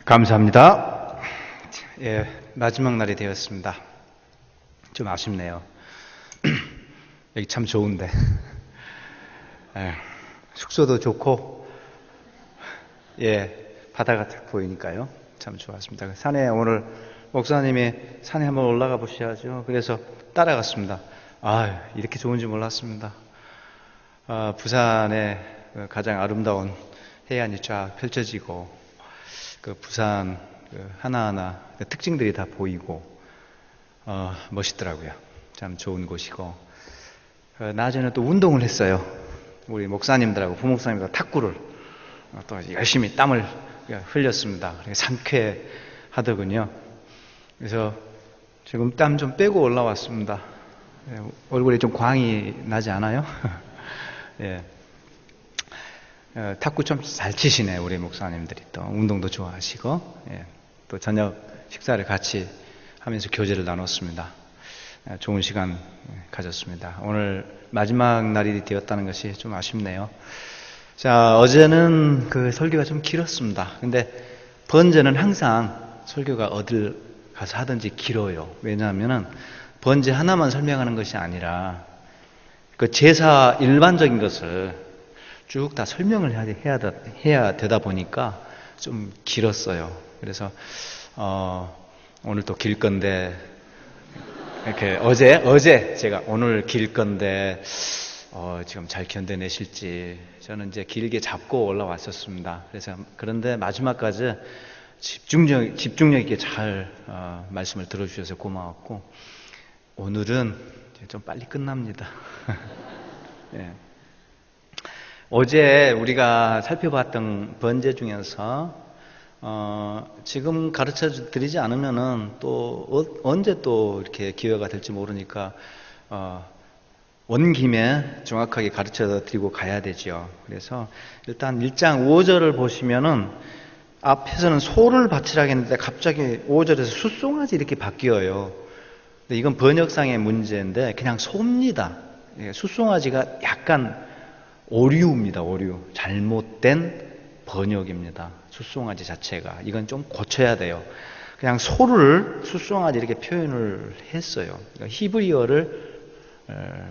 감사합니다. 예, 마지막 날이 되었습니다. 좀 아쉽네요. 여기 참 좋은데. 예, 숙소도 좋고, 예, 바다가 딱 보이니까요. 참 좋았습니다. 산에 오늘 목사님이 산에 한번 올라가 보셔야죠. 그래서 따라갔습니다. 아, 이렇게 좋은지 몰랐습니다. 부산의 가장 아름다운 해안이 쫙 펼쳐지고, 그 부산 하나하나 특징들이 다 보이고 멋있더라고요. 참 좋은 곳이고 낮에는 또 운동을 했어요. 우리 목사님들하고 부목사님들하고 탁구를 또 열심히 땀을 흘렸습니다. 상쾌하더군요. 그래서 지금 땀 좀 빼고 올라왔습니다. 얼굴에 좀 광이 나지 않아요? 예. 탁구 좀 잘 치시네, 우리 목사님들이. 또 운동도 좋아하시고, 예, 또 저녁 식사를 같이 하면서 교제를 나눴습니다. 좋은 시간 가졌습니다. 오늘 마지막 날이 되었다는 것이 좀 아쉽네요. 자, 어제는 그 설교가 좀 길었습니다. 근데 번제는 항상 설교가 어딜 가서 하든지 길어요. 왜냐하면은 번제 하나만 설명하는 것이 아니라 그 제사 일반적인 것을 쭉 다 설명을 해야 되다 보니까 좀 길었어요. 그래서 오늘 또 길 건데 이렇게 어제 제가 오늘 길 건데 지금 잘 견뎌내실지 저는 이제 길게 잡고 올라왔었습니다. 그래서 그런데 마지막까지 집중력 있게 잘 말씀을 들어주셔서 고마웠고 오늘은 좀 빨리 끝납니다. 네. 어제 우리가 살펴봤던 번제 중에서 지금 가르쳐 드리지 않으면은 또 언제 또 이렇게 기회가 될지 모르니까 온 김에 정확하게 가르쳐 드리고 가야 되죠. 그래서 일단 1장 5절을 보시면은 앞에서는 소를 바치라고 했는데 갑자기 5절에서 숫송아지 이렇게 바뀌어요. 근데 이건 번역상의 문제인데 그냥 소입니다. 숫송아지가 약간 오류입니다. 오류. 잘못된 번역입니다. 숫송아지 자체가. 이건 좀 고쳐야 돼요. 그냥 소를 숫송아지 이렇게 표현을 했어요. 그러니까 히브리어를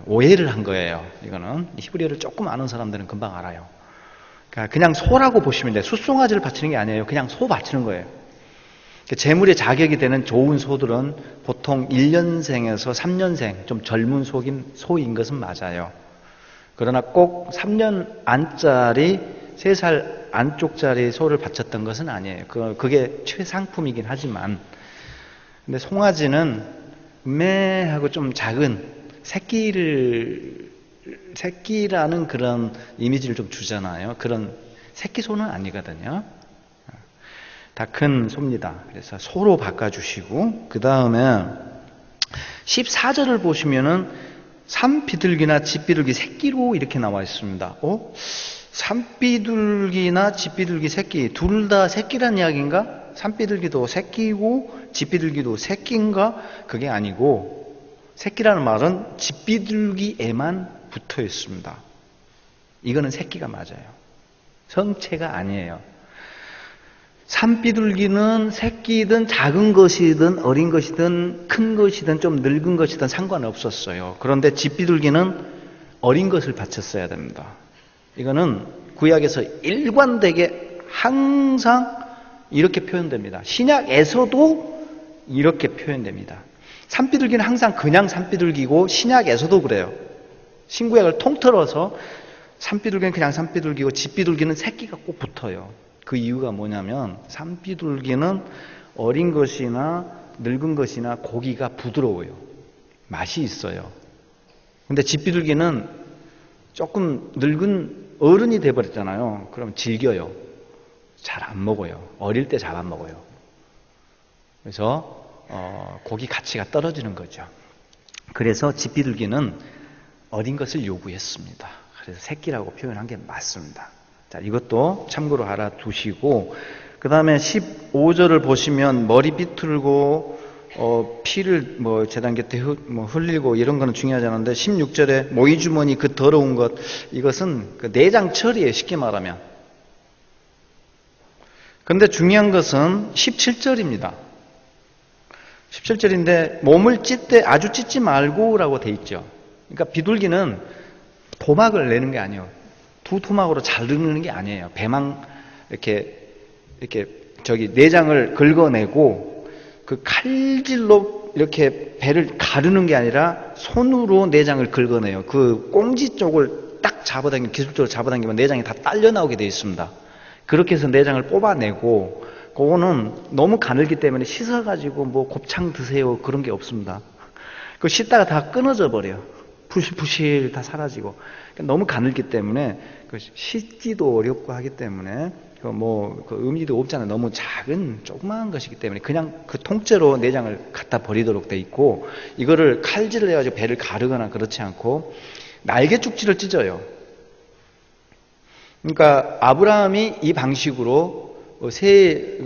오해를 한 거예요. 이거는 히브리어를 조금 아는 사람들은 금방 알아요. 그러니까 그냥 소라고 보시면 돼요. 숫송아지를 바치는 게 아니에요. 그냥 소 바치는 거예요. 제물의 자격이 되는 좋은 소들은 보통 1년생에서 3년생, 좀 젊은 소인 것은 맞아요. 그러나 꼭 3년 안짜리 3살 안쪽짜리 소를 바쳤던 것은 아니에요. 그게 최상품이긴 하지만 근데 송아지는 음매하고 좀 작은 새끼라는 그런 이미지를 좀 주잖아요. 그런 새끼 소는 아니거든요. 다 큰 소입니다. 그래서 소로 바꿔주시고 그 다음에 14절을 보시면은 산비둘기나 집비둘기 새끼로 이렇게 나와 있습니다. 산비둘기나 집비둘기 새끼 둘 다 새끼란 이야기인가? 산비둘기도 새끼고 집비둘기도 새끼인가? 그게 아니고 새끼라는 말은 집비둘기에만 붙어 있습니다. 이거는 새끼가 맞아요. 성체가 아니에요. 산비둘기는 새끼든 작은 것이든 어린 것이든 큰 것이든 좀 늙은 것이든 상관없었어요. 그런데 집비둘기는 어린 것을 바쳤어야 됩니다. 이거는 구약에서 일관되게 항상 이렇게 표현됩니다. 신약에서도 이렇게 표현됩니다. 산비둘기는 항상 그냥 산비둘기고 신약에서도 그래요. 신구약을 통틀어서 산비둘기는 그냥 산비둘기고 집비둘기는 새끼가 꼭 붙어요. 그 이유가 뭐냐면 산비둘기는 어린 것이나 늙은 것이나 고기가 부드러워요. 맛이 있어요. 근데 집비둘기는 조금 늙은 어른이 돼버렸잖아요. 그럼 질겨요. 잘 안 먹어요. 어릴 때 잘 안 먹어요. 그래서 고기 가치가 떨어지는 거죠. 그래서 집비둘기는 어린 것을 요구했습니다. 그래서 새끼라고 표현한 게 맞습니다. 자, 이것도 참고로 알아두시고 그 다음에 15절을 보시면 머리 삐뚤고 피를 제단 곁에 흘리고 이런 거는 중요하지 않은데 16절에 모이주머니 그 더러운 것 이것은 그 내장 처리예요. 쉽게 말하면 근데 중요한 것은 17절입니다. 17절인데 몸을 찢되 아주 찢지 말고라고 돼 있죠. 그러니까 비둘기는 토막을 내는 게 아니에요. 두 토막으로 자르는 게 아니에요. 배망 이렇게 저기 내장을 긁어내고 그 칼질로 이렇게 배를 가르는 게 아니라 손으로 내장을 긁어내요. 그 꽁지 쪽을 딱 잡아당기면, 기술적으로 잡아당기면 내장이 다 딸려 나오게 되어 있습니다. 그렇게 해서 내장을 뽑아내고, 그거는 너무 가늘기 때문에 씻어가지고 뭐 곱창 드세요 그런 게 없습니다. 그 씻다가 다 끊어져 버려요. 부실부실 다 사라지고. 그러니까 너무 가늘기 때문에 그 씻기도 어렵고 하기 때문에 그 의미도 없잖아요. 너무 작은 조그마한 것이기 때문에 그냥 그 통째로 내장을 갖다 버리도록 돼 있고, 이거를 칼질을 해가지고 배를 가르거나 그렇지 않고 날개 쭉지를 찢어요. 그러니까 아브라함이 이 방식으로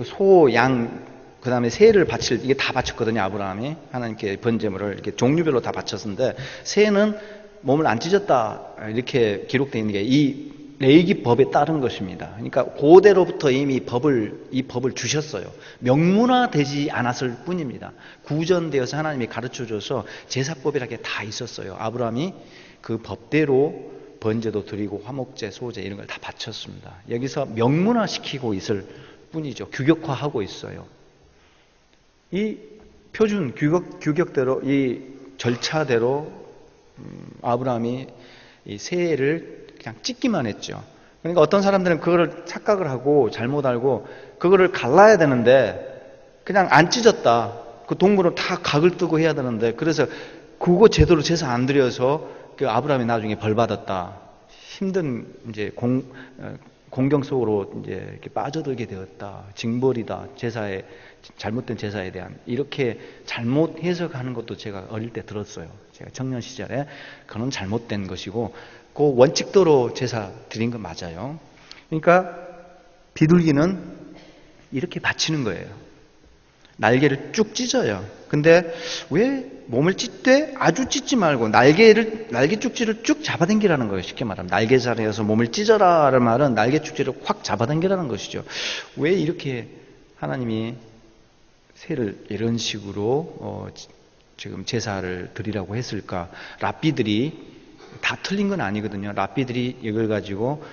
소, 양, 그 다음에 새를 이게 다 바쳤거든요. 아브라함이 하나님께 번제물을 이렇게 종류별로 다 바쳤는데, 새는 몸을 안 찢었다 이렇게 기록되어 있는 게 이 레위기 법에 따른 것입니다. 그러니까 그대로부터 이미 이 법을 주셨어요. 명문화되지 않았을 뿐입니다. 구전되어서 하나님이 가르쳐줘서 제사법이라는 게 다 있었어요. 아브라함이 그 법대로 번제도 드리고 화목제, 소제 이런 걸 다 바쳤습니다. 여기서 명문화시키고 있을 뿐이죠. 규격화하고 있어요. 이 표준 규격대로, 이 절차대로 아브라함이 이 새를 그냥 찢기만 했죠. 그러니까 어떤 사람들은 그거를 착각을 하고 잘못 알고 그거를 갈라야 되는데 그냥 안 찢었다. 그 동물은 다 각을 뜨고 해야 되는데, 그래서 그거 제대로 제사 안 드려서 그 아브라함이 나중에 벌 받았다. 힘든 이제 공경 속으로 이제 이렇게 빠져들게 되었다. 징벌이다. 잘못된 제사에 대한 이렇게 잘못 해석하는 것도 제가 어릴 때 들었어요. 제가 청년 시절에 그건 잘못된 것이고, 그 원칙대로 제사 드린 건 맞아요. 그러니까 비둘기는 이렇게 바치는 거예요. 날개를 쭉 찢어요. 근데 왜 몸을 찢되 아주 찢지 말고 날개 쭉지를 쭉 잡아당기라는 거예요. 쉽게 말하면 날개살에서 몸을 찢어라라는 말은 날개 쭉지를 확 잡아당기라는 것이죠. 왜 이렇게 하나님이 새를 이런 식으로 지금 제사를 드리라고 했을까? 랍비들이 다 틀린 건 아니거든요. 랍비들이 이걸 가지고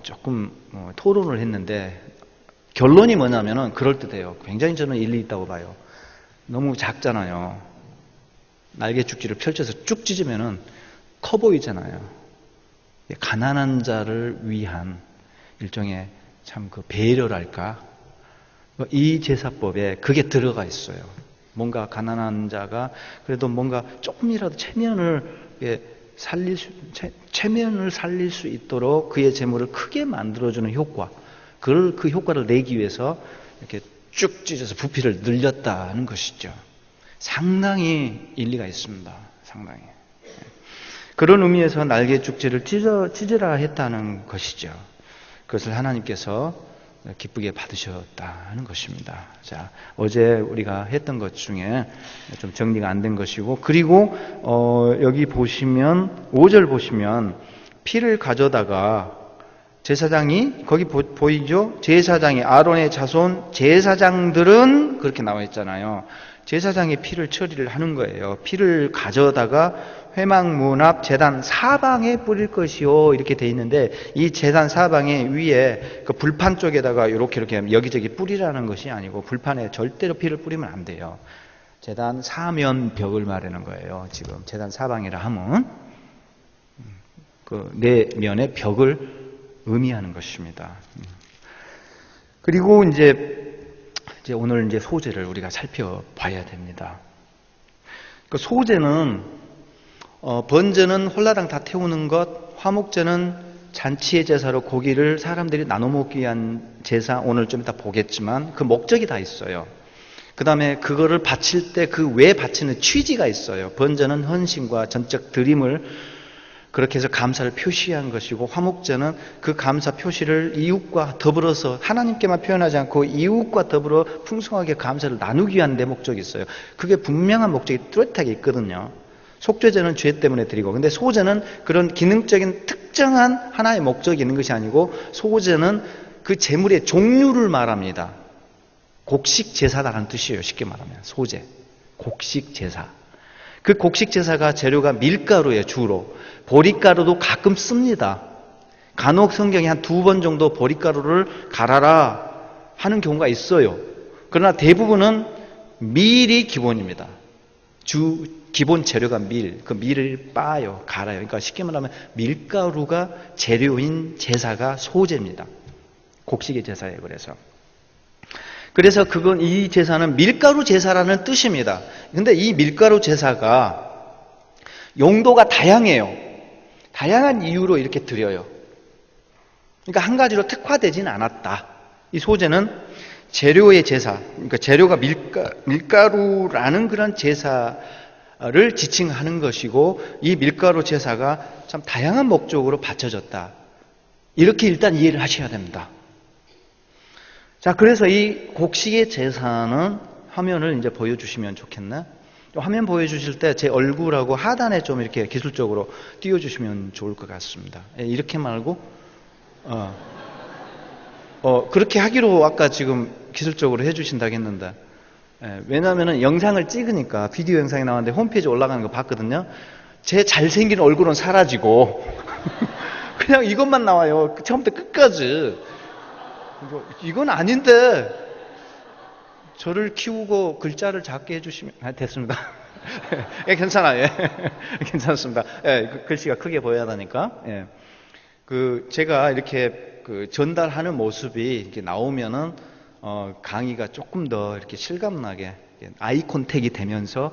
조금 토론을 했는데, 결론이 뭐냐면은 그럴듯해요. 굉장히 저는 일리 있다고 봐요. 너무 작잖아요. 날개 쭉지를 펼쳐서 쭉 찢으면은 커 보이잖아요. 가난한 자를 위한 일종의 참 그 배려랄까? 이 제사법에 그게 들어가 있어요. 뭔가 가난한 자가 그래도 뭔가 조금이라도 체면을 살릴 수 있도록 그의 재물을 크게 만들어주는 효과, 그 효과를 내기 위해서 이렇게 쭉 찢어서 부피를 늘렸다는 것이죠. 상당히 일리가 있습니다. 상당히. 그런 의미에서 날개 쭉지를 찢으라 했다는 것이죠. 그것을 하나님께서 기쁘게 받으셨다는 것입니다. 자, 어제 우리가 했던 것 중에 좀 정리가 안 된 것이고, 그리고 여기 보시면 5절 보시면 피를 가져다가 제사장이 거기 보이죠? 제사장이 아론의 자손 제사장들은 그렇게 나와 있잖아요. 제사장이 피를 처리를 하는 거예요. 피를 가져다가 회막 문 앞 제단 사방에 뿌릴 것이요 이렇게 돼 있는데, 이 제단 사방에 위에 그 불판 쪽에다가 이렇게 여기저기 뿌리라는 것이 아니고, 불판에 절대로 피를 뿌리면 안 돼요. 제단 사면 벽을 말하는 거예요. 지금 제단 사방이라 하면 그 네 면의 벽을 의미하는 것입니다. 그리고 이제 오늘 이제 소제를 우리가 살펴봐야 됩니다. 그 소제는 번제는 홀라당 다 태우는 것, 화목제는 잔치의 제사로 고기를 사람들이 나눠 먹기 위한 제사, 오늘 좀 이따 보겠지만 그 목적이 다 있어요. 그 다음에 그거를 바칠 때 그 왜 바치는 취지가 있어요. 번제는 헌신과 전적 드림을 그렇게 해서 감사를 표시한 것이고, 화목제는 그 감사 표시를 이웃과 더불어서 하나님께만 표현하지 않고 이웃과 더불어 풍성하게 감사를 나누기 위한 내 목적이 있어요. 그게 분명한 목적이 뚜렷하게 있거든요. 속죄제는 죄 때문에 드리고, 근데 소제는 그런 기능적인 특정한 하나의 목적이 있는 것이 아니고, 소제는 그 제물의 종류를 말합니다. 곡식 제사다라는 뜻이에요. 쉽게 말하면 소제, 곡식 제사. 그 곡식 제사가 재료가 밀가루예요. 주로 보리가루도 가끔 씁니다. 간혹 성경에 한 2번 정도 보리가루를 갈아라 하는 경우가 있어요. 그러나 대부분은 밀이 기본입니다. 기본 재료가 밀, 그 밀을 빻아요, 갈아요. 그러니까 쉽게 말하면 밀가루가 재료인 제사가 소제입니다. 곡식의 제사예요. 그래서 이 제사는 밀가루 제사라는 뜻입니다. 근데 이 밀가루 제사가 용도가 다양해요. 다양한 이유로 이렇게 드려요. 그러니까 한 가지로 특화되지는 않았다. 이 소제는 재료의 제사, 그러니까 재료가 밀가루라는 그런 제사를 지칭하는 것이고, 이 밀가루 제사가 참 다양한 목적으로 바쳐졌다. 이렇게 일단 이해를 하셔야 됩니다. 자, 그래서 이 곡식의 제사는 화면을 이제 보여주시면 좋겠네. 화면 보여주실 때 제 얼굴하고 하단에 좀 이렇게 기술적으로 띄워주시면 좋을 것 같습니다. 이렇게 말고, 그렇게 하기로 아까 지금 기술적으로 해주신다고 했는데, 왜냐하면 영상을 찍으니까 비디오 영상이 나왔는데 홈페이지 올라가는 거 봤거든요. 제 잘생긴 얼굴은 사라지고 그냥 이것만 나와요. 처음부터 끝까지. 이건 아닌데 저를 키우고 글자를 작게 해주시면 됐습니다. 괜찮아요. 괜찮습니다. 글씨가 크게 보여야 하니까. 제가 이렇게 전달하는 모습이 이렇게 나오면은 강의가 조금 더 이렇게 실감나게 아이 콘택이 되면서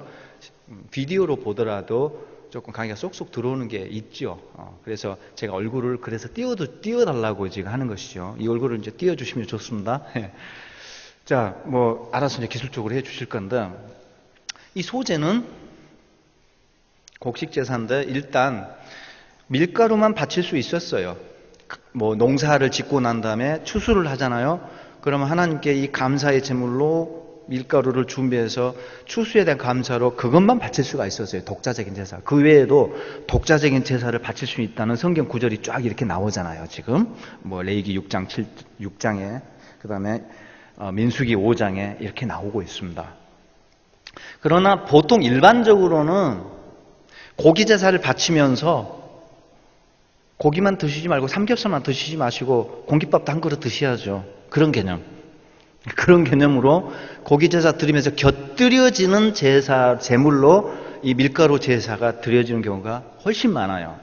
비디오로 보더라도 조금 강의가 쏙쏙 들어오는 게 있죠. 그래서 제가 얼굴을 그래서 띄워달라고 지금 하는 것이죠. 이 얼굴을 이제 띄워주시면 좋습니다. 자, 알아서 이제 기술적으로 해 주실 건데, 이 소제는 곡식 제사인데 일단 밀가루만 바칠 수 있었어요. 농사를 짓고 난 다음에 추수를 하잖아요. 그러면 하나님께 이 감사의 제물로 밀가루를 준비해서 추수에 대한 감사로 그것만 바칠 수가 있었어요. 독자적인 제사. 그 외에도 독자적인 제사를 바칠 수 있다는 성경 구절이 쫙 이렇게 나오잖아요. 지금 레위기 6장에 그 다음에 민수기 5장에 이렇게 나오고 있습니다. 그러나 보통 일반적으로는 고기 제사를 바치면서 고기만 드시지 말고 삼겹살만 드시지 마시고 공깃밥도 한 그릇 드셔야죠. 그런 개념으로 고기 제사 드리면서 곁들여지는 제물로 이 밀가루 제사가 드려지는 경우가 훨씬 많아요.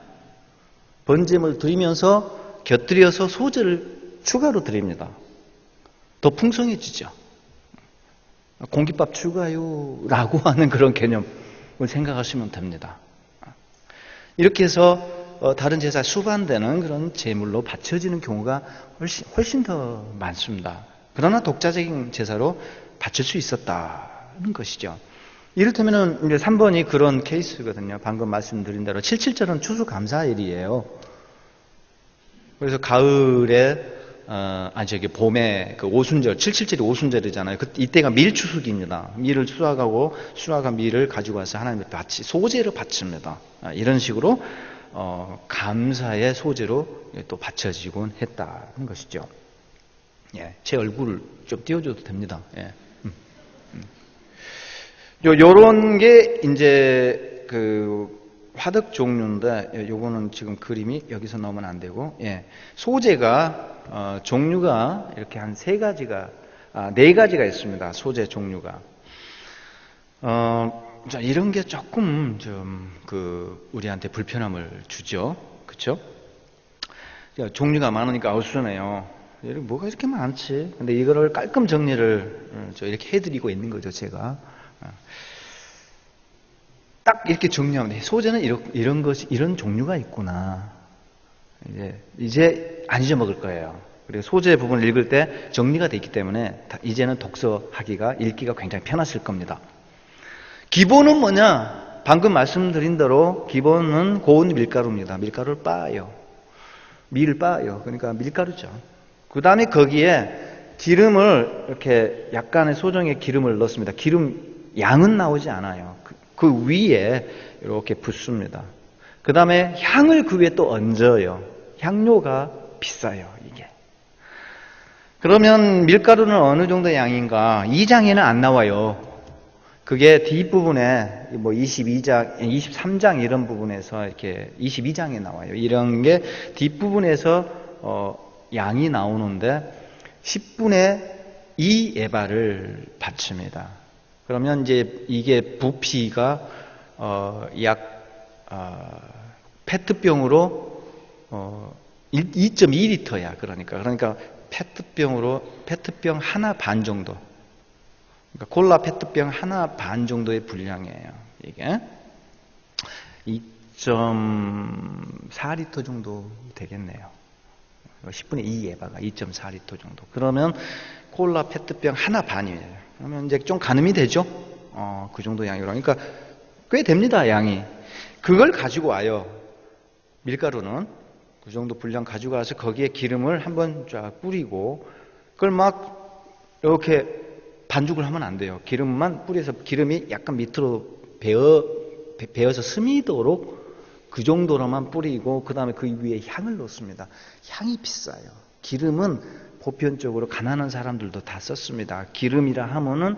번제물 드리면서 곁들여서 소제를 추가로 드립니다. 더 풍성해지죠. 공깃밥 추가요 라고 하는 그런 개념을 생각하시면 됩니다. 이렇게 해서 다른 제사 수반되는 그런 제물로 바쳐지는 경우가 훨씬 더 많습니다. 그러나 독자적인 제사로 바칠 수 있었다는 것이죠. 이를테면 이제 3번이 그런 케이스거든요. 방금 말씀드린 대로 7.7절은 추수감사일이에요. 그래서 가을에 봄에 그 오순절, 7.7절이 오순절이잖아요. 이때가 밀추수기입니다. 밀을 수확하고 수확한 밀을 가지고 와서 하나님께 소제로 바칩니다. 이런 식으로 감사의 소제로 또 바쳐지곤 했다는 것이죠. 제 얼굴을 좀 띄워줘도 됩니다. 요런 게 이제 화덕 종류인데, 요거는 지금 그림이 여기서 나오면 안 되고, 소제가 종류가 이렇게 한 4가지가 있습니다. 소제 종류가. 자, 이런 게 조금 좀 우리한테 불편함을 주죠. 그렇죠? 종류가 많으니까 어수선해요. 뭐가 이렇게 많지? 근데 이거를 깔끔 정리를 이렇게 해드리고 있는 거죠, 제가. 딱 이렇게 정리하면 소제는 이런 종류가 있구나. 이제 안 잊어먹을 거예요. 그리고 소제 부분을 읽을 때 정리가 되어 있기 때문에 이제는 독서하기가, 읽기가 굉장히 편하실 겁니다. 기본은 뭐냐? 방금 말씀드린 대로 기본은 고운 밀가루입니다. 밀가루를 빻아요. 밀을 빻아요. 그러니까 밀가루죠. 그 다음에 거기에 기름을 이렇게 약간의 소정의 기름을 넣습니다. 기름 양은 나오지 않아요. 그 위에 이렇게 붓습니다. 그 다음에 향을 그 위에 또 얹어요. 향료가 비싸요, 이게. 그러면 밀가루는 어느 정도 양인가? 2장에는 안 나와요. 그게 뒷부분에 뭐 22장, 23장 이런 부분에서 이렇게 22장에 나와요. 이런 게 뒷부분에서 양이 나오는데 10분의 2 에바를 바칩니다. 그러면 이제 이게 부피가 약 페트병으로 2.2리터야. 그러니까 페트병 하나 반 정도. 그러니까 콜라 페트병 하나 반 정도의 분량이에요. 이게 2.4리터 정도 되겠네요. 10분의 2 에바가 2.4리터 정도. 그러면 콜라 페트병 하나 반이에요. 그러면 이제 좀 가늠이 되죠? 그 정도 양이로. 그러니까 꽤 됩니다, 양이. 그걸 가지고 와요. 밀가루는. 그 정도 분량 가지고 와서 거기에 기름을 한번 쫙 뿌리고, 그걸 막 이렇게 반죽을 하면 안 돼요. 기름만 뿌려서 기름이 약간 밑으로 배어서 스미도록 그 정도로만 뿌리고, 그 다음에 그 위에 향을 넣습니다. 향이 비싸요. 기름은 보편적으로 가난한 사람들도 다 썼습니다. 기름이라 하면은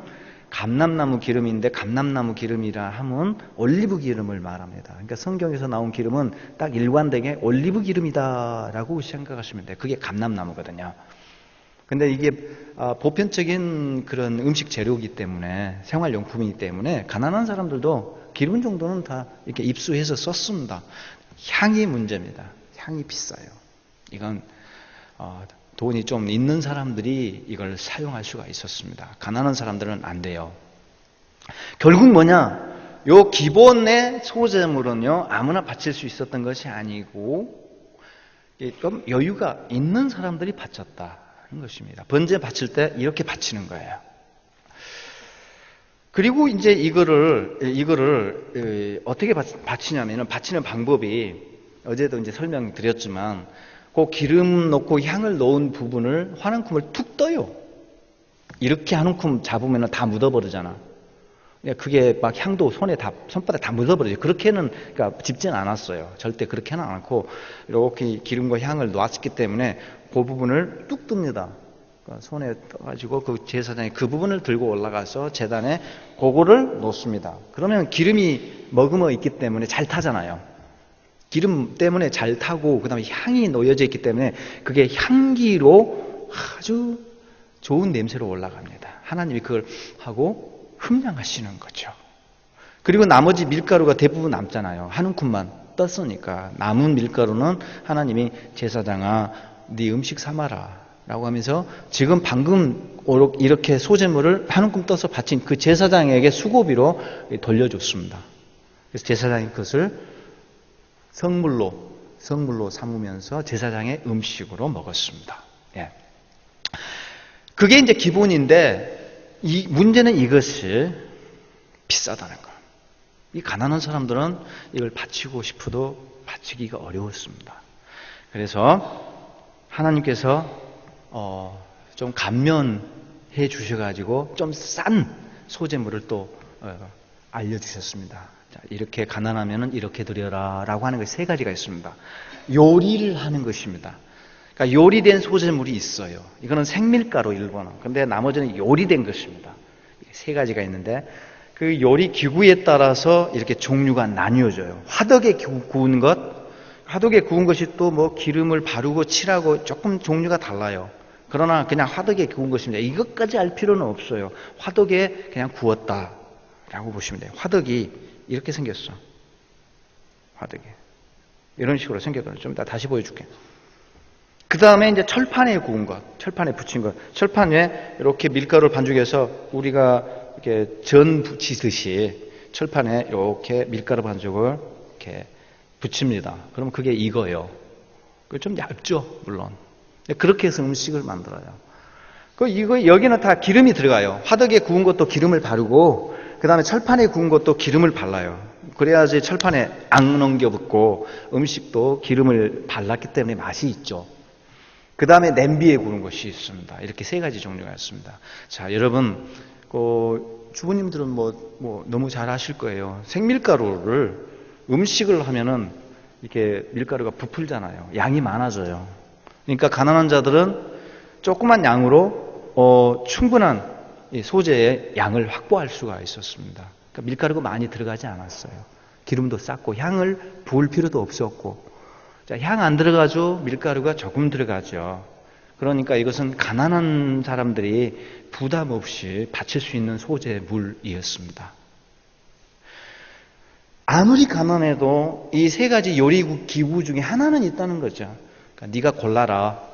감람나무 기름인데, 감람나무 기름이라 하면 올리브 기름을 말합니다. 그러니까 성경에서 나온 기름은 딱 일관되게 올리브 기름이다라고 생각하시면 돼요. 그게 감람나무거든요. 근데 이게 보편적인 그런 음식 재료이기 때문에, 생활용품이기 때문에 가난한 사람들도 기름 정도는 다 이렇게 입수해서 썼습니다. 향이 문제입니다. 향이 비싸요. 이건 돈이 좀 있는 사람들이 이걸 사용할 수가 있었습니다. 가난한 사람들은 안 돼요. 결국 뭐냐? 요 기본의 소재물은요, 아무나 바칠 수 있었던 것이 아니고 좀 여유가 있는 사람들이 바쳤다는 것입니다. 번제 바칠 때 이렇게 바치는 거예요. 그리고 이제 이거를 어떻게 바치냐면은, 바치는 방법이 어제도 이제 설명드렸지만, 그 기름 넣고 향을 넣은 부분을 화능품을 툭 떠요. 이렇게 한 움큼 잡으면 다 묻어버리잖아. 그게 막 향도 손바닥에 다 묻어버려요. 그렇게는, 그러니까 집지는 않았어요. 절대 그렇게는 않고, 이렇게 기름과 향을 놓았기 때문에 그 부분을 뚝 뜹니다. 그러니까 손에 떠가지고 그 제사장이 그 부분을 들고 올라가서 제단에 그거를 놓습니다. 그러면 기름이 머금어 있기 때문에 잘 타잖아요. 기름 때문에 잘 타고, 그 다음에 향이 놓여져 있기 때문에 그게 향기로 아주 좋은 냄새로 올라갑니다. 하나님이 그걸 하고 흠량하시는 거죠. 그리고 나머지 밀가루가 대부분 남잖아요. 한 움큼만 떴으니까. 남은 밀가루는 하나님이 제사장아, 네 음식 삼아라 라고 하면서, 지금 방금 이렇게 소재물을 한 움큼 떠서 바친 그 제사장에게 수고비로 돌려줬습니다. 그래서 제사장이 그것을 성물로 삼으면서 제사장의 음식으로 먹었습니다. 예. 그게 이제 기본인데, 이 문제는 이것이 비싸다는 거. 이 가난한 사람들은 이걸 바치고 싶어도 바치기가 어려웠습니다. 그래서 하나님께서 좀 감면해 주셔가지고 좀 싼 소재물을 또 알려주셨습니다. 이렇게 가난하면은 이렇게 드려라 라고 하는 게 세 가지가 있습니다. 요리를 하는 것입니다. 그러니까 요리된 소재물이 있어요. 이거는 생밀가루 일본은. 근데 나머지는 요리된 것입니다. 세 가지가 있는데, 그 요리 기구에 따라서 이렇게 종류가 나뉘어져요. 화덕에 구운 것이 또 뭐 기름을 바르고 칠하고 조금 종류가 달라요. 그러나 그냥 화덕에 구운 것입니다. 이것까지 알 필요는 없어요. 화덕에 그냥 구웠다라고 보시면 돼요. 화덕이 이렇게 생겼어. 화덕에. 이런 식으로 생겼거든요. 좀 이따 다시 보여줄게. 그 다음에 이제 철판에 구운 것, 철판에 붙인 것. 철판 위에 이렇게 밀가루를 반죽해서 우리가 이렇게 전 부치듯이 철판에 이렇게 밀가루 반죽을 이렇게 붙입니다. 그럼 그게 이거예요. 좀 얇죠, 물론. 그렇게 해서 음식을 만들어요. 여기는 다 기름이 들어가요. 화덕에 구운 것도 기름을 바르고, 그 다음에 철판에 구운 것도 기름을 발라요. 그래야지 철판에 안 넘겨붙고, 음식도 기름을 발랐기 때문에 맛이 있죠. 그 다음에 냄비에 구운 것이 있습니다. 이렇게 세 가지 종류가 있습니다. 자, 여러분, 주부님들은 너무 잘 아실 거예요. 생밀가루를 음식을 하면은 이렇게 밀가루가 부풀잖아요. 양이 많아져요. 그러니까 가난한 자들은 조그만 양으로 충분한 이 소재의 양을 확보할 수가 있었습니다. 그러니까 밀가루가 많이 들어가지 않았어요. 기름도 쌌고 향을 부을 필요도 없었고, 자, 향 안 들어가죠. 밀가루가 조금 들어가죠. 그러니까 이것은 가난한 사람들이 부담 없이 바칠 수 있는 소재물이었습니다. 아무리 가난해도 이 세 가지 요리 기구 중에 하나는 있다는 거죠. 그러니까 네가 골라라.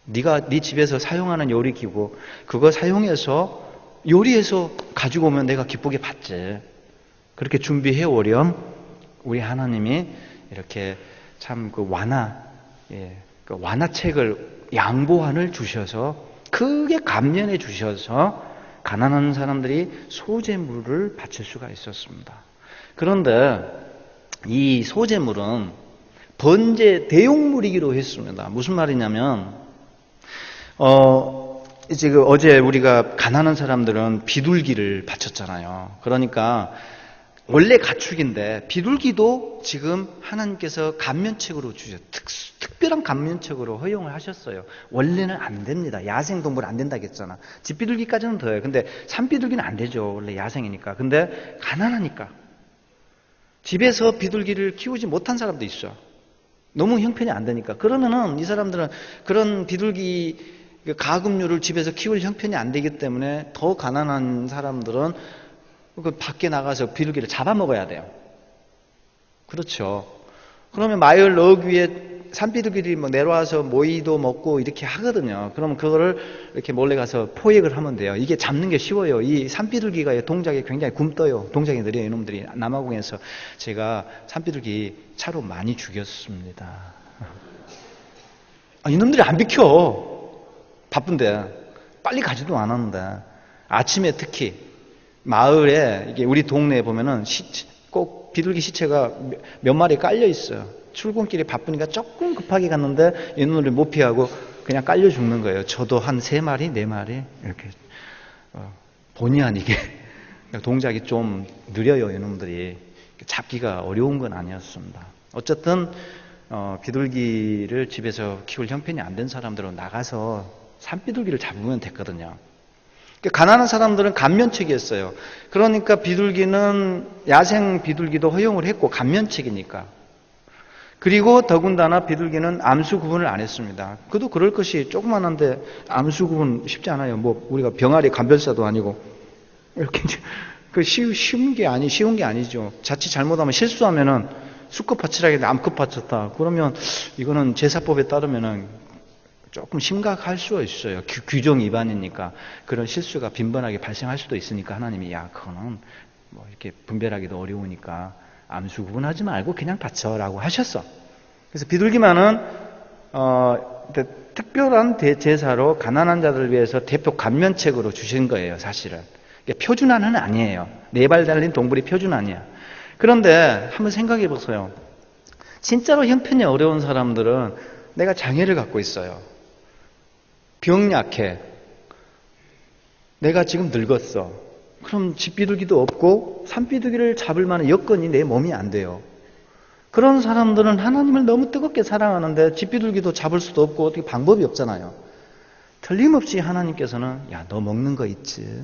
네가 네 집에서 사용하는 요리 기구, 그거 사용해서 요리해서 가지고 오면 내가 기쁘게 받지. 그렇게 준비해 오렴. 우리 하나님이 이렇게 참 그 그 완화책을 양보한을 주셔서 크게 감면해 주셔서 가난한 사람들이 소재물을 바칠 수가 있었습니다. 그런데 이 소재물은 번제 대용물이기도 했습니다. 무슨 말이냐면 이제 어제 우리가 가난한 사람들은 비둘기를 바쳤잖아요. 그러니까 원래 가축인데 비둘기도 지금 하나님께서 감면책으로 주셨어요. 특별한 감면책으로 허용을 하셨어요. 원래는 안 됩니다. 야생동물 안 된다고 했잖아. 집비둘기까지는 더해요. 근데 산비둘기는 안 되죠. 원래 야생이니까. 근데 가난하니까. 집에서 비둘기를 키우지 못한 사람도 있어. 너무 형편이 안 되니까. 그러면은 이 사람들은 그런 비둘기 가금류를 집에서 키울 형편이 안 되기 때문에 더 가난한 사람들은 그 밖에 나가서 비둘기를 잡아먹어야 돼요. 그렇죠. 그러면 마을 어귀 위에 산비둘기들이 뭐 내려와서 모이도 먹고 이렇게 하거든요. 그러면 그거를 이렇게 몰래 가서 포획을 하면 돼요. 이게 잡는 게 쉬워요. 이 산비둘기가 동작이 굉장히 굼떠요. 동작이 느려요. 이놈들이. 남아공에서 제가 산비둘기 차로 많이 죽였습니다. 이놈들이 안 비켜. 바쁜데 빨리 가지도 않았는데 아침에 특히 마을에 이게 우리 동네에 보면은 꼭 비둘기 시체가 몇 마리 깔려 있어요. 출근길이 바쁘니까 조금 급하게 갔는데 이놈들을 못 피하고 그냥 깔려 죽는 거예요. 저도 한 3마리, 4마리 이렇게 본의 아니게 동작이 좀 느려요. 이놈들이 잡기가 어려운 건 아니었습니다. 어쨌든 비둘기를 집에서 키울 형편이 안 된 사람들은 나가서 산비둘기를 잡으면 됐거든요. 가난한 사람들은 감면책이었어요. 그러니까 비둘기는 야생 비둘기도 허용을 했고 감면책이니까. 그리고 더군다나 비둘기는 암수 구분을 안 했습니다. 그도 그럴 것이 조그만한데 암수 구분 쉽지 않아요. 뭐 우리가 병아리 감별사도 아니고 이렇게 쉬운 게 아니죠. 자칫 잘못하면 실수하면은 수컷 바치라게 암컷 바쳤다. 그러면 이거는 제사법에 따르면은 조금 심각할 수 있어요. 규정 위반이니까 그런 실수가 빈번하게 발생할 수도 있으니까 하나님이 그거는 뭐 이렇게 분별하기도 어려우니까 암수 구분하지 말고 그냥 바쳐라고 하셨어. 그래서 비둘기만은 특별한 제사로 가난한 자들을 위해서 대표 감면책으로 주신 거예요. 사실은 표준화는 아니에요. 4발 달린 동물이 표준 아니야. 그런데 한번 생각해 보세요. 진짜로 형편이 어려운 사람들은 내가 장애를 갖고 있어요. 병 약해. 내가 지금 늙었어. 그럼 집비둘기도 없고 산비둘기를 잡을 만한 여건이 내 몸이 안 돼요. 그런 사람들은 하나님을 너무 뜨겁게 사랑하는데 집비둘기도 잡을 수도 없고 어떻게 방법이 없잖아요. 틀림없이 하나님께서는 너 먹는 거 있지?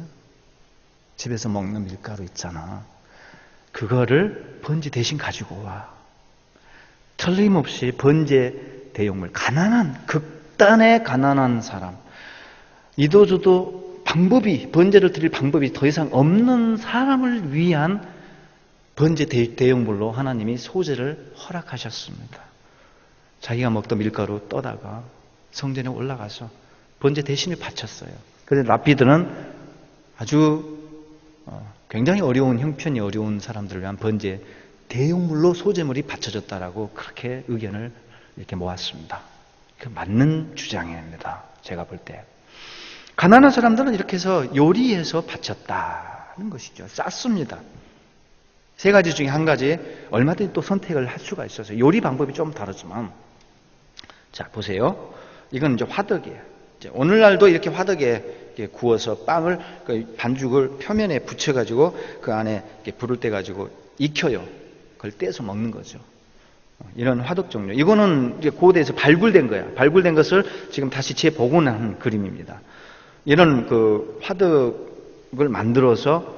집에서 먹는 밀가루 있잖아. 그거를 번제 대신 가지고 와. 틀림없이 번제 대용물, 가난한 극단의 가난한 사람, 이도저도 번제를 드릴 방법이 더 이상 없는 사람을 위한 번제 대용물로 하나님이 소재를 허락하셨습니다. 자기가 먹던 밀가루 떠다가 성전에 올라가서 번제 대신에 바쳤어요. 그래서 랍비들은 아주 굉장히 어려운 형편이 어려운 사람들을 위한 번제 대용물로 소재물이 바쳐졌다라고 그렇게 의견을 이렇게 모았습니다. 그 맞는 주장입니다. 제가 볼 때. 가난한 사람들은 이렇게 해서 요리해서 바쳤다는 것이죠. 쌌습니다. 3가지 중에 한 가지 얼마든지 또 선택을 할 수가 있어서 요리 방법이 좀 다르지만, 자 보세요. 이건 이제 화덕이에요. 오늘날도 이렇게 화덕에 이렇게 구워서 빵을 반죽을 표면에 붙여가지고 그 안에 이렇게 불을 떼가지고 익혀요. 그걸 떼서 먹는 거죠. 이런 화덕 종류. 이거는 이제 고대에서 발굴된 거야. 발굴된 것을 지금 다시 재복원한 그림입니다. 이런 그 화덕을 만들어서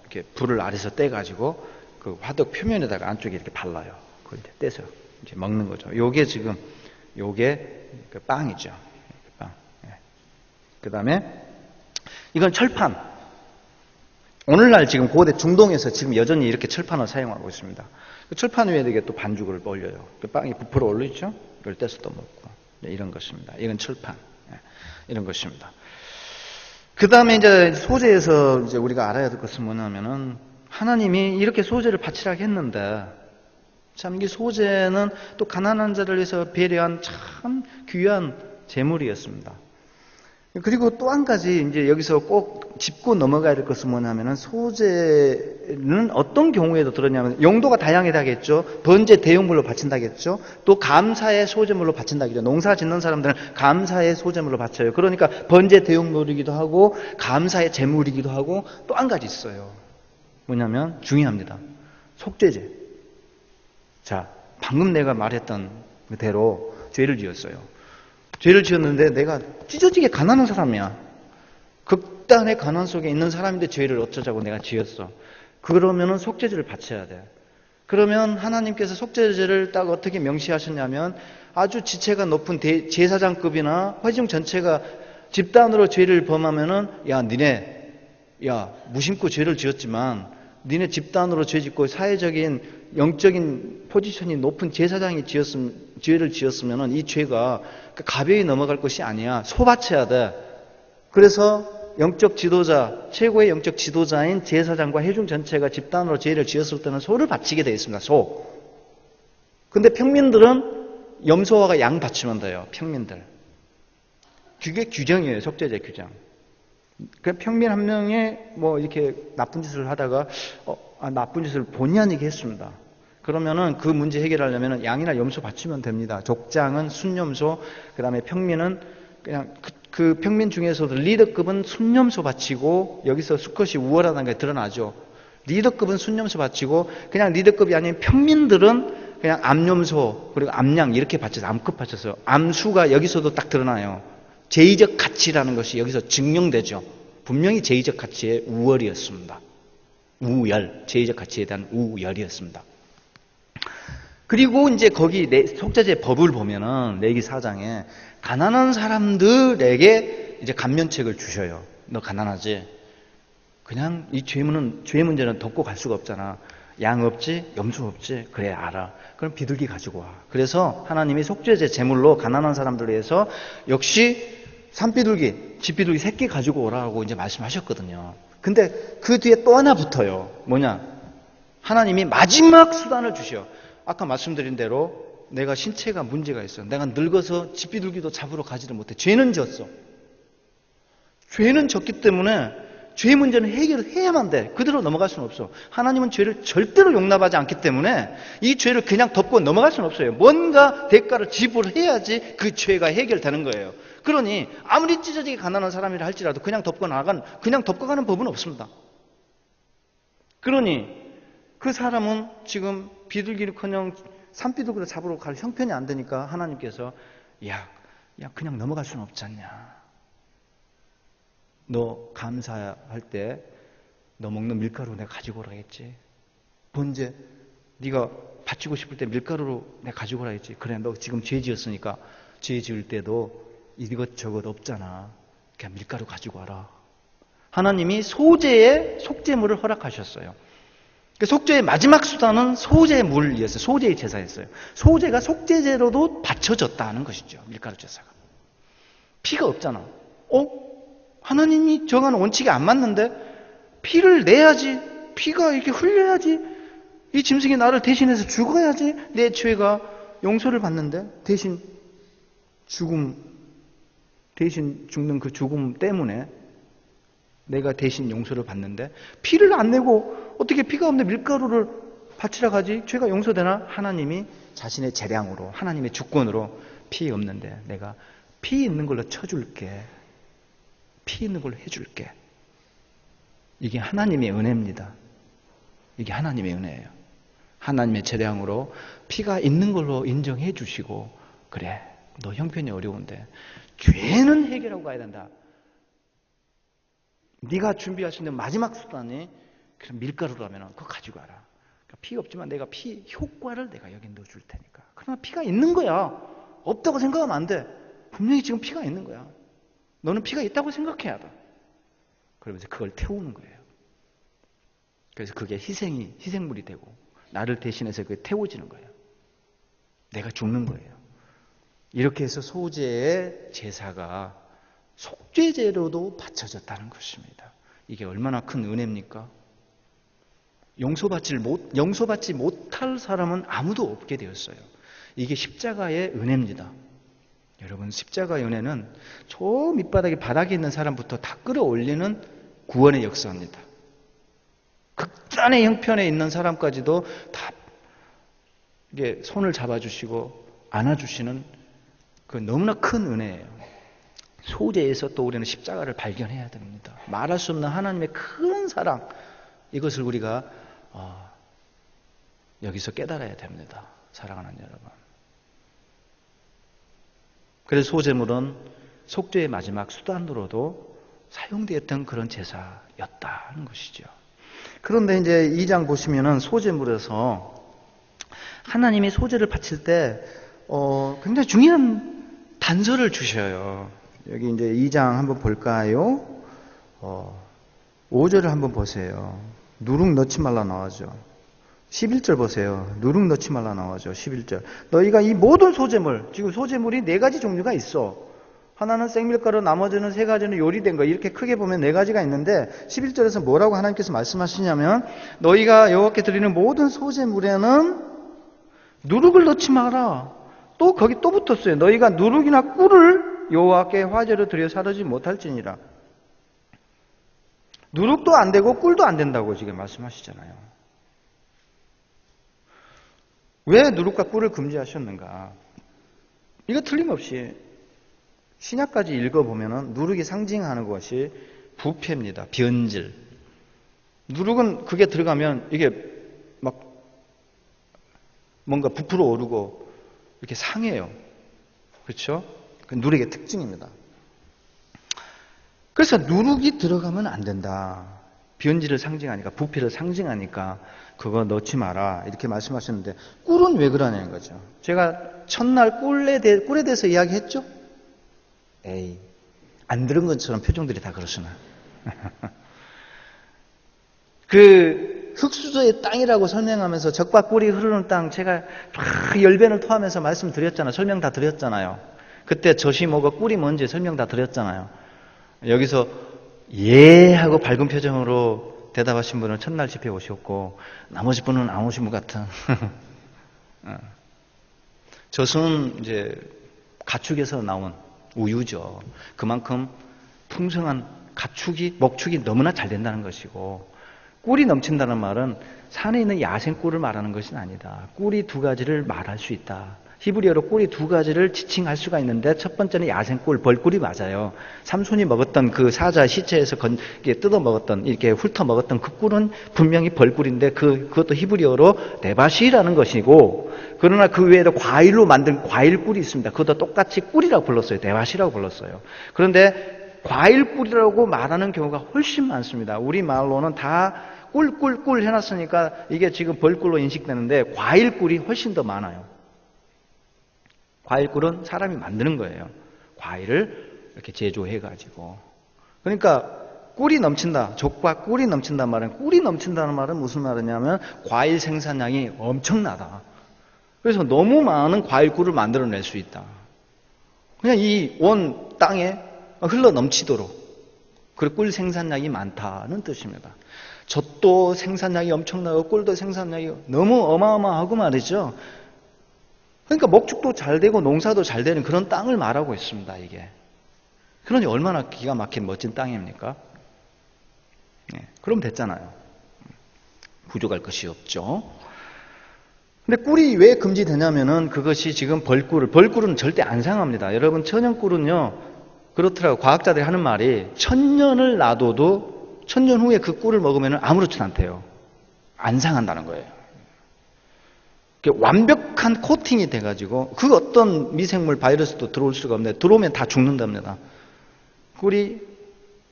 이렇게 불을 아래서 떼가지고 그 화덕 표면에다가 안쪽에 이렇게 발라요. 그걸 이제 떼서 이제 먹는 거죠. 요게 지금 요게 그 빵이죠. 빵. 예. 그 다음에 이건 철판. 오늘날 지금 고대 중동에서 지금 여전히 이렇게 철판을 사용하고 있습니다. 그 철판 위에 이게 또 반죽을 올려요. 그 빵이 부풀어 올리죠. 이걸 떼서 또 먹고 이런 것입니다. 이건 철판. 예. 이런 것입니다. 그 다음에 이제 소재에서 이제 우리가 알아야 될 것은 뭐냐면은 하나님이 이렇게 소재를 바치라고 했는데 참 이 소재는 또 가난한 자를 위해서 배려한 참 귀한 재물이었습니다. 그리고 또 한 가지 이제 여기서 꼭 짚고 넘어가야 될 것은 뭐냐면은 소재는 어떤 경우에도 들었냐면 용도가 다양하다겠죠. 번제 대용물로 바친다겠죠. 또 감사의 소재물로 바친다겠죠. 농사 짓는 사람들은 감사의 소재물로 바쳐요. 그러니까 번제 대용물이기도 하고 감사의 재물이기도 하고 또 한 가지 있어요. 뭐냐면 중요합니다. 속죄제. 자, 방금 내가 말했던 그대로 죄를 지었어요. 죄를 지었는데 내가 찢어지게 가난한 사람이야. 극단의 가난 속에 있는 사람인데 죄를 어쩌자고 내가 지었어. 그러면은 속죄제를 바쳐야 돼. 그러면 하나님께서 속죄제를 딱 어떻게 명시하셨냐면 아주 지체가 높은 제사장급이나 회중 전체가 집단으로 죄를 범하면은 무심코 죄를 지었지만 니네 집단으로 죄 짓고 사회적인 영적인 포지션이 높은 제사장이 죄를 지었으면 이 죄가 가벼이 넘어갈 것이 아니야. 소 바쳐야 돼. 그래서 영적 지도자, 최고의 영적 지도자인 제사장과 회중 전체가 집단으로 죄를 지었을 때는 소를 바치게 되어 있습니다. 소. 근데 평민들은 염소와 양 바치면 돼요. 평민들. 그게 규정이에요. 속죄제 규정. 그 평민 한 명이 뭐 이렇게 나쁜 짓을 하다가 나쁜 짓을 본의 아니게 했습니다. 그러면은 그 문제 해결하려면 양이나 염소 바치면 됩니다. 족장은 순염소, 그 다음에 평민은 그냥 그 평민 중에서도 리더급은 순염소 바치고 여기서 수컷이 우월하다는 게 드러나죠. 리더급은 순염소 바치고 그냥 리더급이 아닌 평민들은 그냥 암염소 그리고 암양 이렇게 바쳐서 암급 바쳐서 암수가 여기서도 딱 드러나요. 제의적 가치라는 것이 여기서 증명되죠. 분명히 제의적 가치의 우월이었습니다. 우열, 제의적 가치에 대한 우열이었습니다. 그리고 이제 거기 속죄제 법을 보면은 레기 4장에 가난한 사람들에게 이제 감면책을 주셔요. 너 가난하지? 그냥 이 죄 문제는 덮고 갈 수가 없잖아. 양 없지? 염소 없지? 그래 알아. 그럼 비둘기 가지고 와. 그래서 하나님이 속죄제 제물로 가난한 사람들을 위해서 역시 산비둘기, 집비둘기 새끼 가지고 오라고 이제 말씀하셨거든요. 근데 그 뒤에 또 하나 붙어요. 뭐냐? 하나님이 마지막 수단을 주셔. 아까 말씀드린 대로 내가 신체가 문제가 있어. 내가 늙어서 집비둘기도 잡으러 가지를 못해. 죄는 졌어. 죄는 졌기 때문에 죄 문제는 해결을 해야만 돼. 그대로 넘어갈 수는 없어. 하나님은 죄를 절대로 용납하지 않기 때문에 이 죄를 그냥 덮고 넘어갈 수는 없어요. 뭔가 대가를 지불해야지 그 죄가 해결되는 거예요. 그러니 아무리 찢어지게 가난한 사람이라 할지라도 그냥 덮어가는 법은 없습니다. 그러니 그 사람은 지금 비둘기를커녕 산비둘기를 잡으러 갈 형편이 안 되니까 하나님께서 야 그냥 넘어갈 수는 없지 않냐. 너 감사할 때 너 먹는 밀가루 내가 가지고 오라 했지. 번제 네가 바치고 싶을 때 밀가루로 내가 가지고 오라 했지. 그래 너 지금 죄 지었으니까 죄 지을 때도 이것저것 없잖아. 그냥 밀가루 가지고 와라. 하나님이 소재의 속죄물을 허락하셨어요. 속죄의 마지막 수단은 소재물이었어요. 소재의 제사였어요. 소재가 속죄제로도 바쳐졌다는 것이죠. 밀가루 제사가. 피가 없잖아. 하나님이 정하는 원칙이 안 맞는데 피를 내야지. 피가 이렇게 흘려야지. 이 짐승이 나를 대신해서 죽어야지. 내 죄가 용서를 받는데 대신 죽는 그 죽음 때문에 내가 대신 용서를 받는데 피를 안 내고 어떻게 피가 없는데 밀가루를 바치라 가지? 죄가 용서되나? 하나님이 자신의 재량으로 하나님의 주권으로 피 없는데 내가 피 있는 걸로 쳐줄게. 피 있는 걸로 해줄게. 이게 하나님의 은혜입니다. 이게 하나님의 은혜예요. 하나님의 재량으로 피가 있는 걸로 인정해 주시고, 그래, 너 형편이 어려운데 죄는 해결하고 가야 된다. 네가 준비할 수 있는 마지막 수단이 그런 밀가루라면 그거 가지고 와라. 그러니까 피 없지만 내가 피 효과를 내가 여기 넣어줄 테니까. 그러나 피가 있는 거야. 없다고 생각하면 안 돼. 분명히 지금 피가 있는 거야. 너는 피가 있다고 생각해야 돼. 그러면서 그걸 태우는 거예요. 그래서 그게 희생물이 되고 나를 대신해서 그게 태워지는 거예요. 내가 죽는 거예요. 이렇게 해서 소재의 제사가 속죄제로도 바쳐졌다는 것입니다. 이게 얼마나 큰 은혜입니까? 용서받지 못할 사람은 아무도 없게 되었어요. 이게 십자가의 은혜입니다. 여러분, 십자가의 은혜는 저 바닥에 있는 사람부터 다 끌어올리는 구원의 역사입니다. 극단의 형편에 있는 사람까지도 다 이게 손을 잡아주시고 안아주시는 그 너무나 큰 은혜예요. 소재에서 또 우리는 십자가를 발견해야 됩니다. 말할 수 없는 하나님의 큰 사랑, 이것을 우리가 여기서 깨달아야 됩니다. 사랑하는 여러분. 그래서 소제물은 속죄의 마지막 수단으로도 사용되었던 그런 제사였다는 것이죠. 그런데 이제 2장 보시면은 소제물에서 하나님이 소제를 바칠 때 굉장히 중요한 단서를 주셔요. 여기 이제 2장 한번 볼까요? 5절을 한번 보세요. 누룩 넣지 말라 나오죠. 11절 보세요. 누룩 넣지 말라 나오죠. 11절. 너희가 이 모든 소제물, 지금 소제물이 4가지 종류가 있어. 하나는 생밀가루, 나머지는 3가지는 요리된 거. 이렇게 크게 보면 4가지가 있는데 11절에서 뭐라고 하나님께서 말씀하시냐면 너희가 여호와께 드리는 모든 소제물에는 누룩을 넣지 마라. 또 거기 또 붙었어요. 너희가 누룩이나 꿀을 여호와께 화제로 드려 사르지 못할지니라. 누룩도 안 되고 꿀도 안 된다고 지금 말씀하시잖아요. 왜 누룩과 꿀을 금지하셨는가? 이거 틀림없이 신약까지 읽어보면 누룩이 상징하는 것이 부패입니다. 변질. 누룩은 그게 들어가면 이게 막 뭔가 부풀어 오르고 이렇게 상해요. 그렇죠? 그 누룩의 특징입니다. 그래서 누룩이 들어가면 안 된다. 변질을 상징하니까, 부패를 상징하니까 그거 넣지 마라 이렇게 말씀하셨는데 꿀은 왜 그러냐는 거죠. 제가 첫날 꿀에 대해서 이야기했죠? 에이, 안 들은 것처럼 표정들이 다 그러시나. 그 흙수저의 땅이라고 설명하면서 적과 꿀이 흐르는 땅, 제가 열변을 토하면서 말씀드렸잖아요. 설명 다 드렸잖아요. 그때 젖이 뭐고 꿀이 뭔지 설명 다 드렸잖아요. 여기서 예 하고 밝은 표정으로 대답하신 분은 첫날 집회 오셨고 나머지 분은 안 오신 것 같은. 젖은 이제 가축에서 나온 우유죠. 그만큼 풍성한 먹축이 너무나 잘 된다는 것이고, 꿀이 넘친다는 말은 산에 있는 야생 꿀을 말하는 것은 아니다. 꿀이 2가지를 말할 수 있다. 히브리어로 꿀이 2가지를 지칭할 수가 있는데 첫 번째는 야생꿀, 벌꿀이 맞아요. 삼손이 먹었던 그 사자 시체에서 뜯어 먹었던, 이렇게 훑어 먹었던 그 꿀은 분명히 벌꿀인데 그것도 히브리어로 네바시라는 것이고, 그러나 그 외에도 과일로 만든 과일꿀이 있습니다. 그것도 똑같이 꿀이라고 불렀어요. 네바시라고 불렀어요. 그런데 과일꿀이라고 말하는 경우가 훨씬 많습니다. 우리 말로는 다 꿀 해놨으니까 이게 지금 벌꿀로 인식되는데 과일꿀이 훨씬 더 많아요. 과일꿀은 사람이 만드는 거예요. 과일을 이렇게 제조해가지고. 그러니까 꿀이 넘친다. 족과 꿀이 넘친다는 말은, 꿀이 넘친다는 말은 무슨 말이냐면 과일 생산량이 엄청나다. 그래서 너무 많은 과일꿀을 만들어낼 수 있다. 그냥 이 온 땅에 흘러 넘치도록. 그리고 꿀 생산량이 많다는 뜻입니다. 젖도 생산량이 엄청나고 꿀도 생산량이 너무 어마어마하고 말이죠. 그러니까 목축도 잘 되고 농사도 잘 되는 그런 땅을 말하고 있습니다, 이게. 그러니 얼마나 기가 막힌 멋진 땅입니까? 네, 그럼 됐잖아요. 부족할 것이 없죠. 근데 꿀이 왜 금지되냐면은 그것이 지금 벌꿀은 절대 안 상합니다. 여러분, 천연꿀은요, 그렇더라고요. 과학자들이 하는 말이 1000년을 놔둬도 1000년 후에 그 꿀을 먹으면 아무렇지도 않대요. 안 상한다는 거예요. 완벽한 코팅이 돼가지고 그 어떤 미생물 바이러스도 들어올 수가 없는데 들어오면 다 죽는답니다. 꿀이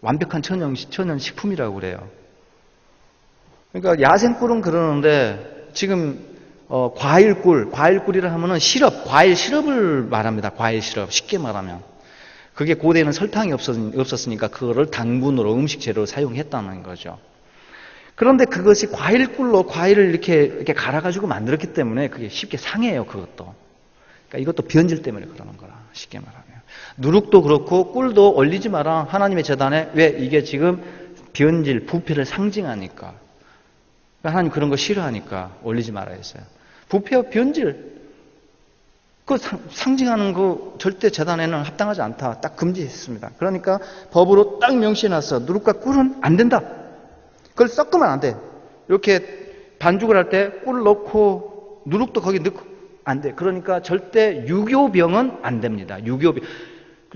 완벽한 천연 식품이라고 그래요. 그러니까 야생꿀은 그러는데 지금 과일꿀이라 하면은 과일 시럽을 말합니다. 과일 시럽 쉽게 말하면 그게 고대에는 설탕이 없었으니까 그거를 당분으로 음식 재료로 사용했다는 거죠. 그런데 그것이 과일꿀로 과일을 이렇게 갈아가지고 만들었기 때문에 그게 쉽게 상해요. 그것도. 그러니까 이것도 변질 때문에 그러는 거라 쉽게 말하면. 누룩도 그렇고 꿀도 올리지 마라. 하나님의 제단에 왜 이게 지금 변질, 부패를 상징하니까. 하나님 그런 거 싫어하니까 올리지 말아 했어요. 부패와 변질, 그 상징하는 거 절대 제단에는 합당하지 않다. 딱 금지했습니다. 그러니까 법으로 딱 명시해놨어. 누룩과 꿀은 안 된다. 그걸 섞으면 안 돼. 이렇게 반죽을 할 때 꿀 넣고 누룩도 거기 넣고 안 돼. 그러니까 절대 유교병은 안 됩니다. 유교병.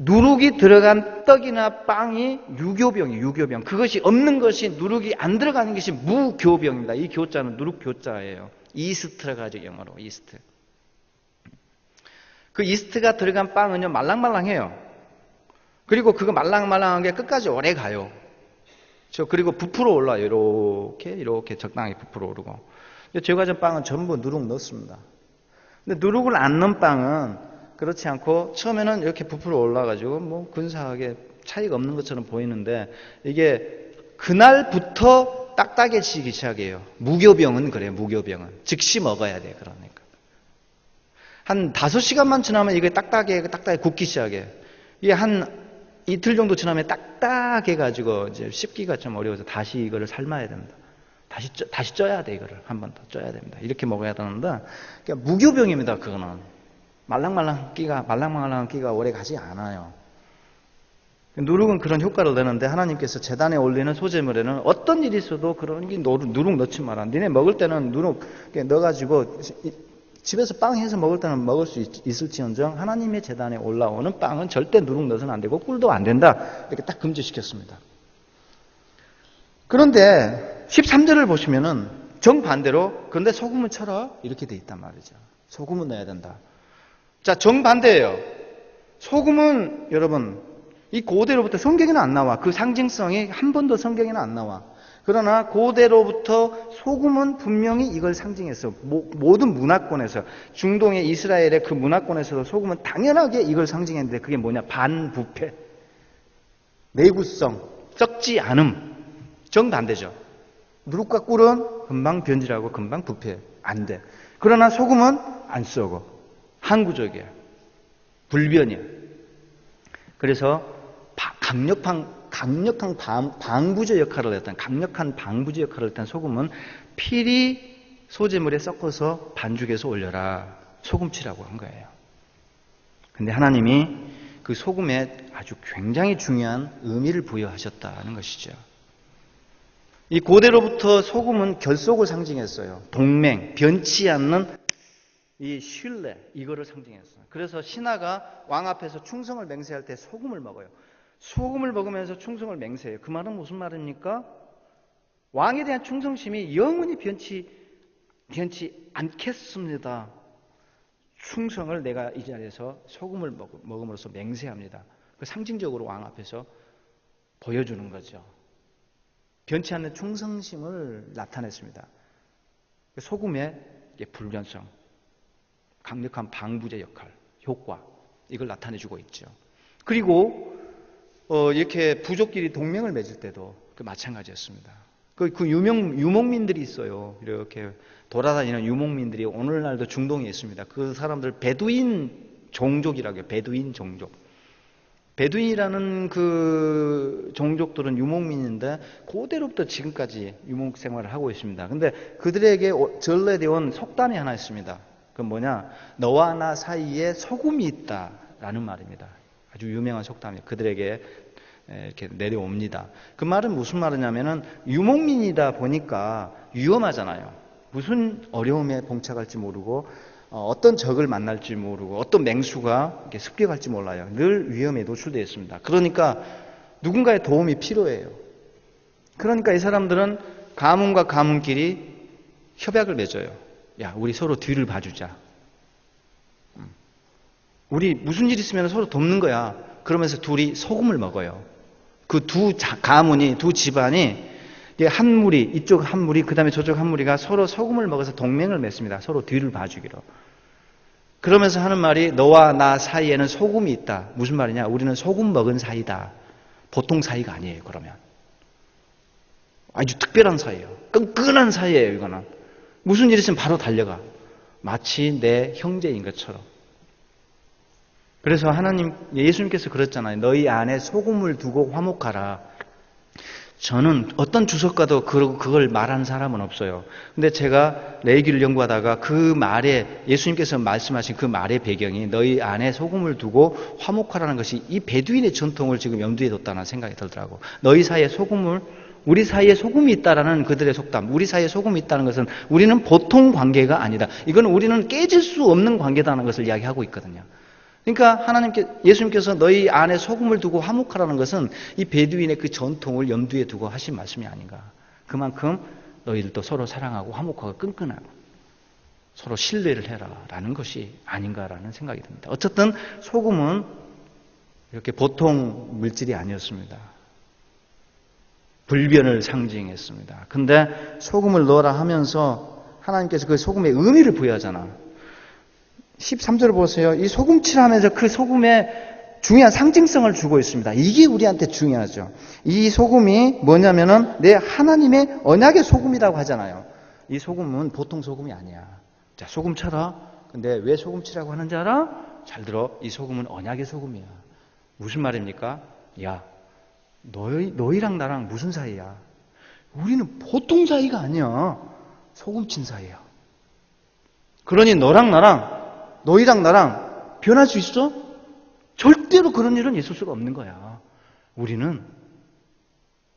누룩이 들어간 떡이나 빵이 유교병이에요. 유교병. 그것이 없는 것이 누룩이 안 들어가는 것이 무교병입니다. 이 교자는 누룩 교자예요. 이스트라고 하죠. 영어로 이스트. 그 이스트가 들어간 빵은요 말랑말랑해요. 그리고 그거 말랑말랑한 게 끝까지 오래 가요. 그리고 부풀어 올라요. 이렇게 적당하게 부풀어 오르고. 제가 전 빵은 전부 누룩 넣습니다. 근데 누룩을 안 넣은 빵은 그렇지 않고 처음에는 이렇게 부풀어 올라가지고 뭐 근사하게 차이가 없는 것처럼 보이는데 이게 그날부터 딱딱해지기 시작해요. 무교병은 그래요. 무교병은 즉시 먹어야 돼요. 그러니까 한 5시간만 지나면 이게 딱딱해 굳기 시작해. 이게 한 이틀 정도 지나면 딱딱해가지고 이제 씹기가 좀 어려워서 다시 이거를 삶아야 됩니다. 다시 쪄야 돼. 이거를 한 번 더 쪄야 됩니다. 이렇게 먹어야 되는데 그러니까 무교병입니다. 그거는. 말랑말랑한 끼가 오래 가지 않아요. 누룩은 그런 효과를 내는데 하나님께서 제단에 올리는 소재물에는 어떤 일이 있어도 그런 게 누룩 넣지 마라. 니네 먹을 때는 누룩 넣어가지고 집에서 빵 해서 먹을 때는 먹을 수 있을지언정 하나님의 제단에 올라오는 빵은 절대 누룩 넣어서는 안 되고 꿀도 안 된다. 이렇게 딱 금지시켰습니다. 그런데 13절을 보시면은 정반대로 그런데 소금은 쳐라 이렇게 돼 있단 말이죠. 소금은 넣어야 된다. 자, 정반대예요. 소금은 여러분 이 고대로부터 성경에는 안 나와. 그 상징성이 한 번도 성경에는 안 나와. 그러나 고대로부터 소금은 분명히 이걸 상징했어. 모든 문화권에서 중동의 이스라엘의 그 문화권에서도 소금은 당연하게 이걸 상징했는데 그게 뭐냐? 반부패, 내구성, 썩지 않음. 정반대죠. 누룩과 꿀은 금방 변질하고 금방 부패. 안 돼. 그러나 소금은 안 썩어. 항구적이야. 불변이야. 그래서 강력한 방부제 역할을 했던 소금은 필히 소재물에 섞어서 반죽해서 올려라. 소금치라고 한 거예요. 근데 하나님이 그 소금에 아주 굉장히 중요한 의미를 부여하셨다는 것이죠. 이 고대로부터 소금은 결속을 상징했어요. 동맹, 변치 않는 이 신뢰, 이거를 상징했어요. 그래서 신하가 왕 앞에서 충성을 맹세할 때 소금을 먹어요. 소금을 먹으면서 충성을 맹세해요. 그 말은 무슨 말입니까? 왕에 대한 충성심이 영원히 변치 않겠습니다. 충성을 내가 이 자리에서 소금을 먹음으로써 맹세합니다. 그 상징적으로 왕 앞에서 보여주는 거죠. 변치 않는 충성심을 나타냈습니다. 소금의 불변성, 강력한 방부제 역할, 효과, 이걸 나타내주고 있죠. 그리고 이렇게 부족끼리 동맹을 맺을 때도 그 마찬가지였습니다. 그 유목민들이 있어요. 이렇게 돌아다니는 유목민들이 오늘날도 중동에 있습니다. 그 사람들 베두인 종족이라고 해요. 베두인 종족. 베두인이라는 그 종족들은 유목민인데 고대로부터 지금까지 유목 생활을 하고 있습니다. 근데 그들에게 전래되어 온 속담이 하나 있습니다. 그건 뭐냐? 너와 나 사이에 소금이 있다라는 말입니다. 아주 유명한 속담이에요. 그들에게 이렇게 내려옵니다. 그 말은 무슨 말이냐면은 유목민이다 보니까 위험하잖아요. 무슨 어려움에 봉착할지 모르고 어떤 적을 만날지 모르고 어떤 맹수가 이렇게 습격할지 몰라요. 늘 위험에 노출되어 있습니다. 그러니까 누군가의 도움이 필요해요. 그러니까 이 사람들은 가문과 가문끼리 협약을 맺어요. 야, 우리 서로 뒤를 봐주자. 우리 무슨 일 있으면 서로 돕는 거야. 그러면서 둘이 소금을 먹어요. 그 두 가문이, 두 집안이 한 무리, 이쪽 한 무리, 그 다음에 저쪽 한 무리가 서로 소금을 먹어서 동맹을 맺습니다. 서로 뒤를 봐주기로. 그러면서 하는 말이 너와 나 사이에는 소금이 있다. 무슨 말이냐? 우리는 소금 먹은 사이다. 보통 사이가 아니에요, 그러면. 아주 특별한 사이예요. 끈끈한 사이예요, 이거는. 무슨 일 있으면 바로 달려가. 마치 내 형제인 것처럼. 그래서 예수님께서 그랬잖아요. 너희 안에 소금을 두고 화목하라. 저는 어떤 주석가도 그걸 말한 사람은 없어요. 근데 제가 레위기를 연구하다가 그 말에 예수님께서 말씀하신 그 말의 배경이 너희 안에 소금을 두고 화목하라는 것이 이 베두인의 전통을 지금 염두에 뒀다는 생각이 들더라고. 너희 사이에 우리 사이에 소금이 있다라는 그들의 속담. 우리 사이에 소금이 있다는 것은 우리는 보통 관계가 아니다. 이거는 우리는 깨질 수 없는 관계다는 것을 이야기하고 있거든요. 그러니까 예수님께서 너희 안에 소금을 두고 화목하라는 것은 이 베두인의 그 전통을 염두에 두고 하신 말씀이 아닌가. 그만큼 너희들도 서로 사랑하고 화목하고 끈끈하고 서로 신뢰를 해라라는 것이 아닌가라는 생각이 듭니다. 어쨌든 소금은 이렇게 보통 물질이 아니었습니다. 불변을 상징했습니다. 근데 소금을 넣어라 하면서 하나님께서 그 소금의 의미를 부여하잖아. 13절을 보세요. 이 소금칠하면서 그 소금에 중요한 상징성을 주고 있습니다. 이게 우리한테 중요하죠. 이 소금이 뭐냐면은 내 하나님의 언약의 소금이라고 하잖아요. 이 소금은 보통 소금이 아니야. 자, 소금 쳐라. 근데 왜 소금치라고 하는지 알아? 잘 들어. 이 소금은 언약의 소금이야. 무슨 말입니까? 야, 너희랑 나랑 무슨 사이야? 우리는 보통 사이가 아니야. 소금친 사이야. 그러니 너희랑 나랑 변할 수 있어? 절대로 그런 일은 있을 수가 없는 거야. 우리는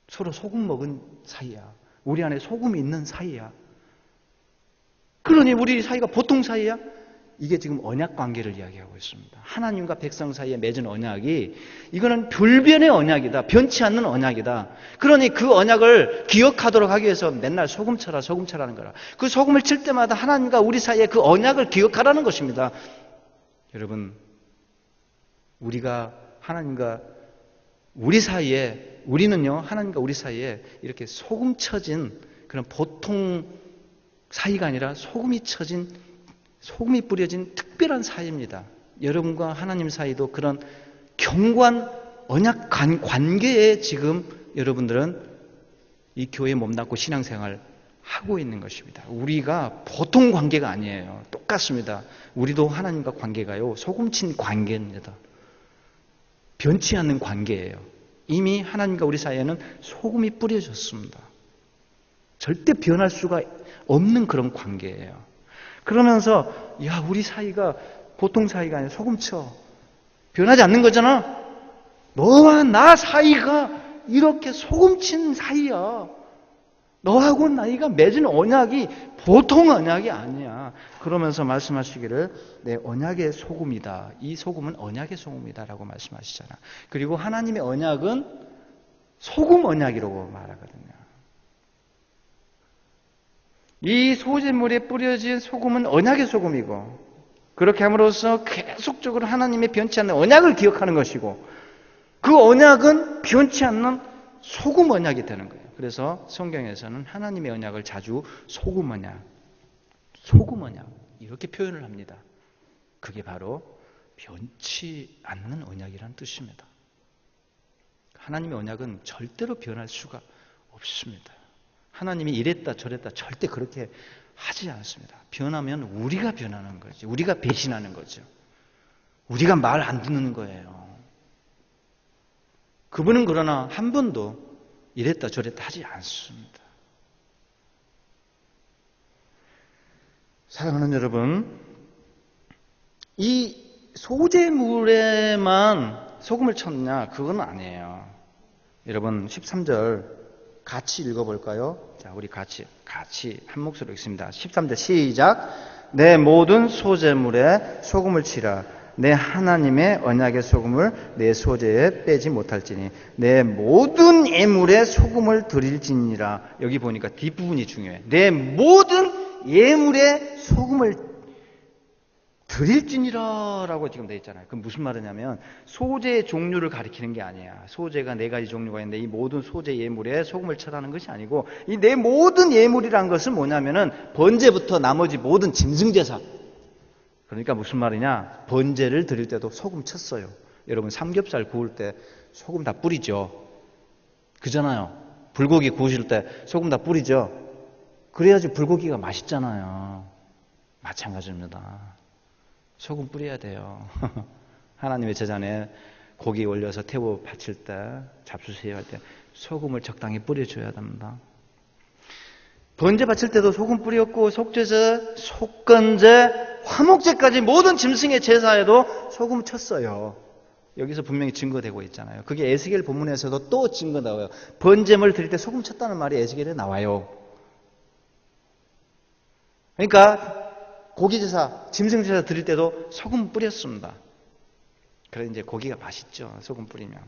서로 소금 먹은 사이야. 우리 안에 소금이 있는 사이야. 그러니 우리 사이가 보통 사이야? 이게 지금 언약 관계를 이야기하고 있습니다. 하나님과 백성 사이에 맺은 언약이 이거는 불변의 언약이다. 변치 않는 언약이다. 그러니 그 언약을 기억하도록 하기 위해서 맨날 소금 쳐라는 거라. 그 소금을 칠 때마다 하나님과 우리 사이에 그 언약을 기억하라는 것입니다. 여러분, 우리가 하나님과 우리 사이에 우리는요, 하나님과 우리 사이에 이렇게 소금 쳐진 그런 보통 사이가 아니라 소금이 뿌려진 특별한 사이입니다. 여러분과 하나님 사이도 그런 견고한 언약 관계에 지금 여러분들은 이 교회에 몸담고 신앙생활 하고 있는 것입니다. 우리가 보통 관계가 아니에요. 똑같습니다. 우리도 하나님과 관계가요, 소금친 관계입니다. 변치 않는 관계예요. 이미 하나님과 우리 사이에는 소금이 뿌려졌습니다. 절대 변할 수가 없는 그런 관계예요. 그러면서 야, 우리 사이가 보통 사이가 아니라 소금쳐. 변하지 않는 거잖아. 너와 나 사이가 이렇게 소금친 사이야. 너하고 나이가 맺은 언약이 보통 언약이 아니야. 그러면서 말씀하시기를 내 언약의 소금이다. 이 소금은 언약의 소금이다라고 말씀하시잖아. 그리고 하나님의 언약은 소금 언약이라고 말하거든요. 이 소재물에 뿌려진 소금은 언약의 소금이고, 그렇게 함으로써 계속적으로 하나님의 변치 않는 언약을 기억하는 것이고, 그 언약은 변치 않는 소금 언약이 되는 거예요. 그래서 성경에서는 하나님의 언약을 자주 소금 언약 이렇게 표현을 합니다. 그게 바로 변치 않는 언약이라는 뜻입니다. 하나님의 언약은 절대로 변할 수가 없습니다. 하나님이 이랬다 저랬다 절대 그렇게 하지 않습니다. 변하면 우리가 변하는 거죠. 우리가 배신하는 거죠. 우리가 말 안 듣는 거예요. 그분은 그러나 한 번도 이랬다 저랬다 하지 않습니다. 사랑하는 여러분, 이 소재물에만 소금을 쳤냐? 그건 아니에요. 여러분 13절 같이 읽어볼까요? 자, 우리 같이 한 목소리로 읽습니다. 13절 시작. 내 모든 소재물에 소금을 치라. 내 하나님의 언약의 소금을 내 소재에 빼지 못할지니 내 모든 예물에 소금을 드릴지니라. 여기 보니까 뒷부분이 중요해. 내 모든 예물에 소금을 드릴지니라라고 지금 되어 있잖아요. 그럼 무슨 말이냐면 소재의 종류를 가리키는 게 아니야. 소재가 4가지 종류가 있는데 이 모든 소재 예물에 소금을 쳐라는 것이 아니고 이 내 모든 예물이란 것은 뭐냐면은 번제부터 나머지 모든 짐승제사. 그러니까 무슨 말이냐? 번제를 드릴 때도 소금 쳤어요. 여러분 삼겹살 구울 때 소금 다 뿌리죠. 그잖아요. 불고기 구우실 때 소금 다 뿌리죠. 그래야지 불고기가 맛있잖아요. 마찬가지입니다. 소금 뿌려야 돼요. 하나님의 제단에 고기 올려서 태워 바칠 때, 잡수세요 할 때 소금을 적당히 뿌려줘야 됩니다. 번제 바칠 때도 소금 뿌렸고 속죄제, 속건제, 화목제까지 모든 짐승의 제사에도 소금 쳤어요. 여기서 분명히 증거되고 있잖아요. 그게 에스겔 본문에서도 또 증거 나와요. 번제물 드릴 때 소금 쳤다는 말이 에스겔에 나와요. 그러니까 고기제사, 짐승제사 드릴 때도 소금 뿌렸습니다. 그래 이제 고기가 맛있죠. 소금 뿌리면.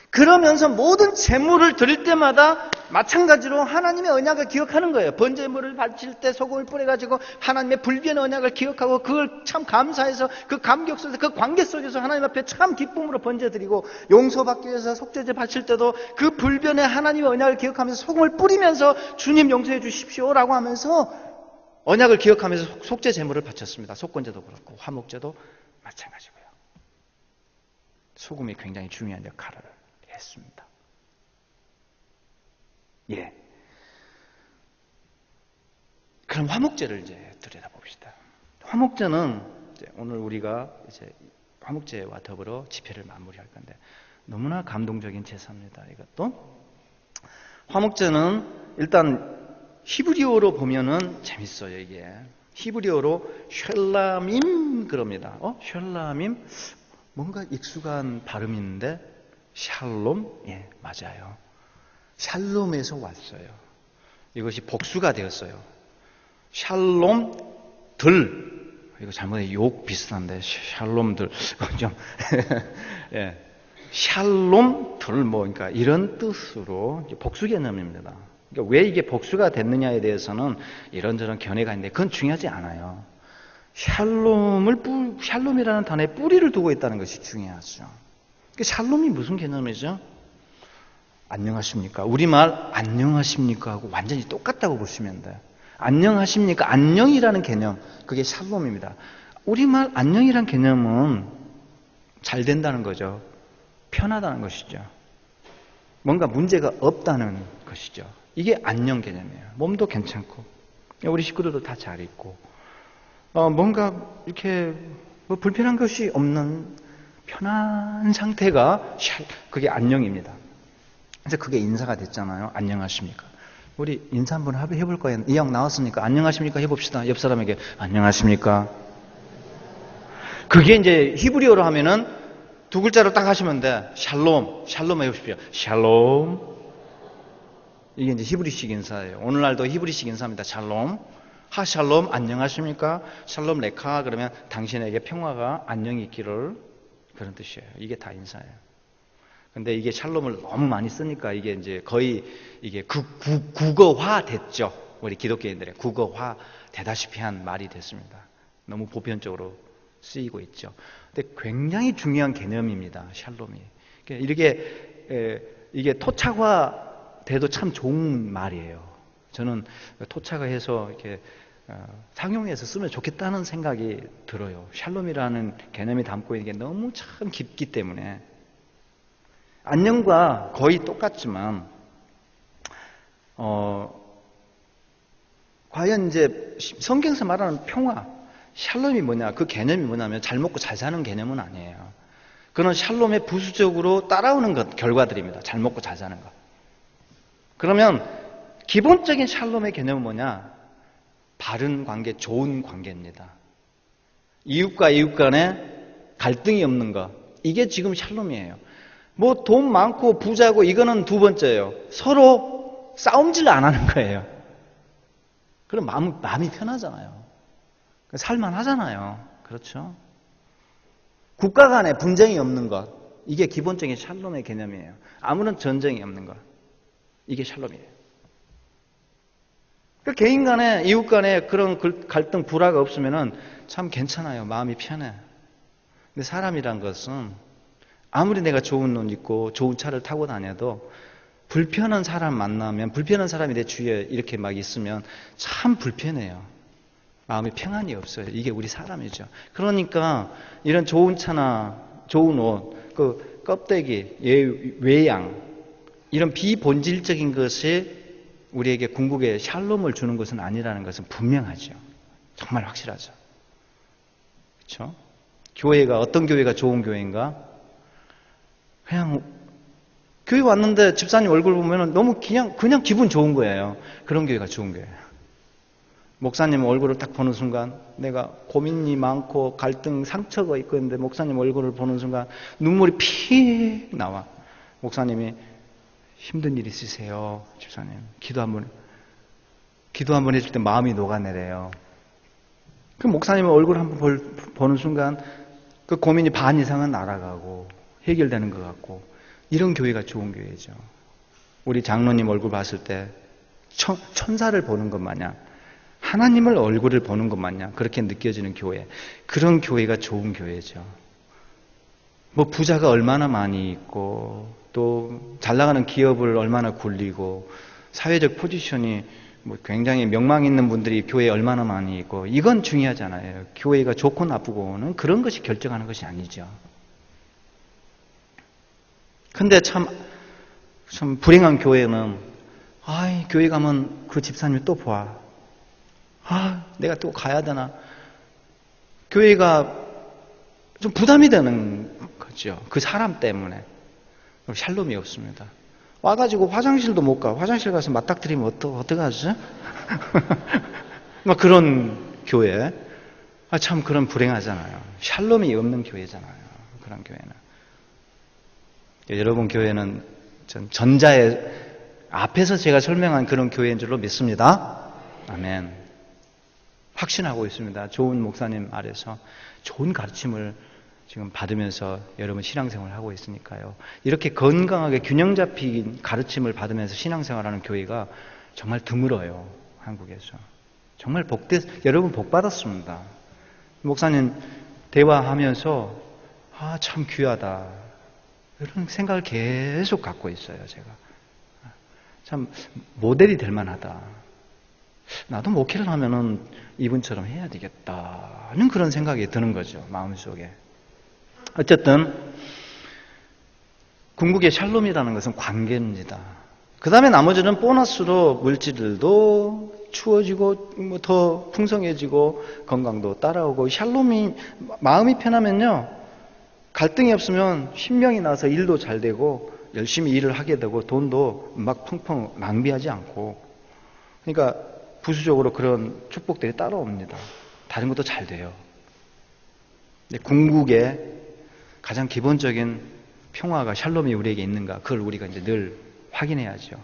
그러면서 모든 제물을 드릴 때마다 마찬가지로 하나님의 언약을 기억하는 거예요. 번제물을 바칠 때 소금을 뿌려가지고 하나님의 불변의 언약을 기억하고 그걸 참 감사해서 그 감격 속에서 그 관계 속에서 하나님 앞에 참 기쁨으로 번제드리고 용서받기 위해서 속죄제 바칠 때도 그 불변의 하나님의 언약을 기억하면서 소금을 뿌리면서 주님 용서해 주십시오라고 하면서 언약을 기억하면서 속죄 제물을 바쳤습니다. 속건제도 그렇고 화목제도 마찬가지고요. 소금이 굉장히 중요한 역할을 했습니다. 예. 그럼 화목제를 이제 들여다봅시다. 화목제는 이제 오늘 우리가 이제 화목제와 더불어 집회를 마무리할 건데 너무나 감동적인 제사입니다. 이것도 화목제는 일단 히브리어로 보면은 재밌어요, 이게. 히브리어로 셜라밈 그럽니다. 셜라밈? 뭔가 익숙한 발음인데, 샬롬? 예, 맞아요. 샬롬에서 왔어요. 이것이 복수가 되었어요. 샬롬 들. 이거 잘못해 욕 비슷한데, 샬롬들. 좀, 예. 샬롬 들, 그러니까 이런 뜻으로 복수 개념입니다. 그러니까 왜 이게 복수가 됐느냐에 대해서는 이런저런 견해가 있는데 그건 중요하지 않아요. 샬롬이라는 단어에 뿌리를 두고 있다는 것이 중요하죠. 샬롬이 무슨 개념이죠? 안녕하십니까? 우리말 안녕하십니까? 하고 완전히 똑같다고 보시면 돼요. 안녕하십니까? 안녕이라는 개념, 그게 샬롬입니다. 우리말 안녕이라는 개념은 잘 된다는 거죠. 편하다는 것이죠. 뭔가 문제가 없다는 것이죠. 이게 안녕 개념이에요. 몸도 괜찮고 우리 식구들도 다 잘 있고 뭔가 이렇게 불편한 것이 없는 편한 상태가 그게 안녕입니다. 그래서 그게 인사가 됐잖아요. 안녕하십니까? 우리 인사 한번 해볼 거예요. 이 형 나왔으니까 안녕하십니까 해봅시다. 옆 사람에게 안녕하십니까? 그게 이제 히브리어로 하면은 두 글자로 딱 하시면 돼. 샬롬 해보십시오. 샬롬. 이게 이제 히브리식 인사예요. 오늘날도 히브리식 인사입니다. 샬롬. 하샬롬 안녕하십니까? 샬롬 레카 그러면 당신에게 평화가 안녕이 있기를 그런 뜻이에요. 이게 다 인사예요. 근데 이게 샬롬을 너무 많이 쓰니까 이게 이제 거의 이게 국어화 됐죠. 우리 기독교인들의 국어화 되다시피 한 말이 됐습니다. 너무 보편적으로 쓰이고 있죠. 근데 굉장히 중요한 개념입니다. 샬롬이. 이게 토착화 돼도 참 좋은 말이에요. 저는 토착화해서 이렇게 상용해서 쓰면 좋겠다는 생각이 들어요. 샬롬이라는 개념이 담고 있는 게 너무 참 깊기 때문에 안녕과 거의 똑같지만 과연 이제 성경에서 말하는 평화, 샬롬이 뭐냐? 그 개념이 뭐냐면 잘 먹고 잘 사는 개념은 아니에요. 그런 샬롬에 부수적으로 따라오는 것 결과들입니다. 잘 먹고 잘 사는 것. 그러면 기본적인 샬롬의 개념은 뭐냐? 바른 관계, 좋은 관계입니다. 이웃과 이웃 간에 갈등이 없는 것. 이게 지금 샬롬이에요. 뭐 돈 많고 부자고 이거는 두 번째예요. 서로 싸움질 안 하는 거예요. 그럼 마음이 편하잖아요. 살만하잖아요. 그렇죠? 국가 간에 분쟁이 없는 것. 이게 기본적인 샬롬의 개념이에요. 아무런 전쟁이 없는 것. 이게 샬롬이에요. 그 개인 간에, 이웃 간에 그런 갈등, 불화가 없으면은 참 괜찮아요. 마음이 편해. 근데 사람이란 것은 아무리 내가 좋은 옷 입고 좋은 차를 타고 다녀도 불편한 사람 만나면, 불편한 사람이 내 주위에 이렇게 막 있으면 참 불편해요. 마음이 평안이 없어요. 이게 우리 사람이죠. 그러니까 이런 좋은 차나 좋은 옷, 그 껍데기, 외양, 이런 비본질적인 것이 우리에게 궁극의 샬롬을 주는 것은 아니라는 것은 분명하죠. 정말 확실하죠. 그렇죠? 교회가 어떤 교회가 좋은 교회인가? 그냥 교회 왔는데 집사님 얼굴 보면 너무 그냥 기분 좋은 거예요. 그런 교회가 좋은 교회예요. 목사님 얼굴을 딱 보는 순간 내가 고민이 많고 갈등, 상처가 있고 있는데 목사님 얼굴을 보는 순간 눈물이 픽 나와. 목사님이 힘든 일 있으세요, 집사님. 기도 한번 해줄 때 마음이 녹아내려요. 그 목사님 얼굴 한번 보는 순간 그 고민이 반 이상은 날아가고 해결되는 것 같고, 이런 교회가 좋은 교회죠. 우리 장로님 얼굴 봤을 때 천사를 보는 것 마냥, 하나님을 얼굴을 보는 것 마냥 그렇게 느껴지는 교회, 그런 교회가 좋은 교회죠. 뭐 부자가 얼마나 많이 있고 또 잘 나가는 기업을 얼마나 굴리고 사회적 포지션이 뭐 굉장히 명망 있는 분들이 교회에 얼마나 많이 있고, 이건 중요하잖아요. 교회가 좋고 나쁘고는 그런 것이 결정하는 것이 아니죠. 근데 참 불행한 교회는, 교회 가면 그 집사님 또 봐. 내가 또 가야 되나. 교회가 좀 부담이 되는 거죠. 그 사람 때문에. 샬롬이 없습니다. 와가지고 화장실도 못 가. 화장실 가서 맞닥뜨리면 어떡하지? 막 그런 교회. 참 그런 불행하잖아요. 샬롬이 없는 교회잖아요. 그런 교회는. 여러분 교회는 전자의 앞에서 제가 설명한 그런 교회인 줄로 믿습니다. 아멘. 확신하고 있습니다. 좋은 목사님 아래서 좋은 가르침을 지금 받으면서 여러분 신앙생활을 하고 있으니까요. 이렇게 건강하게 균형 잡힌 가르침을 받으면서 신앙생활하는 교회가 정말 드물어요. 한국에서. 정말 여러분 복 받았습니다. 목사님 대화하면서 참 귀하다, 이런 생각을 계속 갖고 있어요. 제가 참 모델이 될 만하다. 나도 목회를 하면은 이분처럼 해야 되겠다는 그런 생각이 드는 거죠. 마음속에. 어쨌든 궁극의 샬롬이라는 것은 관계입니다. 그 다음에 나머지는 보너스로 물질들도 추워지고 뭐 더 풍성해지고 건강도 따라오고, 샬롬이 마음이 편하면요, 갈등이 없으면 신명이 나서 일도 잘 되고 열심히 일을 하게 되고 돈도 막 펑펑 낭비하지 않고, 그러니까 부수적으로 그런 축복들이 따라옵니다. 다른 것도 잘 돼요. 궁극의 가장 기본적인 평화가, 샬롬이 우리에게 있는가, 그걸 우리가 이제 늘 확인해야죠.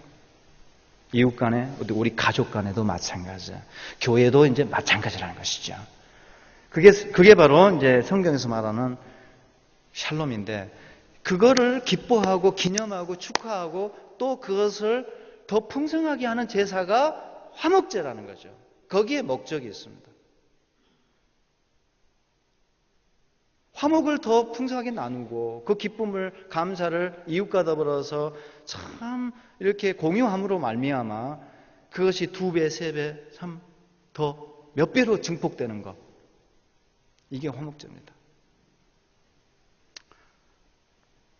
이웃 간에, 우리 가족 간에도 마찬가지, 교회도 이제 마찬가지라는 것이죠. 그게 바로 이제 성경에서 말하는 샬롬인데, 그거를 기뻐하고 기념하고 축하하고 또 그것을 더 풍성하게 하는 제사가 화목제라는 거죠. 거기에 목적이 있습니다. 화목을 더 풍성하게 나누고 그 기쁨을, 감사를 이웃과 더불어서 참 이렇게 공유함으로 말미암아 그것이 2배, 3배, 참 더 몇 배로 증폭되는 것, 이게 화목제입니다.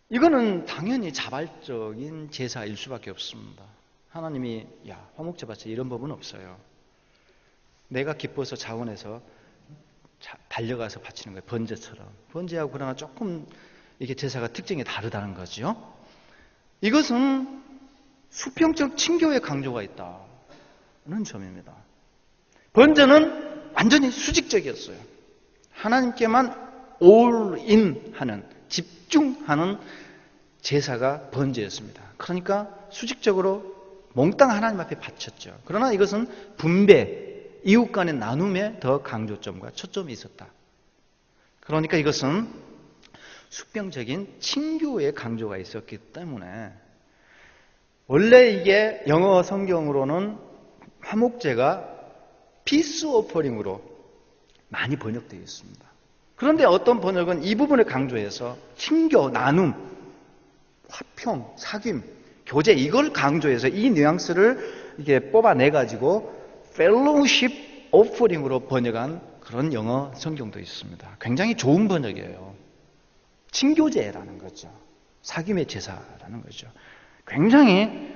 이거는 당연히 자발적인 제사일 수밖에 없습니다. 하나님이 화목제 바쳐, 이런 법은 없어요. 내가 기뻐서 자원해서 달려가서 바치는 거예요. 번제처럼. 번제하고 그러나 조금 이게 제사가 특징이 다르다는 거죠. 이것은 수평적 친교의 강조가 있다는 점입니다. 번제는 완전히 수직적이었어요. 하나님께만 all-in 하는, 집중하는 제사가 번제였습니다. 그러니까 수직적으로 몽땅 하나님 앞에 바쳤죠. 그러나 이것은 분배, 이웃 간의 나눔에 더 강조점과 초점이 있었다. 그러니까 이것은 수평적인 친교의 강조가 있었기 때문에, 원래 이게 영어 성경으로는 화목제가 피스 오퍼링으로 많이 번역되어 있습니다. 그런데 어떤 번역은 이 부분을 강조해서 친교, 나눔, 화평, 사귐, 교제 이걸 강조해서 이 뉘앙스를 이게 뽑아내가지고 펠로우십 오퍼링으로 번역한 그런 영어 성경도 있습니다. 굉장히 좋은 번역이에요. 친교제라는 거죠. 사귐의 제사라는 거죠. 굉장히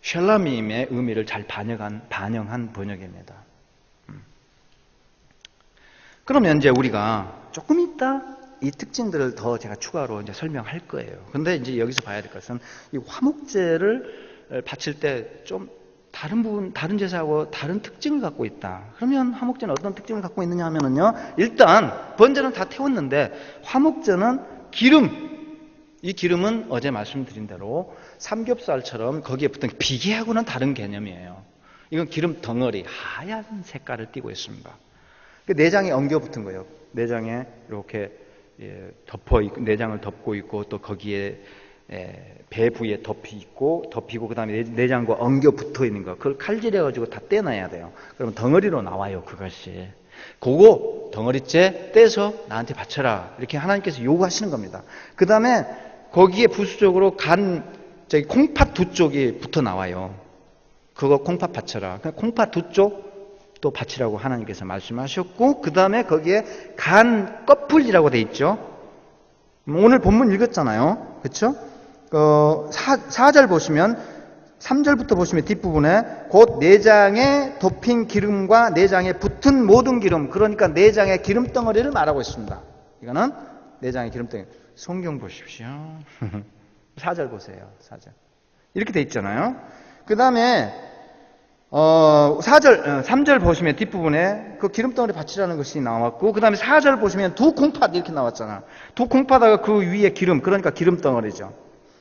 샬라밈의 의미를 잘 반영한 번역입니다. 그러면 이제 우리가 조금 이따 이 특징들을 더 제가 추가로 이제 설명할 거예요. 근데 이제 여기서 봐야 될 것은 이 화목제를 바칠 때 좀 다른 제사하고 다른 특징을 갖고 있다. 그러면 화목제는 어떤 특징을 갖고 있느냐 하면은요. 일단 번제는 다 태웠는데 화목제는 이 기름은 어제 말씀드린 대로 삼겹살처럼 거기에 붙은 비계하고는 다른 개념이에요. 이건 기름 덩어리, 하얀 색깔을 띠고 있습니다. 내장에 엉겨 붙은 거예요. 내장에 이렇게 내장을 덮고 있고 또 거기에 배 부위에 덮이고 그 다음에 내장과 엉겨 붙어 있는 거 그걸 칼질해가지고 다 떼놔야 돼요. 그러면 덩어리로 나와요. 그것이. 그거 덩어리째 떼서 나한테 바쳐라. 이렇게 하나님께서 요구하시는 겁니다. 그 다음에 거기에 부수적으로 콩팥 두 쪽이 붙어 나와요. 그거 콩팥 바쳐라. 콩팥 두 쪽 또 바치라고 하나님께서 말씀하셨고, 그 다음에 거기에 간 꺼풀이라고 돼 있죠. 오늘 본문 읽었잖아요. 그렇죠? 4절 보시면 3절부터 보시면 뒷부분에 곧 내장에 덮인 기름과 내장에 붙은 모든 기름, 그러니까 내장의 기름덩어리를 말하고 있습니다. 이거는 내장의 기름덩어리. 성경 보십시오. 4절 보세요. 4절. 이렇게 돼 있잖아요. 그 다음에 3절 보시면 뒷부분에 그 기름덩어리 바치라는 것이 나왔고, 그 다음에 4절 보시면 두 콩팥 이렇게 나왔잖아. 두 콩팥하고 그 위에 기름, 그러니까 기름덩어리죠.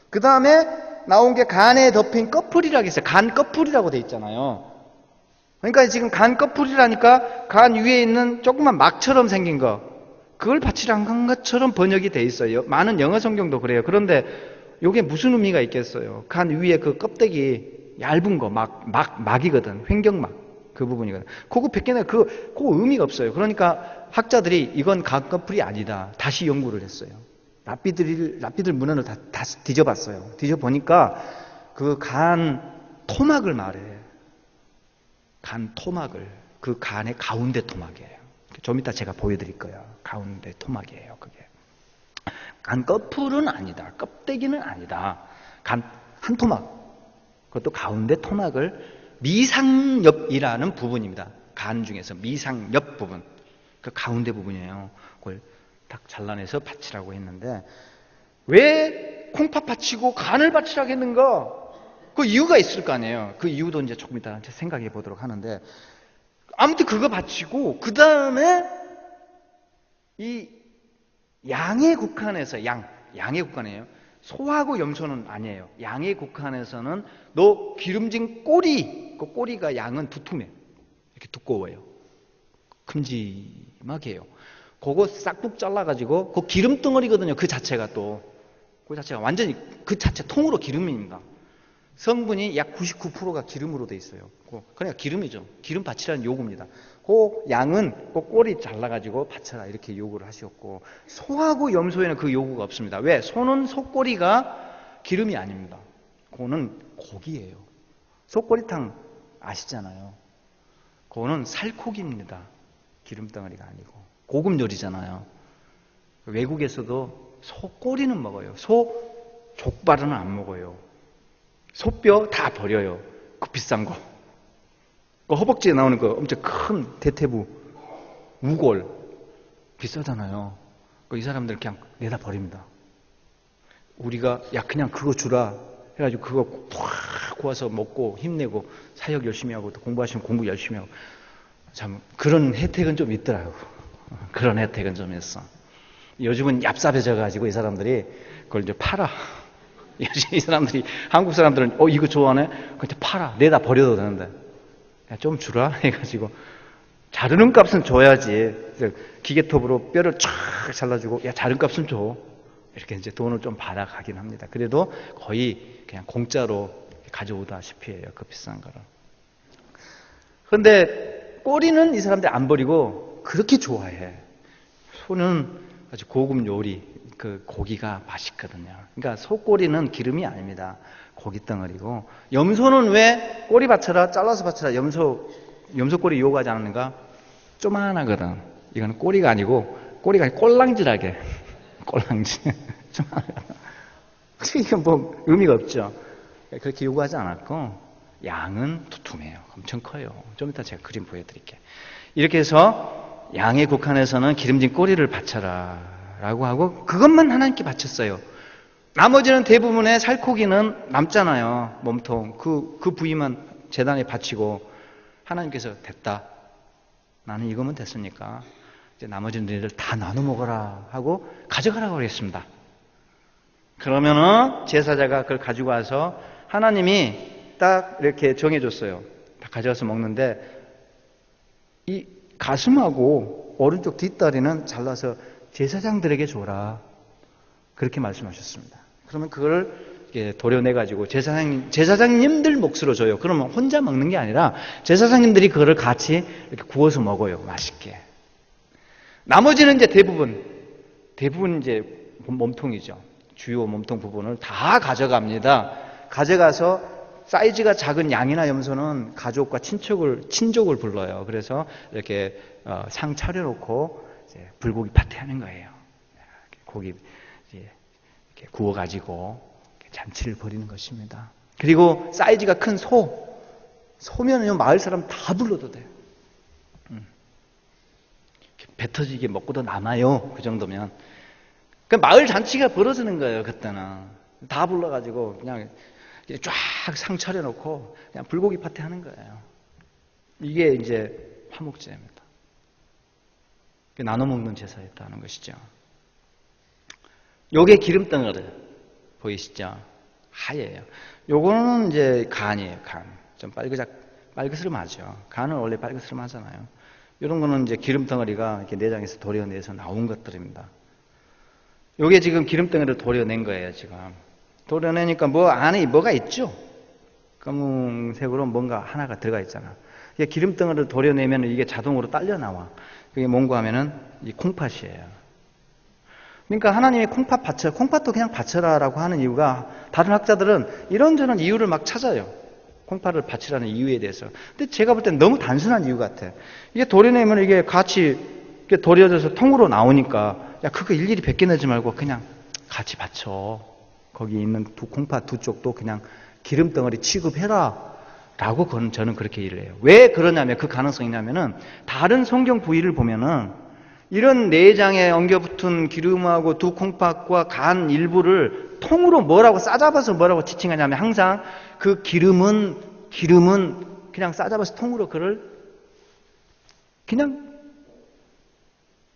그 다음에 나온 게 간에 덮인 꺼풀이라고 했어요. 간 꺼풀이라고 돼 있잖아요. 그러니까 지금 간 꺼풀이라니까 간 위에 있는 조그만 막처럼 생긴 거, 그걸 바치라는 것처럼 번역이 돼 있어요. 많은 영어 성경도 그래요. 그런데 이게 무슨 의미가 있겠어요? 간 위에 그 껍데기 얇은 거, 막이거든. 횡격막. 그 부분이거든. 그거 벗겨내, 그 의미가 없어요. 그러니까 학자들이 이건 간꺼풀이 아니다. 다시 연구를 했어요. 랍비들 문헌을 다 뒤져봤어요. 뒤져보니까 그 간 토막을 말해. 간 토막을. 그 간의 가운데 토막이에요. 좀 이따 제가 보여드릴 거예요. 가운데 토막이에요, 그게. 간 꺼풀은 아니다. 껍데기는 아니다. 간 한 토막. 그것도 가운데 토막을 미상엽이라는 부분입니다. 간 중에서 미상엽 부분. 그 가운데 부분이에요. 그걸 딱 잘라내서 바치라고 했는데, 왜 콩팥 바치고 간을 바치라고 했는가? 그 이유가 있을 거 아니에요. 그 이유도 이제 조금 이따 생각해 보도록 하는데, 아무튼 그거 바치고, 그 다음에 이 양의 국한에서, 양의 국한이에요. 소하고 염소는 아니에요. 양의 국한에서는 너 기름진 꼬리, 그 꼬리가 양은 두툼해. 이렇게 두꺼워요. 큼지막해요. 그거 싹둑 잘라가지고, 그 기름덩어리거든요. 그 자체가 또. 그 자체가 완전히 그 자체 통으로 기름입니다. 성분이 약 99%가 기름으로 돼 있어요. 그러니까 기름이죠. 기름 바치라는 요구입니다. 그 양은 그 꼬리 잘라가지고 바쳐라 이렇게 요구를 하셨고, 소하고 염소에는 그 요구가 없습니다. 왜? 소는 소꼬리가 기름이 아닙니다. 그거는 고기예요. 소꼬리탕 아시잖아요. 그거는 살코기입니다. 기름덩어리가 아니고. 고급 요리잖아요. 외국에서도 소꼬리는 먹어요. 소 족발은 안 먹어요. 소뼈 다 버려요. 그 비싼 거. 그 허벅지에 나오는 거 엄청 큰 대퇴부, 우골. 비싸잖아요. 이 사람들 그냥 내다 버립니다. 우리가 야 그냥 그거 주라 해가지고 그거 팍 구워서 먹고 힘내고 사역 열심히 하고 또 공부하시면 공부 열심히 하고, 참 그런 혜택은 좀 있더라고. 그런 혜택은 좀 있어. 요즘은 얍삽해져가지고 이 사람들이 그걸 이제 팔아. 이 사람들이, 한국 사람들은 이거 좋아하네? 그때 팔아. 내다 버려도 되는데. 야, 좀 주라 해가지고 자르는 값은 줘야지. 기계톱으로 뼈를 쫙 잘라주고 야 자른 값은 줘. 이렇게 이제 돈을 좀 받아가긴 합니다. 그래도 거의 그냥 공짜로 가져오다시피 해요. 그 비싼 거를. 그런데 꼬리는 이 사람들이 안 버리고 그렇게 좋아해. 소는 아주 고급 요리, 그 고기가 맛있거든요. 그러니까 소꼬리는 기름이 아닙니다. 고기 덩어리고. 염소는 왜 꼬리 받쳐라, 잘라서 받쳐라, 염소 꼬리 요구하지 않는가? 쪼만하거든. 이거는 꼬리가 아니고, 꼬리가 꼴랑질하게. 꼴랑질. 이건 뭐 의미가 없죠. 그렇게 요구하지 않았고, 양은 두툼해요. 엄청 커요. 좀 이따 제가 그림 보여드릴게요. 이렇게 해서 양의 국한에서는 기름진 꼬리를 바쳐라 라고 하고, 그것만 하나님께 바쳤어요. 나머지는 대부분의 살코기는 남잖아요. 몸통. 그 부위만 제단에 바치고, 하나님께서 됐다. 나는 이거면 됐으니까 이제 나머지 너희들 다 나눠 먹어라 하고 가져가라고 그랬습니다. 그러면은 제사자가 그걸 가지고 와서 하나님이 딱 이렇게 정해줬어요. 다 가져와서 먹는데 이 가슴하고 오른쪽 뒷다리는 잘라서 제사장들에게 줘라. 그렇게 말씀하셨습니다. 그러면 그걸 도려내가지고 제사장님들 몫으로 줘요. 그러면 혼자 먹는 게 아니라 제사장님들이 그거를 같이 이렇게 구워서 먹어요. 맛있게. 나머지는 이제 대부분 이제 몸통이죠. 주요 몸통 부분을 다 가져갑니다. 가져가서 사이즈가 작은 양이나 염소는 가족과 친족을 불러요. 그래서 이렇게 상 차려놓고 이제 불고기 파티 하는 거예요. 고기 이제 이렇게 구워가지고 잔치를 벌이는 것입니다. 그리고 사이즈가 큰 소면은요 마을 사람 다 불러도 돼요. 배 터지게 먹고도 남아요. 그 정도면. 그 마을 잔치가 벌어지는 거예요. 그때는 다 불러가지고 그냥 쫙 상 차려놓고 그냥 불고기 파티 하는 거예요. 이게 이제 화목제입니다. 나눠 먹는 제사였다는 것이죠. 요게 기름덩어리 보이시죠? 하얘요. 요거는 이제 간이에요. 간. 좀 빨그스름하죠. 간은 원래 빨그스름하잖아요. 이런 거는 이제 기름덩어리가 이렇게 내장에서 도려내서 나온 것들입니다. 요게 지금 기름덩어리를 도려낸 거예요. 지금 도려내니까 뭐 안에 뭐가 있죠? 검은색으로 뭔가 하나가 들어가 있잖아. 이게 기름덩어리를 도려내면 이게 자동으로 딸려 나와. 그게 뭔가 하면은 이 콩팥이에요. 그러니까 하나님이 콩팥도 그냥 바쳐라라고 하는 이유가 다른 학자들은 이런저런 이유를 막 찾아요. 콩팥을 바치라는 이유에 대해서. 근데 제가 볼 땐 너무 단순한 이유 같아. 이게 도려내면 이게 같이 이렇게 도려져서 통으로 나오니까 야 그거 일일이 벗겨내지 말고 그냥 같이 바쳐. 거기 있는 콩팥 두 쪽도 그냥 기름덩어리 취급해라. 라고 저는 그렇게 일을 해요. 왜 그러냐면 그 가능성이 있냐면은 다른 성경 부위를 보면은 이런 내장에 엉겨붙은 기름하고 두 콩팥과 간 일부를 통으로 뭐라고 싸잡아서 뭐라고 지칭하냐면 항상 그 기름은 그냥 싸잡아서 통으로 그걸 그냥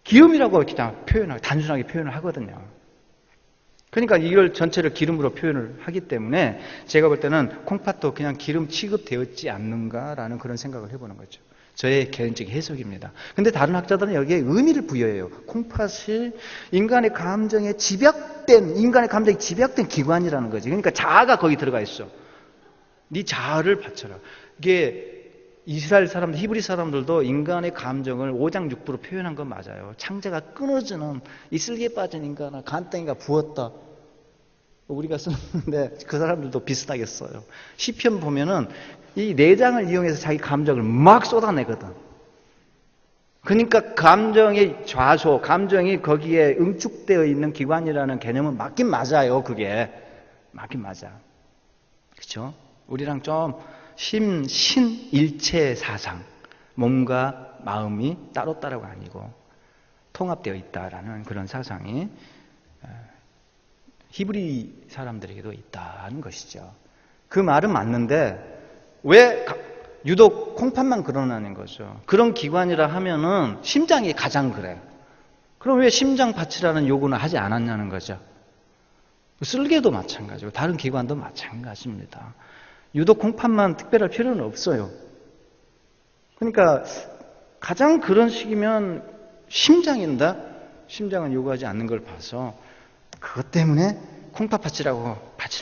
기름이라고 그냥 단순하게 표현을 하거든요. 그러니까 이걸 전체를 기름으로 표현을 하기 때문에 제가 볼 때는 콩팥도 그냥 기름 취급되었지 않는가라는 그런 생각을 해보는 거죠. 저의 개인적인 해석입니다. 근데 다른 학자들은 여기에 의미를 부여해요. 콩팥이 인간의 감정이 집약된 기관이라는 거지. 그러니까 자아가 거기 들어가 있어. 네 자아를 바쳐라. 이게 이스라엘 사람들, 히브리 사람들도 인간의 감정을 5장 6부로 표현한 건 맞아요. 창자가 끊어지는 이슬기에 빠진 인간아 간땡이가 부었다. 우리가 쓰는데 그 사람들도 비슷하게 써요. 시편 보면은 이 내장을 이용해서 자기 감정을 막 쏟아내거든. 그러니까 감정의 좌소, 감정이 거기에 응축되어 있는 기관이라는 개념은 맞긴 맞아요. 그게 맞긴 맞아. 그렇죠? 우리랑 좀 신일체 사상, 몸과 마음이 따로따로가 아니고 통합되어 있다라는 그런 사상이 히브리 사람들에게도 있다는 것이죠. 그 말은 맞는데 왜 유독 콩팥만 그러나는 거죠. 그런 기관이라 하면은 심장이 가장 그래. 그럼 왜 심장 바치라는 요구는 하지 않았냐는 거죠. 쓸개도 마찬가지고 다른 기관도 마찬가지입니다. 유독 콩팥만 특별할 필요는 없어요. 그러니까 가장 그런 식이면 심장인다? 심장은 요구하지 않는 걸 봐서 그것 때문에 콩팥 바치라고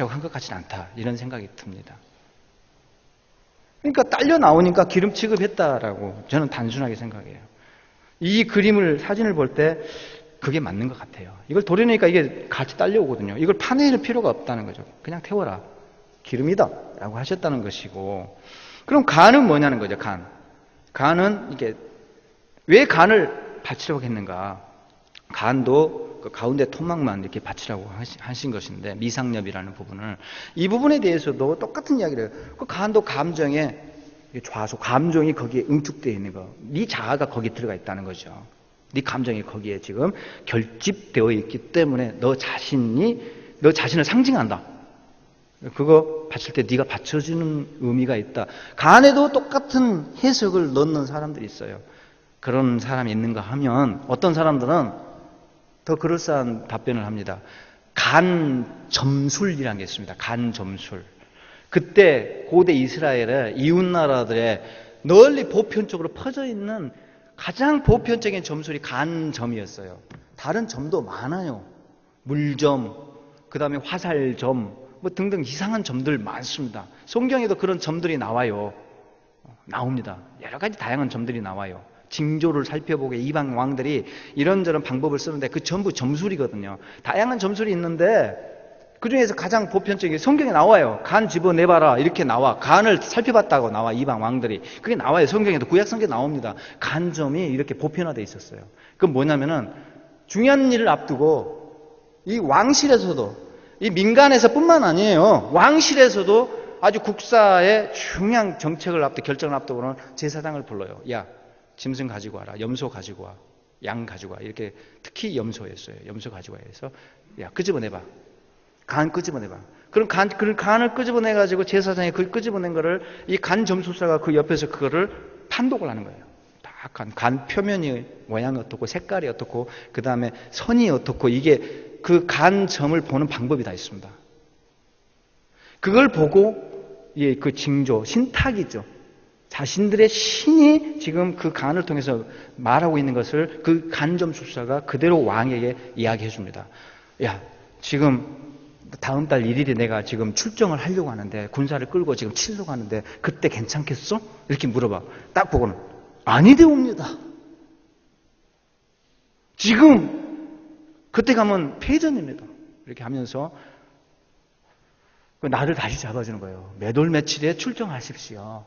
한 것 같지는 않다. 이런 생각이 듭니다. 그러니까 딸려 나오니까 기름 취급했다라고 저는 단순하게 생각해요. 이 그림을, 사진을 볼 때 그게 맞는 것 같아요. 이걸 도려내니까 이게 같이 딸려오거든요. 이걸 파낼 필요가 없다는 거죠. 그냥 태워라. 기름이다. 라고 하셨다는 것이고. 그럼 간은 뭐냐는 거죠, 간. 간은 이게, 왜 간을 바치려고 했는가? 간도 그 가운데 토막만 이렇게 바치라고 하신 것인데, 미상엽이라는 부분을. 이 부분에 대해서도 똑같은 이야기를 해요. 그 간도 감정에 좌소, 감정이 거기에 응축되어 있는 거. 네 자아가 거기에 들어가 있다는 거죠. 네 감정이 거기에 지금 결집되어 있기 때문에 너 자신을 상징한다. 그거 바칠 때 네가 받쳐주는 의미가 있다. 간에도 똑같은 해석을 넣는 사람들이 있어요. 그런 사람이 있는가 하면 어떤 사람들은 더 그럴싸한 답변을 합니다. 간점술이라는 게 있습니다. 간점술. 그때 고대 이스라엘의 이웃나라들의 널리 보편적으로 퍼져 있는 가장 보편적인 점술이 간점이었어요. 다른 점도 많아요. 물점, 그 다음에 화살점, 뭐 등등 이상한 점들 많습니다. 성경에도 그런 점들이 나와요. 나옵니다. 여러 가지 다양한 점들이 나와요. 징조를 살펴보게 이방 왕들이 이런저런 방법을 쓰는데 그 전부 점술이거든요. 다양한 점술이 있는데 그 중에서 가장 보편적인 게 성경에 나와요. 간 집어내봐라 이렇게 나와. 간을 살펴봤다고 나와. 이방 왕들이. 그게 나와요. 성경에도 구약성경에 나옵니다. 간점이 이렇게 보편화되어 있었어요. 그건 뭐냐면은 중요한 일을 앞두고 이 왕실에서도 이 민간에서 뿐만 아니에요. 왕실에서도 아주 국사의 중요한 정책을 앞두고 결정을 앞두고는 제사장을 불러요. 야, 짐승 가지고 와라. 염소 가지고 와. 양 가지고 와. 이렇게 특히 염소였어요. 염소 가지고 와. 해서 야, 끄집어내봐. 간 끄집어내봐. 그럼 간을 끄집어내가지고 제사장이 그 끄집어낸 거를 이 간 점술사가 그 옆에서 그거를 판독을 하는 거예요. 다 간 표면이 모양이 어떻고 색깔이 어떻고 그 다음에 선이 어떻고 이게 그 간 점을 보는 방법이 다 있습니다. 그걸 보고 그 징조, 신탁이죠. 자신들의 신이 지금 그 간을 통해서 말하고 있는 것을 그 간점술사가 그대로 왕에게 이야기해 줍니다. 야, 지금 다음 달 1일에 내가 지금 출정을 하려고 하는데 군사를 끌고 지금 치려고 하는데 그때 괜찮겠어? 이렇게 물어봐. 딱 보고는 아니되옵니다. 지금 그때 가면 패전입니다. 이렇게 하면서 나를 다시 잡아주는 거예요. 몇 월 며칠에 출정하십시오.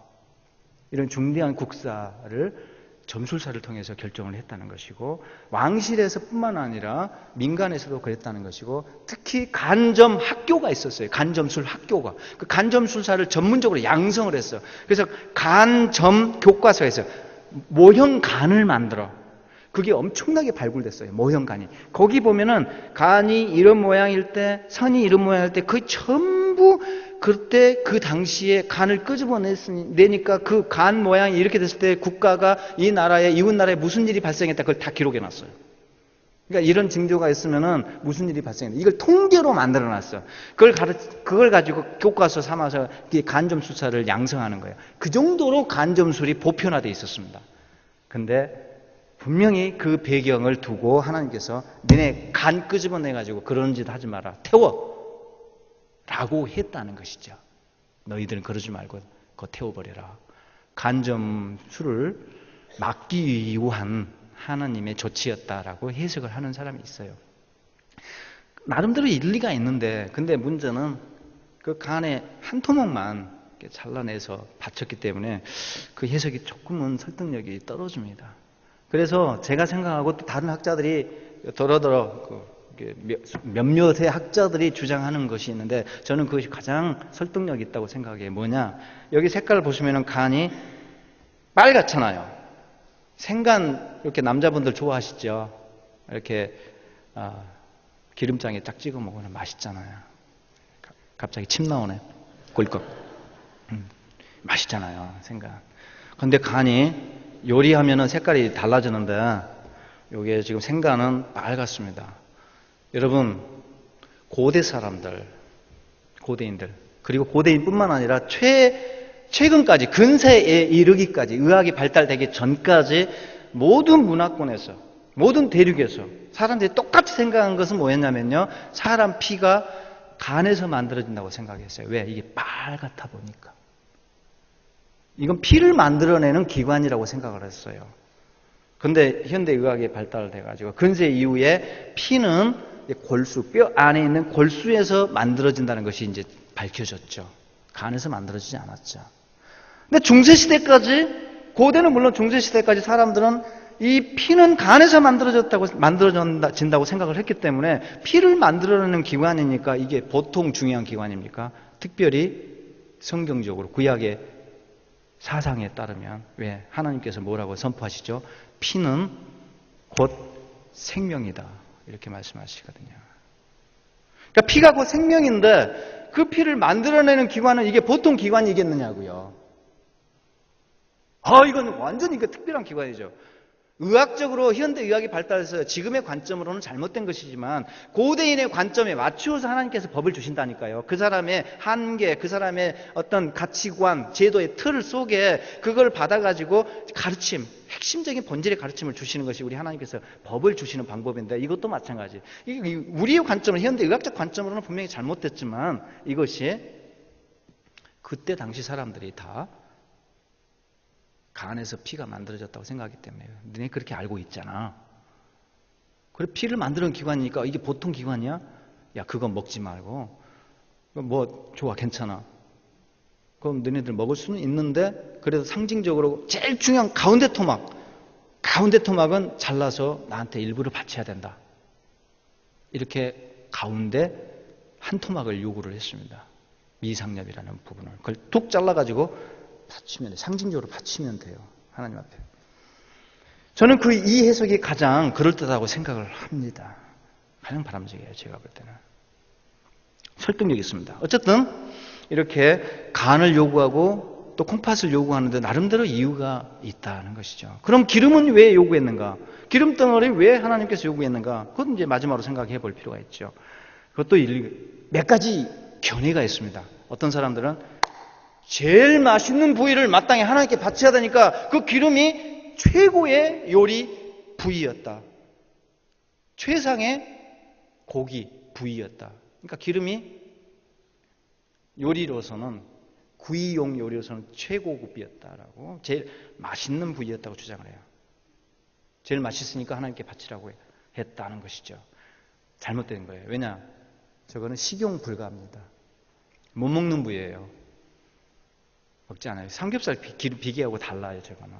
이런 중대한 국사를 점술사를 통해서 결정을 했다는 것이고 왕실에서 뿐만 아니라 민간에서도 그랬다는 것이고 특히 간점 학교가 있었어요. 간점술 학교가. 그 간점술사를 전문적으로 양성을 했어요. 그래서 간점 교과서에서 모형 간을 만들어. 그게 엄청나게 발굴됐어요. 모형 간이. 거기 보면은 간이 이런 모양일 때, 선이 이런 모양일 때 거의 전부 그때 그 당시에 간을 끄집어내니까 그 간 모양이 이렇게 됐을 때 국가가 이 나라에 이웃 나라에 무슨 일이 발생했다 그걸 다 기록해 놨어요. 그러니까 이런 징조가 있으면은 무슨 일이 발생했다. 이걸 통계로 만들어 놨어요. 그걸 가지고 교과서 삼아서 간점 수사를 양성하는 거예요. 그 정도로 간점술이 보편화되어 있었습니다. 근데 분명히 그 배경을 두고 하나님께서 너네 간 끄집어내 가지고 그런 짓 하지 마라. 태워. 라고 했다는 것이죠. 너희들은 그러지 말고 그거 태워버려라. 간점술을 막기 위한 하나님의 조치였다라고 해석을 하는 사람이 있어요. 나름대로 일리가 있는데 근데 문제는 그 간의 한 토막만 잘라내서 바쳤기 때문에 그 해석이 조금은 설득력이 떨어집니다. 그래서 제가 생각하고 또 다른 학자들이 몇몇의 학자들이 주장하는 것이 있는데 저는 그것이 가장 설득력이 있다고 생각해요. 뭐냐? 여기 색깔을 보시면 간이 빨갛잖아요. 생간 이렇게 남자분들 좋아하시죠? 이렇게 기름장에 딱 찍어 먹으면 맛있잖아요. 갑자기 침 나오네. 꿀꺽. 맛있잖아요. 생간. 근데 간이 요리하면은 색깔이 달라지는데 요게 지금 생간은 빨갛습니다. 여러분 고대 사람들, 고대인들 그리고 고대인뿐만 아니라 최근까지 근세에 이르기까지 의학이 발달되기 전까지 모든 문화권에서 모든 대륙에서 사람들이 똑같이 생각한 것은 뭐였냐면요. 사람 피가 간에서 만들어진다고 생각했어요. 왜? 이게 빨갛다 보니까. 이건 피를 만들어내는 기관이라고 생각을 했어요. 근데 현대의학이 발달돼가지고 근세 이후에 피는 골수, 뼈 안에 있는 골수에서 만들어진다는 것이 이제 밝혀졌죠. 간에서 만들어지지 않았죠. 근데 중세시대까지, 고대는 물론 중세시대까지 사람들은 이 피는 간에서 만들어진다고 생각을 했기 때문에 피를 만들어내는 기관이니까 이게 보통 중요한 기관입니까? 특별히 성경적으로 구약의 사상에 따르면 왜 하나님께서 뭐라고 선포하시죠? 피는 곧 생명이다. 이렇게 말씀하시거든요. 그러니까 피가 곧 생명인데 그 피를 만들어내는 기관은 이게 보통 기관이겠느냐고요. 이건 완전히 특별한 기관이죠. 의학적으로 현대의학이 발달해서 지금의 관점으로는 잘못된 것이지만 고대인의 관점에 맞추어서 하나님께서 법을 주신다니까요. 그 사람의 한계, 그 사람의 어떤 가치관, 제도의 틀 속에 그걸 받아가지고 가르침, 핵심적인 본질의 가르침을 주시는 것이 우리 하나님께서 법을 주시는 방법인데 이것도 마찬가지. 우리의 관점은 현대의학적 관점으로는 분명히 잘못됐지만 이것이 그때 당시 사람들이 다 간에서 피가 만들어졌다고 생각하기 때문에 너네 그렇게 알고 있잖아. 그래 피를 만드는 기관이니까 이게 보통 기관이야? 야 그거 먹지 말고 뭐 좋아 괜찮아. 그럼 너네들 먹을 수는 있는데 그래도 상징적으로 제일 중요한 가운데 토막은 잘라서 나한테 일부러 바쳐야 된다. 이렇게 가운데 한 토막을 요구를 했습니다. 미상엽이라는 부분을 그걸 툭 잘라가지고 바치면, 상징적으로 바치면 돼요. 하나님 앞에. 저는 이 해석이 가장 그럴듯하고 생각을 합니다. 가장 바람직해요. 제가 볼 때는. 설득력이 있습니다. 어쨌든 이렇게 간을 요구하고 또 콩팥을 요구하는데 나름대로 이유가 있다는 것이죠. 그럼 기름은 왜 요구했는가? 기름 덩어리 왜 하나님께서 요구했는가? 그건 이제 마지막으로 생각해 볼 필요가 있죠. 그것도 몇 가지 견해가 있습니다. 어떤 사람들은 제일 맛있는 부위를 마땅히 하나님께 바쳐야 되니까 그 기름이 최고의 요리 부위였다. 최상의 고기 부위였다. 그러니까 기름이 요리로서는 구이용 요리로서는 최고급이었다라고 제일 맛있는 부위였다고 주장을 해요. 제일 맛있으니까 하나님께 바치라고 했다는 것이죠. 잘못된 거예요. 왜냐? 저거는 식용 불가합니다. 못 먹는 부위예요. 먹지 않아요. 삼겹살 비계하고 달라요, 저거는.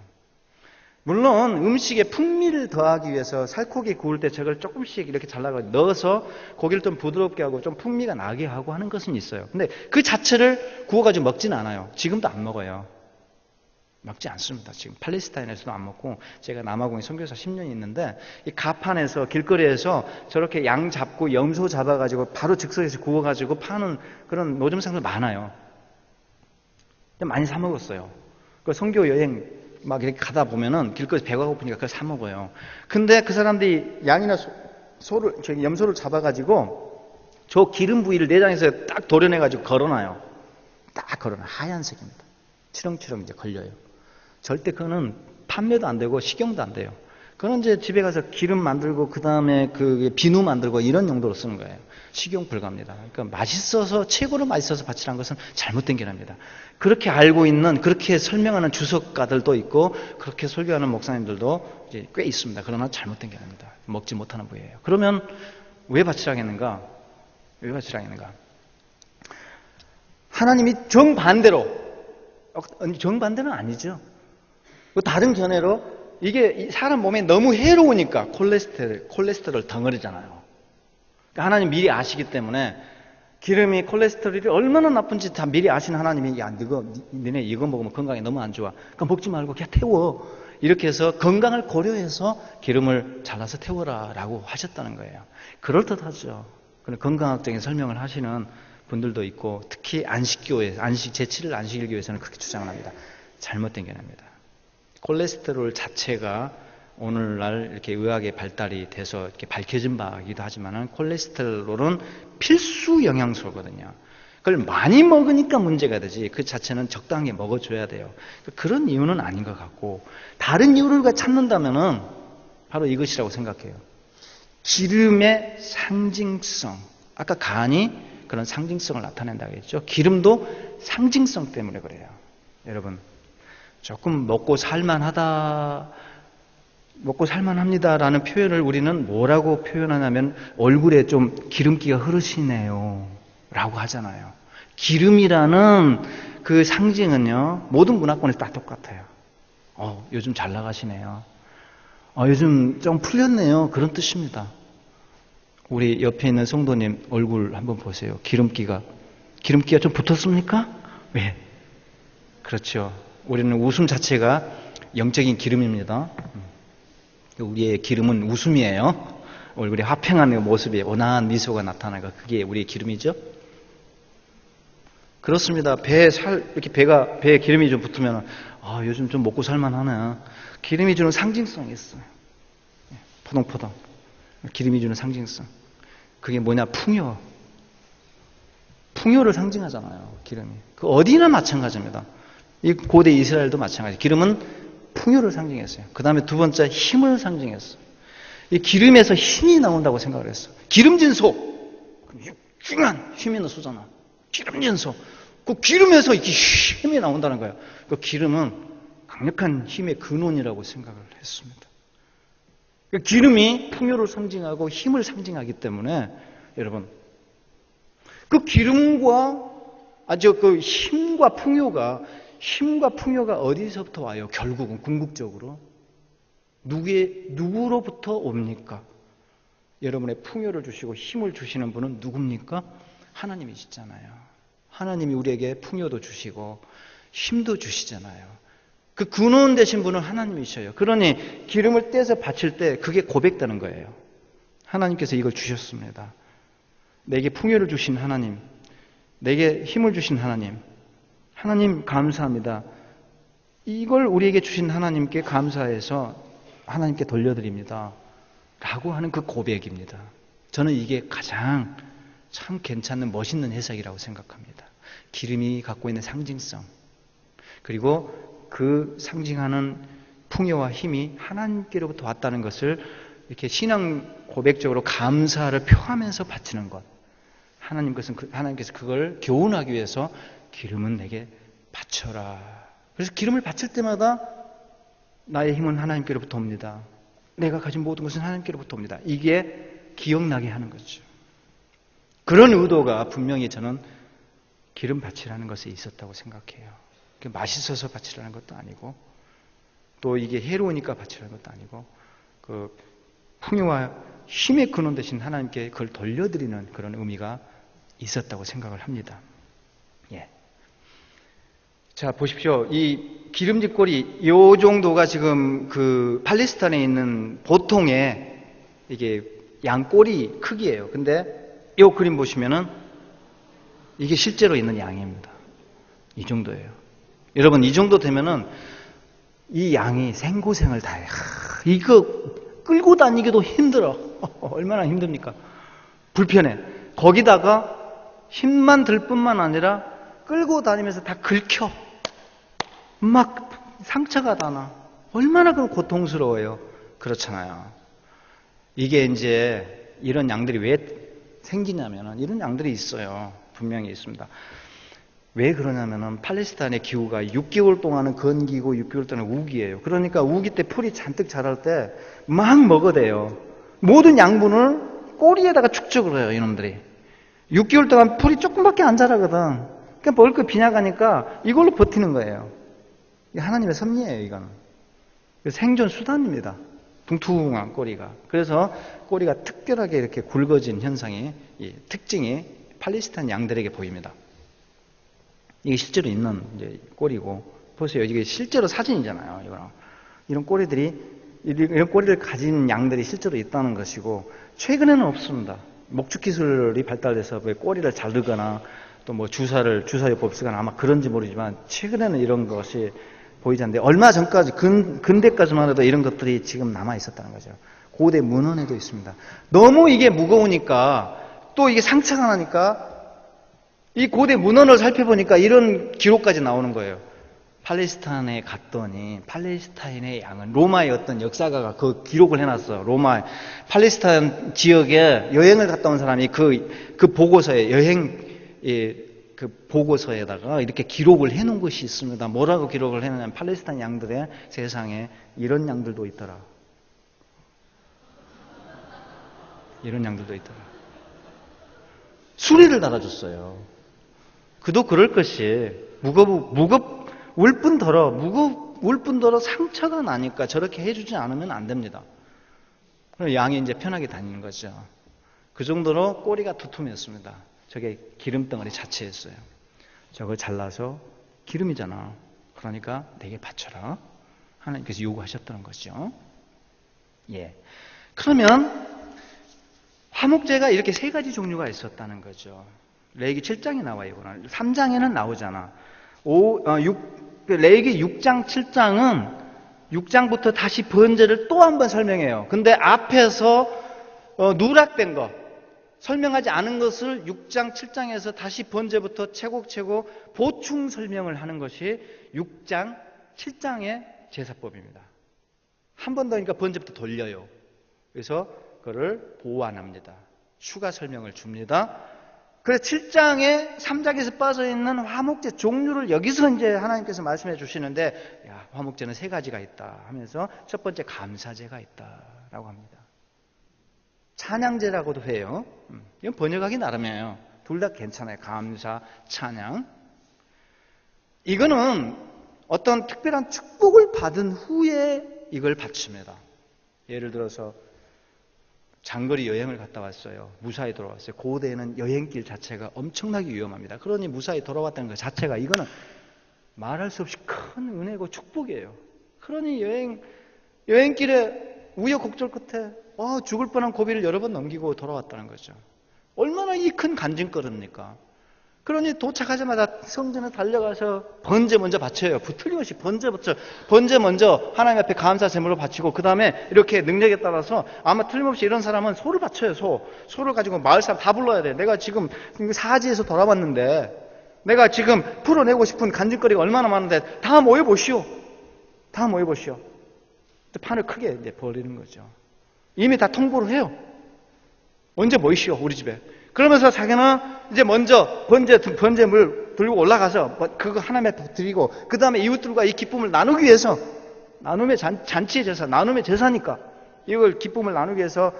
물론 음식에 풍미를 더하기 위해서 살코기 구울 때 저걸 조금씩 이렇게 잘라서 넣어서 고기를 좀 부드럽게 하고 좀 풍미가 나게 하고 하는 것은 있어요. 근데 그 자체를 구워가지고 먹지는 않아요. 지금도 안 먹어요. 먹지 않습니다. 지금 팔레스타인에서도 안 먹고 제가 남아공에 선교사 10년이 있는데 이 가판에서 길거리에서 저렇게 양 잡고 염소 잡아가지고 바로 즉석에서 구워가지고 파는 그런 노점상들 많아요. 많이 사 먹었어요. 그 선교 여행 막 이렇게 가다 보면은 길거리 배가 고프니까 그걸 사 먹어요. 근데 그 사람들이 양이나 염소를 잡아가지고 저 기름 부위를 내장에서 딱 도려내가지고 걸어놔요. 딱 걸어놔. 하얀색입니다. 치렁치렁 이제 걸려요. 절대 그거는 판매도 안 되고 식용도 안 돼요. 그건 이제 집에 가서 기름 만들고 그 다음에 그 비누 만들고 이런 용도로 쓰는 거예요. 식용 불가입니다. 그러니까 맛있어서 최고로 맛있어서 바치라는 것은 잘못된 개념입니다. 그렇게 알고 있는 그렇게 설명하는 주석가들도 있고 그렇게 설교하는 목사님들도 이제 꽤 있습니다. 그러나 잘못된 개념입니다. 먹지 못하는 부위예요. 그러면 왜 바치라고 했는가? 왜 바치라고 했는가? 하나님이 정반대는 아니죠. 다른 견해로 이게 사람 몸에 너무 해로우니까 콜레스테롤 덩어리잖아요. 그러니까 하나님 미리 아시기 때문에 기름이 콜레스테롤이 얼마나 나쁜지 다 미리 아시는 하나님이 야 너네 이거 먹으면 건강에 너무 안 좋아. 그러니까 먹지 말고 그냥 태워. 이렇게 해서 건강을 고려해서 기름을 잘라서 태워라 라고 하셨다는 거예요. 그럴듯하죠. 건강학적인 설명을 하시는 분들도 있고 특히 안식교회, 제7일 안식일교회에서는 그렇게 주장을 합니다. 잘못된 개념입니다. 콜레스테롤 자체가 오늘날 이렇게 의학의 발달이 돼서 이렇게 밝혀진 바이기도 하지만은 콜레스테롤은 필수 영양소거든요. 그걸 많이 먹으니까 문제가 되지 그 자체는 적당히 먹어줘야 돼요. 그런 이유는 아닌 것 같고 다른 이유를 찾는다면은 바로 이것이라고 생각해요. 기름의 상징성. 아까 간이 그런 상징성을 나타낸다고 했죠. 기름도 상징성 때문에 그래요. 여러분 조금 먹고 살만합니다라는 표현을 우리는 뭐라고 표현하냐면 얼굴에 좀 기름기가 흐르시네요 라고 하잖아요. 기름이라는 그 상징은요, 모든 문화권에서 다 똑같아요. 요즘 잘 나가시네요. 요즘 좀 풀렸네요. 그런 뜻입니다. 우리 옆에 있는 성도님 얼굴 한번 보세요. 기름기가 좀 붙었습니까? 왜? 그렇죠. 우리는 웃음 자체가 영적인 기름입니다. 우리의 기름은 웃음이에요. 얼굴에 화평한 모습에 온화한 미소가 나타나가 그게 우리의 기름이죠. 그렇습니다. 이렇게 배에 기름이 좀 붙으면 요즘 좀 먹고 살만하네. 기름이 주는 상징성이 있어요. 포동포동. 기름이 주는 상징성. 그게 뭐냐? 풍요를 상징하잖아요. 기름이. 그 어디나 마찬가지입니다. 이 고대 이스라엘도 마찬가지. 기름은 풍요를 상징했어요. 그 다음에 두 번째 힘을 상징했어요. 이 기름에서 힘이 나온다고 생각을 했어요. 기름진 소. 육중한 힘이 있는 소잖아. 기름진 소. 그 기름에서 이렇게 힘이 나온다는 거예요. 그 기름은 강력한 힘의 근원이라고 생각을 했습니다. 그 기름이 풍요를 상징하고 힘을 상징하기 때문에 여러분, 그 기름과 그 힘과 풍요가 어디서부터 와요? 결국은 궁극적으로 누구로부터 옵니까? 여러분의 풍요를 주시고 힘을 주시는 분은 누굽니까? 하나님이시잖아요. 하나님이 우리에게 풍요도 주시고 힘도 주시잖아요. 그 근원 되신 분은 하나님이셔요. 그러니 기름을 떼서 바칠 때 그게 고백되는 거예요. 하나님께서 이걸 주셨습니다. 내게 풍요를 주신 하나님, 내게 힘을 주신 하나님, 하나님 감사합니다. 이걸 우리에게 주신 하나님께 감사해서 하나님께 돌려드립니다. 라고 하는 그 고백입니다. 저는 이게 가장 참 괜찮은 멋있는 해석이라고 생각합니다. 기름이 갖고 있는 상징성, 그리고 그 상징하는 풍요와 힘이 하나님께로부터 왔다는 것을 이렇게 신앙 고백적으로 감사를 표하면서 바치는 것. 하나님께서 그걸 교훈하기 위해서 기름은 내게 바쳐라. 그래서 기름을 바칠 때마다 나의 힘은 하나님께로부터 옵니다. 내가 가진 모든 것은 하나님께로부터 옵니다. 이게 기억나게 하는 거죠. 그런 의도가 분명히 저는 기름 바치라는 것에 있었다고 생각해요. 맛있어서 바치라는 것도 아니고, 또 이게 해로우니까 바치라는 것도 아니고, 그 풍요와 힘의 근원 되신 하나님께 그걸 돌려드리는 그런 의미가 있었다고 생각을 합니다. 예. 자, 보십시오. 이 기름진 꼴이 요 정도가 지금 그 팔레스타인에 있는 보통의 이게 양꼬리 크기예요. 근데 요 그림 보시면은 이게 실제로 있는 양입니다. 이 정도예요. 여러분, 이 정도 되면은 이 양이 생고생을 다해. 이거 끌고 다니기도 힘들어. 얼마나 힘듭니까? 불편해. 거기다가 힘만 들 뿐만 아니라 끌고 다니면서 다 긁혀. 막 상처가 다 나. 얼마나 그 고통스러워요. 그렇잖아요. 이게 이제 이런 양들이 왜 생기냐면은 이런 양들이 있어요. 분명히 있습니다. 왜 그러냐면은 팔레스타인의 기후가 6개월 동안은 건기고 6개월 동안은 우기예요. 그러니까 우기 때 풀이 잔뜩 자랄 때 막 먹어대요. 모든 양분을 꼬리에다가 축적을 해요, 이놈들이. 6개월 동안 풀이 조금밖에 안 자라거든. 그러니까 먹을 거 빈약하니까 이걸로 버티는 거예요. 이게 하나님의 섭리예요, 이거는. 생존 수단입니다. 둥퉁한 꼬리가. 그래서 꼬리가 특별하게 이렇게 굵어진 현상이, 이 특징이 팔레스타인 양들에게 보입니다. 이게 실제로 있는 이제 꼬리고, 보세요. 이게 실제로 사진이잖아요. 이런 꼬리를 가진 양들이 실제로 있다는 것이고, 최근에는 없습니다. 목축 기술이 발달돼서 꼬리를 자르거나 또 뭐 주사요법 쓰거나 아마 그런지 모르지만 최근에는 이런 것이 보이지 않는데, 얼마 전까지 근대까지만 해도 이런 것들이 지금 남아 있었다는 거죠. 고대 문헌에도 있습니다. 너무 이게 무거우니까 또 이게 상처가 나니까 이 고대 문헌을 살펴보니까 이런 기록까지 나오는 거예요. 팔레스타인에 갔더니 팔레스타인의 양은, 로마의 어떤 역사가가 그 기록을 해놨어. 팔레스타인 지역에 여행을 갔다 온 사람이 그 보고서에 그 보고서에다가 이렇게 기록을 해놓은 것이 있습니다. 뭐라고 기록을 해놓냐면 팔레스타인 양들의 세상에 이런 양들도 있더라. 이런 양들도 있더라. 수리를 달아줬어요. 그도 그럴 것이 무거울 뿐더러 상처가 나니까 저렇게 해주지 않으면 안 됩니다. 그럼 양이 이제 편하게 다니는 거죠. 그 정도로 꼬리가 두툼했습니다. 저게 기름덩어리 자체였어요. 저걸 잘라서 기름이잖아. 그러니까 내게 바쳐라. 하나님께서 요구하셨다는 거죠. 예. 그러면 화목제가 이렇게 세 가지 종류가 있었다는 거죠. 레위기 7장에 나와요. 3장에는 나오잖아. 레위기 6장, 7장은 6장부터 다시 번제를 또 한 번 설명해요. 근데 앞에서 누락된 거, 설명하지 않은 것을 6장, 7장에서 다시 번제부터 차곡차곡 보충 설명을 하는 것이 6장, 7장의 제사법입니다. 한 번 더 그러니까 번제부터 돌려요. 그래서 그거를 보완합니다. 추가 설명을 줍니다. 그래서 7장에 3장에서 빠져있는 화목제 종류를 여기서 이제 하나님께서 말씀해 주시는데, 야, 화목제는 세 가지가 있다 하면서 첫 번째 감사제가 있다라고 합니다. 찬양제라고도 해요. 이건 번역하기 나름이에요. 둘 다 괜찮아요. 감사, 찬양. 이거는 어떤 특별한 축복을 받은 후에 이걸 바칩니다. 예를 들어서 장거리 여행을 갔다 왔어요. 무사히 돌아왔어요. 고대에는 여행길 자체가 엄청나게 위험합니다. 그러니 무사히 돌아왔다는 것 자체가 이거는 말할 수 없이 큰 은혜고 축복이에요. 그러니 여행길에 우여곡절 끝에 죽을 뻔한 고비를 여러 번 넘기고 돌아왔다는 거죠. 얼마나 이 큰 간증거리입니까? 그러니 도착하자마자 성전에 달려가서 번제 먼저 바쳐요. 틀림없이 번제 먼저 하나님 앞에 감사 제물을 바치고 그 다음에 이렇게 능력에 따라서 아마 틀림없이 이런 사람은 소를 바쳐요. 소를 가지고 마을 사람 다 불러야 돼. 내가 지금 사지에서 돌아왔는데 내가 지금 풀어내고 싶은 간증거리가 얼마나 많은데 다 모여보시오. 다 모여보시오. 판을 크게 이제 벌리는 거죠. 이미 다 통보를 해요. 언제 모이시오 우리 집에. 그러면서 자기는 이제 먼저 번제물 들고 올라가서 그거 하나님 앞에 드리고 그 다음에 이웃들과 이 기쁨을 나누기 위해서 나눔의 잔치의 제사, 나눔의 제사니까 이걸 기쁨을 나누기 위해서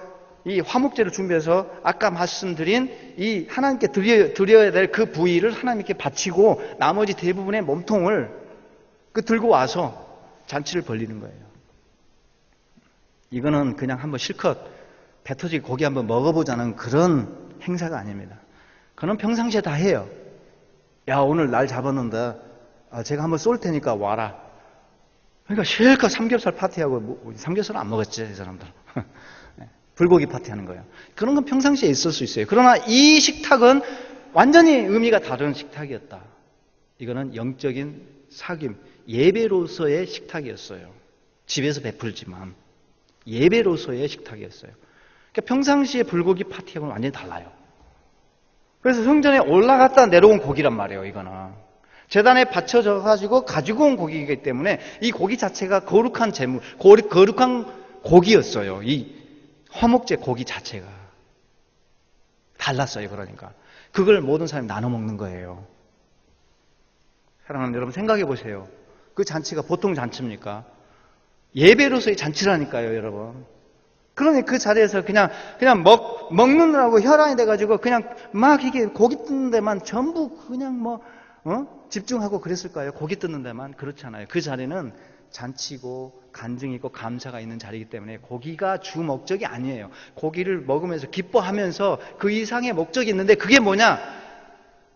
이 화목제를 준비해서 아까 말씀드린 이 하나님께 드려야 될 그 부위를 하나님께 바치고 나머지 대부분의 몸통을 들고 와서 잔치를 벌리는 거예요. 이거는 그냥 한번 실컷 배 터지게 고기 한번 먹어보자는 그런 행사가 아닙니다. 그는 평상시에 다 해요. 야, 오늘 날 잡았는데 제가 한번 쏠 테니까 와라. 그러니까 실컷 삼겹살 파티하고 삼겹살은 안 먹었지 이 사람들. 불고기 파티하는 거예요. 그런 건 평상시에 있을 수 있어요. 그러나 이 식탁은 완전히 의미가 다른 식탁이었다. 이거는 영적인 사귐, 예배로서의 식탁이었어요. 집에서 베풀지만 예배로서의 식탁이었어요. 그러니까 평상시에 불고기 파티하고는 완전히 달라요. 그래서 성전에 올라갔다 내려온 고기란 말이에요. 이거는 제단에 바쳐져 가지고 온 고기이기 때문에 이 고기 자체가 거룩한 제물, 거룩한 고기였어요. 이 화목제 고기 자체가 달랐어요. 그러니까 그걸 모든 사람이 나눠 먹는 거예요. 사랑하는 여러분 생각해 보세요. 그 잔치가 보통 잔치입니까? 예배로서의 잔치라니까요, 여러분. 그러니 그 자리에서 그냥 먹느라고 혈안이 돼가지고 그냥 막 이게 고기 뜯는 데만 전부 그냥 집중하고 그랬을까요? 고기 뜯는 데만. 그렇지 않아요. 그 자리는 잔치고 간증이고 감사가 있는 자리이기 때문에 고기가 주 목적이 아니에요. 고기를 먹으면서 기뻐하면서 그 이상의 목적이 있는데 그게 뭐냐?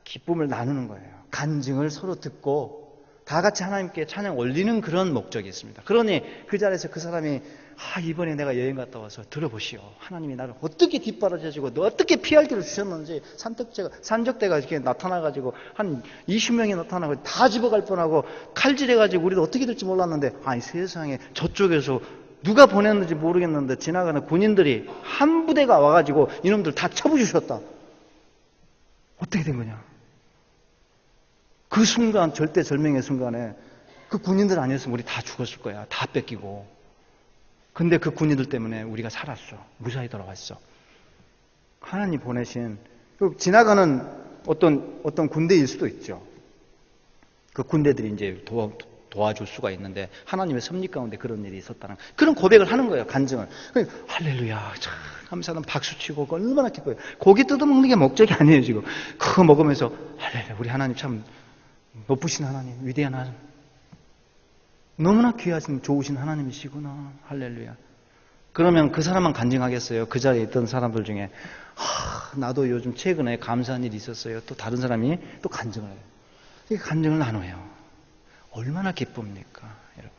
기쁨을 나누는 거예요. 간증을 서로 듣고 다 같이 하나님께 찬양 올리는 그런 목적이 있습니다. 그러니 그 자리에서 그 사람이 이번에 내가 여행 갔다 와서 들어보시오. 하나님이 나를 어떻게 뒷바라지고 너 어떻게 피할 길을 주셨는지 산적대가 이렇게 나타나가지고 한 20명이 나타나고 다 집어갈 뻔하고 칼질해가지고 우리도 어떻게 될지 몰랐는데 세상에 저쪽에서 누가 보냈는지 모르겠는데 지나가는 군인들이 한 부대가 와가지고 이놈들 다 쳐부주셨다. 어떻게 된 거냐? 그 순간 절대절명의 순간에 그 군인들 아니었으면 우리 다 죽었을 거야. 다 뺏기고. 근데 그 군인들 때문에 우리가 살았어. 무사히 돌아왔어. 하나님 보내신 지나가는 어떤 군대일 수도 있죠. 그 군대들이 이제 도와줄 수가 있는데 하나님의 섭리 가운데 그런 일이 있었다는 그런 고백을 하는 거예요. 간증을. 할렐루야 참 감사하다 박수치고 얼마나 기뻐요. 고기 뜯어먹는 게 목적이 아니에요. 지금 그거 먹으면서 할렐루야 우리 하나님 참 높으신 하나님 위대한 하나님 너무나 귀하신 좋으신 하나님이시구나. 할렐루야. 그러면 그 사람만 간증하겠어요? 그 자리에 있던 사람들 중에 나도 요즘 최근에 감사한 일이 있었어요. 또 다른 사람이 또 간증을 해요. 이 간증을 나눠요. 얼마나 기쁩니까, 여러분?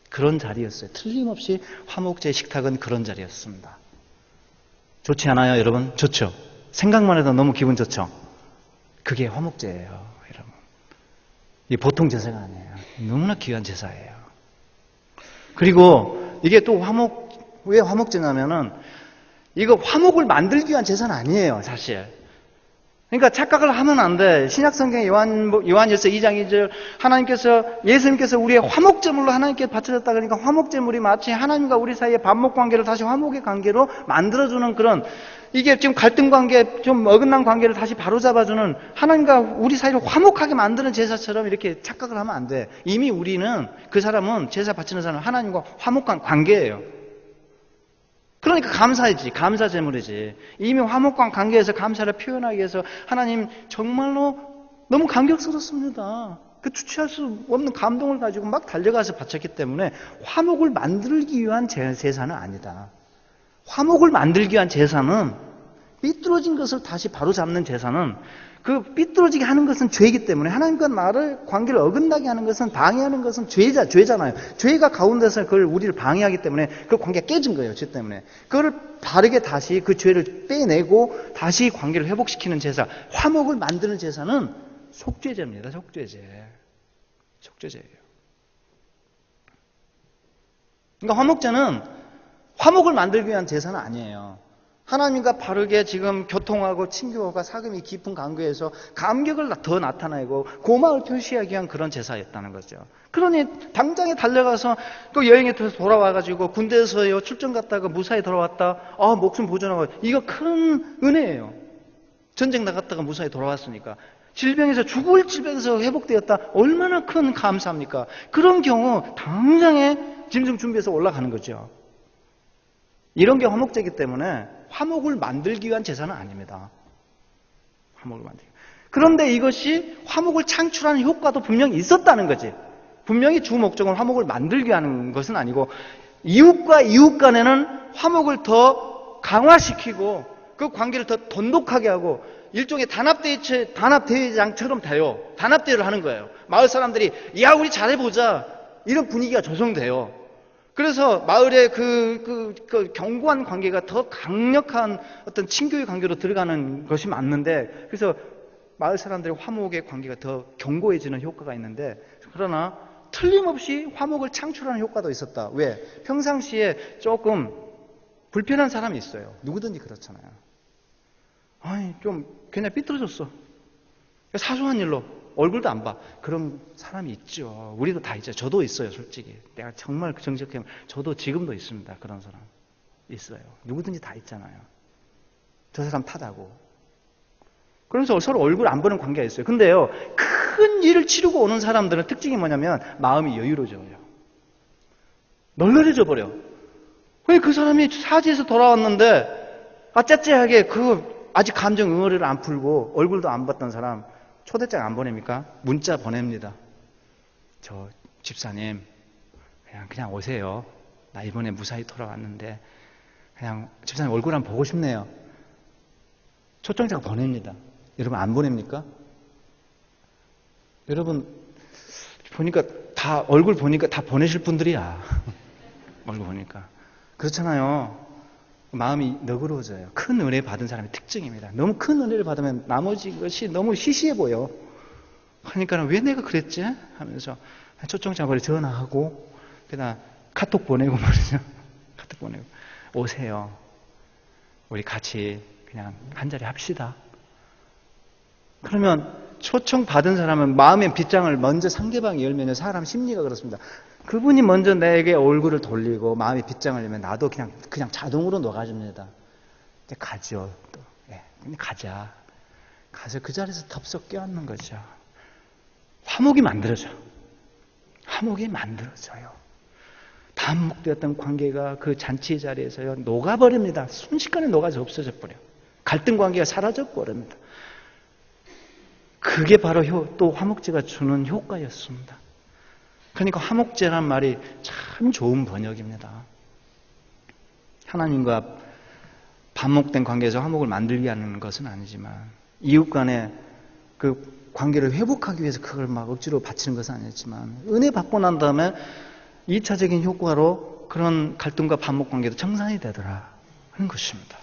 그런 자리였어요. 틀림없이 화목제 식탁은 그런 자리였습니다. 좋지 않아요, 여러분? 좋죠? 생각만 해도 너무 기분 좋죠? 그게 화목제예요, 여러분. 이게 보통 제사가 아니에요. 너무나 귀한 제사예요. 그리고 이게 또 왜 화목제냐면은 이거 화목을 만들기 위한 제사는 아니에요, 사실. 그러니까 착각을 하면 안 돼. 신약성경 요한일서 2장 2절 예수님께서 우리의 화목제물로 하나님께 바쳐졌다 그러니까 화목제물이 마치 하나님과 우리 사이의 반목 관계를 다시 화목의 관계로 만들어주는 그런 이게 지금 갈등 관계 좀 어긋난 관계를 다시 바로잡아주는 하나님과 우리 사이를 화목하게 만드는 제사처럼 이렇게 착각을 하면 안 돼. 이미 우리는 그 사람은 제사 바치는 사람은 하나님과 화목한 관계예요. 그러니까 감사이지, 감사제물이지. 이미 화목한 관계에서 감사를 표현하기 위해서 하나님 정말로 너무 감격스럽습니다. 그 주체할 수 없는 감동을 가지고 막 달려가서 바쳤기 때문에 화목을 만들기 위한 제사는 아니다. 화목을 만들기 위한 제사는 삐뚤어진 것을 다시 바로잡는 제사는 그 삐뚤어지게 하는 것은 죄이기 때문에 하나님과 나를 관계를 어긋나게 하는 것은 방해하는 것은 죄잖아요. 죄가 가운데서 그걸 우리를 방해하기 때문에 그 관계가 깨진 거예요. 죄 때문에. 그걸 바르게 다시 그 죄를 빼내고 다시 관계를 회복시키는 제사, 화목을 만드는 제사는 속죄제입니다. 속죄제예요. 그러니까 화목제는 화목을 만들기 위한 제사는 아니에요. 하나님과 바르게 지금 교통하고 친교가 사귐이 깊은 관계에서 감격을 더 나타내고 고마움을 표시하기 위한 그런 제사였다는 거죠. 그러니 당장에 달려가서 또 여행에서 돌아와가지고 군대에서 출정 갔다가 무사히 돌아왔다. 목숨 보존하고 이거 큰 은혜예요. 전쟁 나갔다가 무사히 돌아왔으니까. 죽을 질병에서 회복되었다. 얼마나 큰 감사합니까? 그런 경우 당장에 짐승 준비해서 올라가는 거죠. 이런 게 화목제이기 때문에 화목을 만들기 위한 제사는 아닙니다. 화목을 만들기. 그런데 이것이 화목을 창출하는 효과도 분명히 있었다는 거지. 분명히 주 목적은 화목을 만들기 위한 것은 아니고 이웃과 이웃 간에는 화목을 더 강화시키고 그 관계를 더 돈독하게 하고 일종의 단합대회장처럼 돼요. 단합대회를 하는 거예요. 마을 사람들이 야 우리 잘해보자 이런 분위기가 조성돼요. 그래서 마을의 그 견고한 관계가 더 강력한 어떤 친교의 관계로 들어가는 것이 맞는데, 그래서 마을 사람들의 화목의 관계가 더 견고해지는 효과가 있는데, 그러나 틀림없이 화목을 창출하는 효과도 있었다. 왜? 평상시에 조금 불편한 사람이 있어요. 누구든지 그렇잖아요. 좀 그냥 삐뚤어졌어. 사소한 일로 얼굴도 안 봐. 그런 사람이 있죠. 우리도 다 있죠. 저도 있어요, 솔직히. 내가 정말 정직하게 저도 지금도 있습니다. 그런 사람 있어요. 누구든지 다 있잖아요. 저 사람 탓하고. 그래서 서로 얼굴 안 보는 관계가 있어요. 근데요, 큰 일을 치르고 오는 사람들은 특징이 뭐냐면 마음이 여유로워져요. 널널해져 버려. 왜 그 사람이 사지에서 돌아왔는데 째째하게 아직 감정 응어리를 안 풀고 얼굴도 안 봤던 사람 초대장 안 보냅니까? 문자 보냅니다. 저 집사님 그냥 오세요. 나 이번에 무사히 돌아왔는데 그냥 집사님 얼굴 한번 보고 싶네요. 초청장 보냅니다. 여러분 안 보냅니까? 여러분 보니까 얼굴 보니까 다 보내실 분들이야. 얼굴 보니까 그렇잖아요. 마음이 너그러워져요. 큰 은혜 받은 사람의 특징입니다. 너무 큰 은혜를 받으면 나머지 것이 너무 시시해 보여. 그러니까 왜 내가 그랬지? 하면서 초청장을 전화하고 그다음 카톡 보내고 말이죠. 카톡 보내고 오세요. 우리 같이 그냥 한 자리 합시다. 그러면 초청 받은 사람은 마음의 빗장을 먼저 상대방이 열면 사람 심리가 그렇습니다. 그분이 먼저 내게 얼굴을 돌리고 마음의 빗장을 열면 나도 그냥 자동으로 녹아줍니다. 이제 가죠. 또. 그냥 가자. 가서 그 자리에서 덥석 껴안는 거죠. 화목이 만들어져. 화목이 만들어져요. 단목되었던 관계가 그 잔치의 자리에서요, 녹아버립니다. 순식간에 녹아서 없어져 버려요. 갈등 관계가 사라져 버립니다. 그게 바로 또 화목제가 주는 효과였습니다. 그러니까 화목제란 말이 참 좋은 번역입니다. 하나님과 반목된 관계에서 화목을 만들기 위한 것은 아니지만, 이웃 간의 그 관계를 회복하기 위해서 그걸 막 억지로 바치는 것은 아니었지만, 은혜 받고 난 다음에 2차적인 효과로 그런 갈등과 반목 관계도 청산이 되더라 하는 것입니다.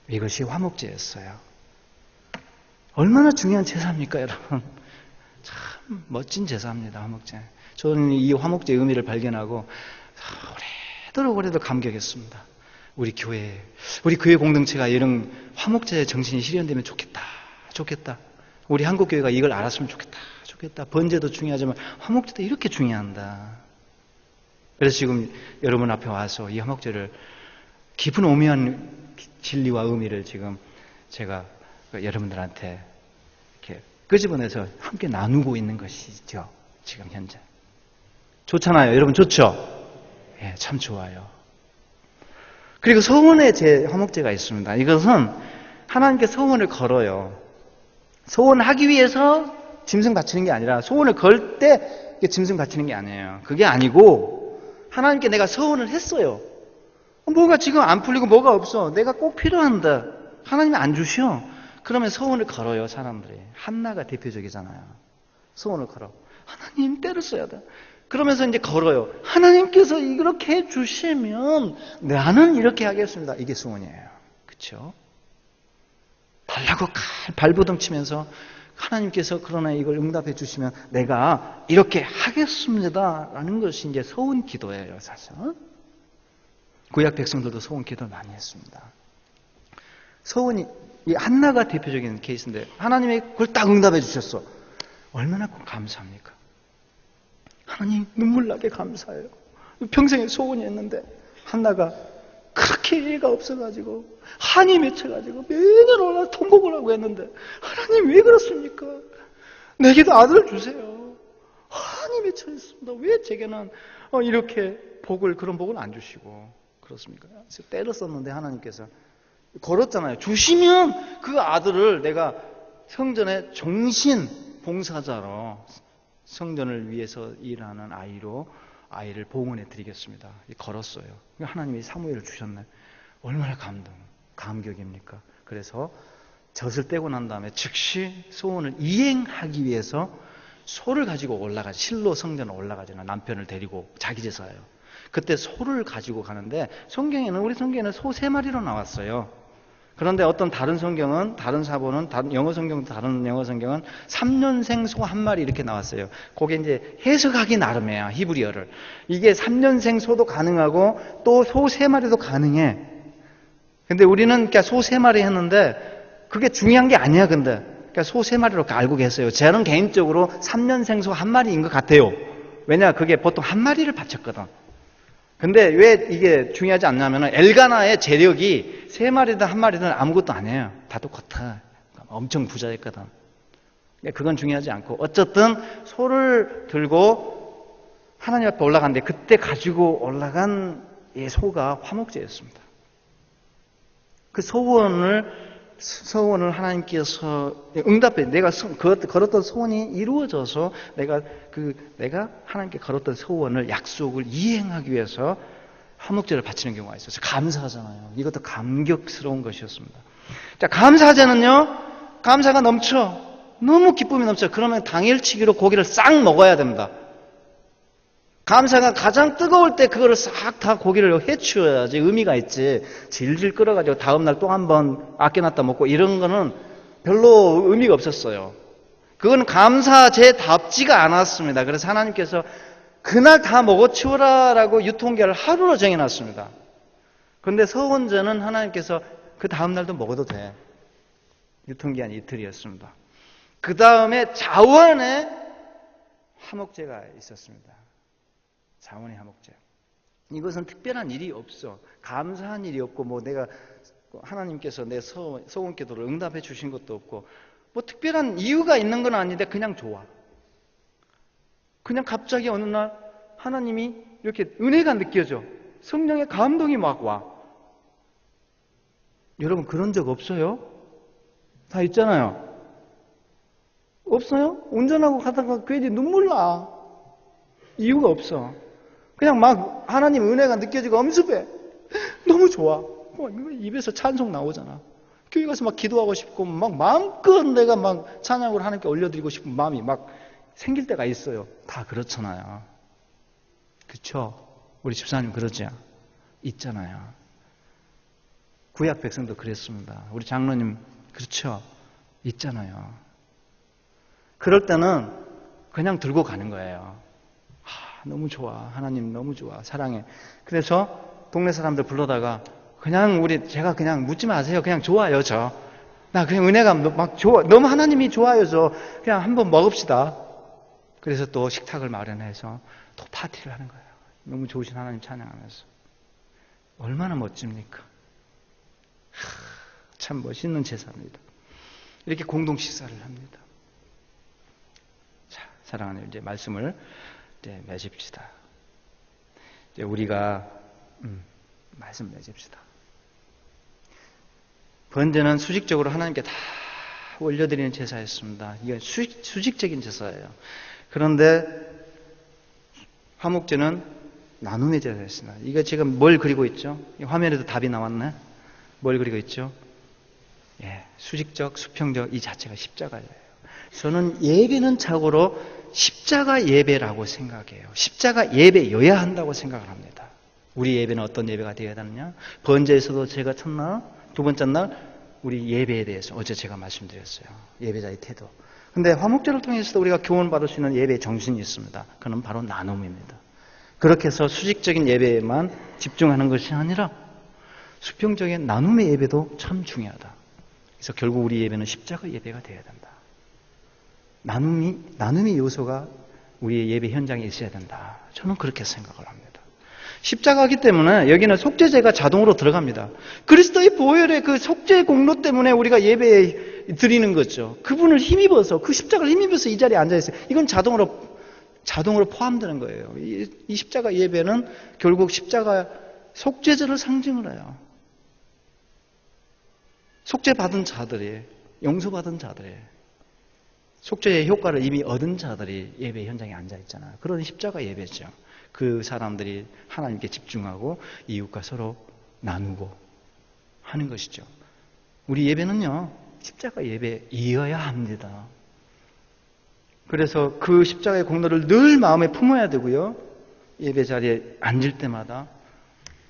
이것이 화목제였어요. 얼마나 중요한 제사입니까, 여러분? 참 멋진 제사입니다, 화목제. 저는 이 화목제의 의미를 발견하고 오래도록 감격했습니다. 우리 교회 공동체가 이런 화목제의 정신이 실현되면 좋겠다. 우리 한국교회가 이걸 알았으면 좋겠다. 번제도 중요하지만 화목제도 이렇게 중요한다. 그래서 지금 여러분 앞에 와서 이 화목제를 깊은 오묘한 진리와 의미를 지금 제가 여러분들한테 이렇게 끄집어내서 함께 나누고 있는 것이죠. 지금 현재. 좋잖아요. 여러분 좋죠? 예, 참 좋아요. 그리고 서원의 화목제가 있습니다. 이것은 하나님께 서원을 걸어요. 서원하기 위해서 짐승 바치는 게 아니라, 소원을 걸 때 짐승 바치는 게 아니에요. 그게 아니고 하나님께 내가 서원을 했어요. 뭐가 지금 안 풀리고 뭐가 없어. 내가 꼭 필요한다. 하나님이 안 주셔. 그러면 서원을 걸어요, 사람들이. 한나가 대표적이잖아요. 서원을 걸어. 하나님 때를 써야 돼. 그러면서 이제 걸어요. 하나님께서 이렇게 해주시면 나는 이렇게 하겠습니다. 이게 소원이에요. 그렇죠? 달라고 발버둥 치면서 하나님께서 그러나 이걸 응답해 주시면 내가 이렇게 하겠습니다 라는 것이 이제 서원 기도예요, 사실. 구약 백성들도 서원 기도를 많이 했습니다. 서원이, 이 한나가 대표적인 케이스인데 하나님이 그걸 딱 응답해 주셨어. 얼마나 감사합니까? 하나님, 눈물 나게 감사해요. 평생의 소원이었는데 한나가 그렇게 일가 없어가지고 한이 맺혀가지고 매년 오늘 통곡을 하고 했는데, 하나님 왜 그렇습니까? 내게도 아들을 주세요. 한이 맺혀 있습니다. 왜 제게는 이렇게 그런 복을 안 주시고 그렇습니까? 그래서 때를 썼는데 하나님께서 걸었잖아요. 주시면 그 아들을 내가 성전의 종신 봉사자로, 성전을 위해서 일하는 아이를 봉헌해 드리겠습니다. 걸었어요. 하나님이 사무엘을 주셨네. 얼마나 감격입니까? 그래서 젖을 떼고 난 다음에 즉시 소원을 이행하기 위해서 소를 가지고 실로 성전에 올라가잖아요. 남편을 데리고 자기 제사예요. 그때 소를 가지고 가는데 우리 성경에는 소 3마리로 나왔어요. 그런데 어떤 다른 성경은, 다른 영어 성경도 다른 영어 성경은 3년생 소 1마리 이렇게 나왔어요. 그게 이제 해석하기 나름이에요, 히브리어를. 이게 3년생 소도 가능하고 또 소 3마리도 가능해. 근데 우리는 그러니까 소 3마리 했는데 그게 중요한 게 아니야, 근데. 그러니까 소 3마리로 알고 계세요. 저는 개인적으로 3년생 소 1마리인 것 같아요. 왜냐, 그게 보통 1마리를 바쳤거든. 근데 왜 이게 중요하지 않냐면 엘가나의 재력이 3마리든 1마리든 아무것도 아니에요. 다 똑같아. 엄청 부자였거든. 그건 중요하지 않고 어쨌든 소를 들고 하나님 앞에 올라갔는데 그때 가지고 올라간 이 소가 화목제였습니다. 그 소원을 하나님께서 응답해. 내가 걸었던 소원이 이루어져서 내가 하나님께 걸었던 소원을, 약속을 이행하기 위해서 화목제를 바치는 경우가 있어서 감사하잖아요. 이것도 감격스러운 것이었습니다. 자, 감사제는요, 감사가 넘쳐. 너무 기쁨이 넘쳐. 그러면 당일치기로 고기를 싹 먹어야 됩니다. 감사가 가장 뜨거울 때 그거를 싹 다 고기를 해치워야지 의미가 있지. 질질 끓여가지고 다음날 또 한 번 아껴놨다 먹고 이런 거는 별로 의미가 없었어요. 그건 감사제답지가 않았습니다. 그래서 하나님께서 그날 다 먹어치워라라고 유통기한을 하루로 정해놨습니다. 그런데 서원제는 하나님께서 그 다음날도 먹어도 돼. 유통기한이 이틀이었습니다. 그 다음에 자원의 화목제가 있었습니다. 자원의 화목제. 이것은 특별한 일이 없어. 감사한 일이 없고 내가 하나님께서 내 소원 기도를 응답해 주신 것도 없고 뭐 특별한 이유가 있는 건 아닌데 그냥 좋아. 그냥 갑자기 어느 날 하나님이 이렇게 은혜가 느껴져. 성령의 감동이 막 와. 여러분 그런 적 없어요? 다 있잖아요. 없어요? 운전하고 가다가 괜히 눈물 나. 이유가 없어. 그냥 막 하나님 은혜가 느껴지고 엄습해. 너무 좋아. 입에서 찬송 나오잖아. 교회 가서 막 기도하고 싶고 막 마음껏 내가 막 찬양을 하나님께 올려드리고 싶은 마음이 막 생길 때가 있어요. 다 그렇잖아요. 그렇죠? 우리 집사님 그러죠? 있잖아요. 구약 백성도 그랬습니다. 우리 장로님 그렇죠? 있잖아요. 그럴 때는 그냥 들고 가는 거예요. 너무 좋아. 하나님 너무 좋아. 사랑해. 그래서 동네 사람들 불러다가 그냥 제가 그냥 묻지 마세요. 그냥 좋아요, 저. 나 그냥 은혜가 막 좋아. 너무 하나님이 좋아요, 저. 그냥 한번 먹읍시다. 그래서 또 식탁을 마련해서 또 파티를 하는 거예요. 너무 좋으신 하나님 찬양하면서. 얼마나 멋집니까? 참 멋있는 제사입니다. 이렇게 공동 식사를 합니다. 자, 사랑하는 이제 말씀을 이제 맺읍시다. 이제 우리가 말씀 맺읍시다. 번제는 수직적으로 하나님께 다 올려드리는 제사였습니다. 이게 수직적인 제사예요. 그런데 화목제는 나눔의 제사였습니다. 이거 지금 뭘 그리고 있죠? 화면에도 답이 나왔네. 뭘 그리고 있죠? 예, 수직적, 수평적 이 자체가 십자가예요. 저는 예배는 참고로 십자가 예배라고 생각해요. 십자가 예배여야 한다고 생각을 합니다. 우리 예배는 어떤 예배가 되어야 되느냐? 번제에서도 제가 첫날, 두 번째 날 우리 예배에 대해서 어제 제가 말씀드렸어요. 예배자의 태도. 근데 화목제를 통해서도 우리가 교훈받을 수 있는 예배의 정신이 있습니다. 그건 바로 나눔입니다. 그렇게 해서 수직적인 예배에만 집중하는 것이 아니라 수평적인 나눔의 예배도 참 중요하다. 그래서 결국 우리 예배는 십자가 예배가 되어야 된다. 나눔의 요소가 우리의 예배 현장에 있어야 된다. 저는 그렇게 생각을 합니다. 십자가이기 때문에 여기는 속죄제가 자동으로 들어갑니다. 그리스도의 보혈의 그 속죄 공로 때문에 우리가 예배에 드리는 거죠. 그분을 힘입어서, 그 십자가를 힘입어서 이 자리에 앉아있어요. 이건 자동으로 포함되는 거예요. 이 십자가 예배는 결국 십자가 속죄제를 상징을 해요. 속죄받은 자들이, 용서받은 자들이, 속죄의 효과를 이미 얻은 자들이 예배 현장에 앉아있잖아요. 그런 십자가 예배죠. 그 사람들이 하나님께 집중하고 이웃과 서로 나누고 하는 것이죠. 우리 예배는요, 십자가 예배이어야 합니다. 그래서 그 십자가의 공로를 늘 마음에 품어야 되고요. 예배 자리에 앉을 때마다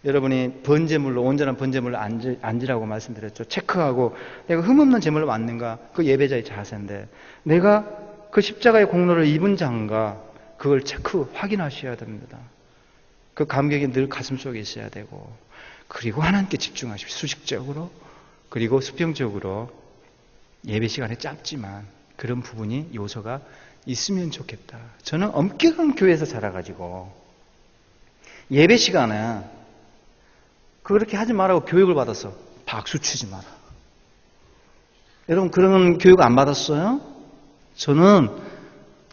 여러분이 번제물로, 온전한 번제물로 앉으라고 말씀드렸죠. 체크하고 내가 흠없는 제물로 왔는가? 그 예배자의 자세인데 내가 그 십자가의 공로를 입은 자인가? 그걸 확인하셔야 됩니다. 그 감격이 늘 가슴속에 있어야 되고, 그리고 하나님께 집중하십시오. 수직적으로, 그리고 수평적으로. 예배 시간이 짧지만 그런 부분이 요소가 있으면 좋겠다. 저는 엄격한 교회에서 자라가지고 예배 시간에 그렇게 하지 말라고 교육을 받았어. 박수 치지 마라. 여러분 그런 교육 안 받았어요? 저는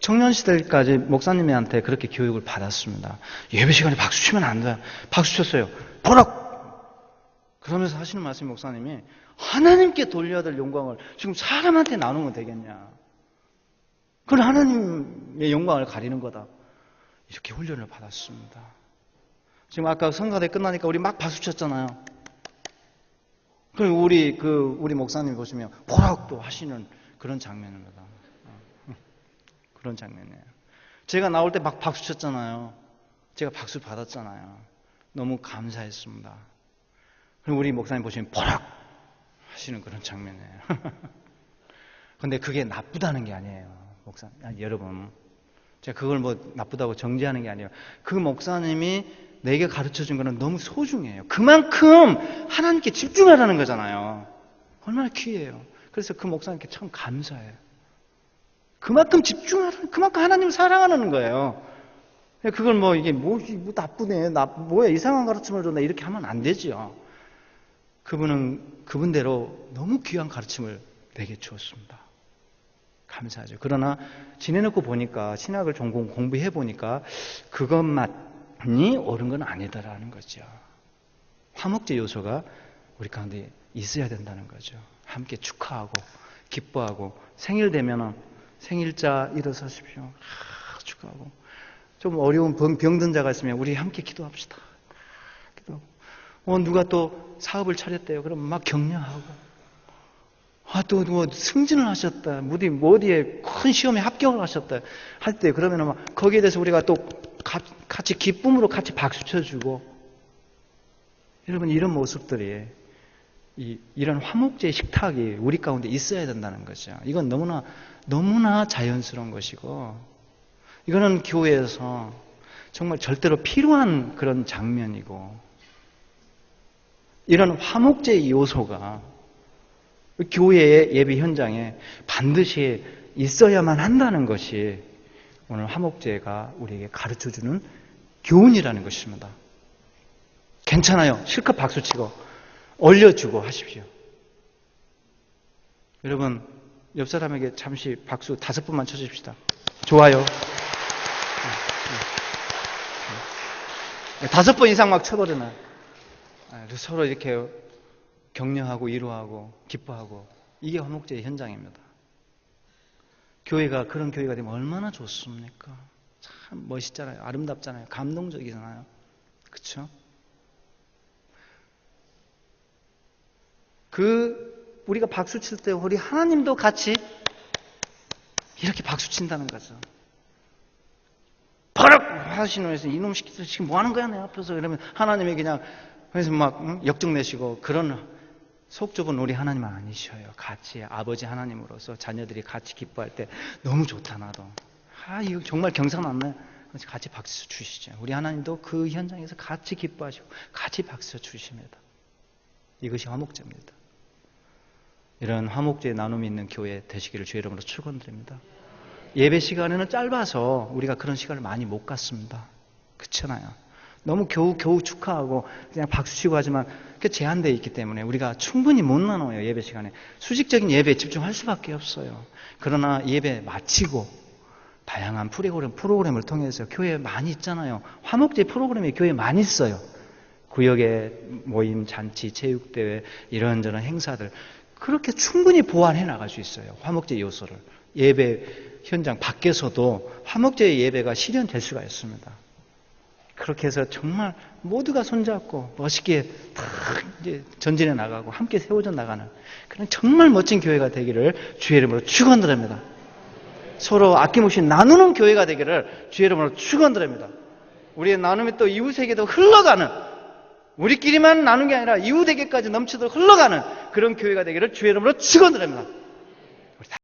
청년 시대까지 목사님한테 그렇게 교육을 받았습니다. 예배 시간에 박수 치면 안 돼. 박수 쳤어요. 보라! 그러면서 하시는 말씀이 목사님이 하나님께 돌려야 될 영광을 지금 사람한테 나누면 되겠냐. 그건 하나님의 영광을 가리는 거다. 이렇게 훈련을 받았습니다. 지금 아까 성가대 끝나니까 우리 막 박수 쳤잖아요. 그럼 우리 목사님 보시면 보라고 하시는 그런 장면입니다. 그런 장면이에요. 제가 나올 때 막 박수 쳤잖아요. 제가 박수 받았잖아요. 너무 감사했습니다. 그럼 우리 목사님 보시면 보라 하시는 그런 장면이에요. 근데 그게 나쁘다는 게 아니에요. 여러분. 제가 그걸 뭐 나쁘다고 정죄하는 게 아니에요. 그 목사님이 내게 가르쳐 준 거는 너무 소중해요. 그만큼 하나님께 집중하라는 거잖아요. 얼마나 귀해요. 그래서 그 목사님께 참 감사해요. 그만큼 집중하라는, 그만큼 하나님을 사랑하는 거예요. 그걸 뭐 이게 뭐 나쁘네, 뭐야 이상한 가르침을 줬네 이렇게 하면 안 되죠. 그분은 그분대로 너무 귀한 가르침을 내게 주었습니다. 감사하죠. 그러나 지내놓고 보니까 신학을 전공 공부해 보니까 그것만이 옳은 건 아니다라는 거죠. 화목제 요소가 우리 가운데 있어야 된다는 거죠. 함께 축하하고 기뻐하고 생일 되면은 생일자 일어서십시오. 축하하고 좀 어려운 병든 자가 있으면 우리 함께 기도합시다. 기도하고 누가 또 사업을 차렸대요. 그럼 막 격려하고 또 뭐 승진을 하셨다. 어디에 큰 시험에 합격을 하셨다. 할 때 그러면은 막 거기에 대해서 우리가 또 같이 기쁨으로 같이 박수 쳐주고 여러분 이런 모습들이 이런 화목제 식탁이 우리 가운데 있어야 된다는 거죠. 이건 너무나 자연스러운 것이고 이거는 교회에서 정말 절대로 필요한 그런 장면이고 이런 화목제 요소가 교회의 예배 현장에 반드시 있어야만 한다는 것이 오늘 화목제가 우리에게 가르쳐주는 교훈이라는 것입니다. 괜찮아요. 실컷 박수치고 올려주고 하십시오. 여러분 옆 사람에게 잠시 박수 5번만 쳐줍시다. 좋아요. 5번 이상 막 쳐버리나. 서로 이렇게 격려하고 위로하고 기뻐하고 이게 화목제의 현장입니다. 교회가 그런 교회가 되면 얼마나 좋습니까? 참 멋있잖아요. 아름답잖아요. 감동적이잖아요. 그렇죠? 우리가 박수 칠 때 우리 하나님도 같이 이렇게 박수 친다는 거죠. 버럭 하시는 분에서 이놈 시키들 지금 뭐 하는 거야 내 앞에서 이러면 하나님이 그냥 그래서 막 역정내시고 그런 속 좁은 우리 하나님 아니셔요. 같이 아버지 하나님으로서 자녀들이 같이 기뻐할 때 너무 좋다 나도. 이거 정말 경사났네. 같이 박수 주시죠. 우리 하나님도 그 현장에서 같이 기뻐하시고 같이 박수 주십니다. 이것이 화목제입니다. 이런 화목제의 나눔이 있는 교회 되시기를 주의 이름으로 축원드립니다. 예배 시간에는 짧아서 우리가 그런 시간을 많이 못 갖습니다. 그렇잖아요. 너무 겨우 축하하고 그냥 박수치고 하지만 그 제한되어 있기 때문에 우리가 충분히 못 나눠요. 예배 시간에. 수직적인 예배에 집중할 수밖에 없어요. 그러나 예배 마치고 다양한 프로그램을 통해서 교회에 많이 있잖아요. 화목제 프로그램이 교회에 많이 있어요. 구역의 모임, 잔치, 체육대회 이런저런 행사들 그렇게 충분히 보완해 나갈 수 있어요. 화목제 요소를. 예배 현장 밖에서도 화목제의 예배가 실현될 수가 있습니다. 그렇게 해서 정말 모두가 손잡고 멋있게 다 이제 전진해 나가고 함께 세워져 나가는 그런 정말 멋진 교회가 되기를 주의 이름으로 축원드립니다. 서로 아낌없이 나누는 교회가 되기를 주의 이름으로 축원드립니다. 우리의 나눔이 또 이웃에게도 흘러가는 우리끼리만 나눈 게 아니라 이웃에게까지 넘치도록 흘러가는 그런 교회가 되기를 주의 이름으로 축원드립니다.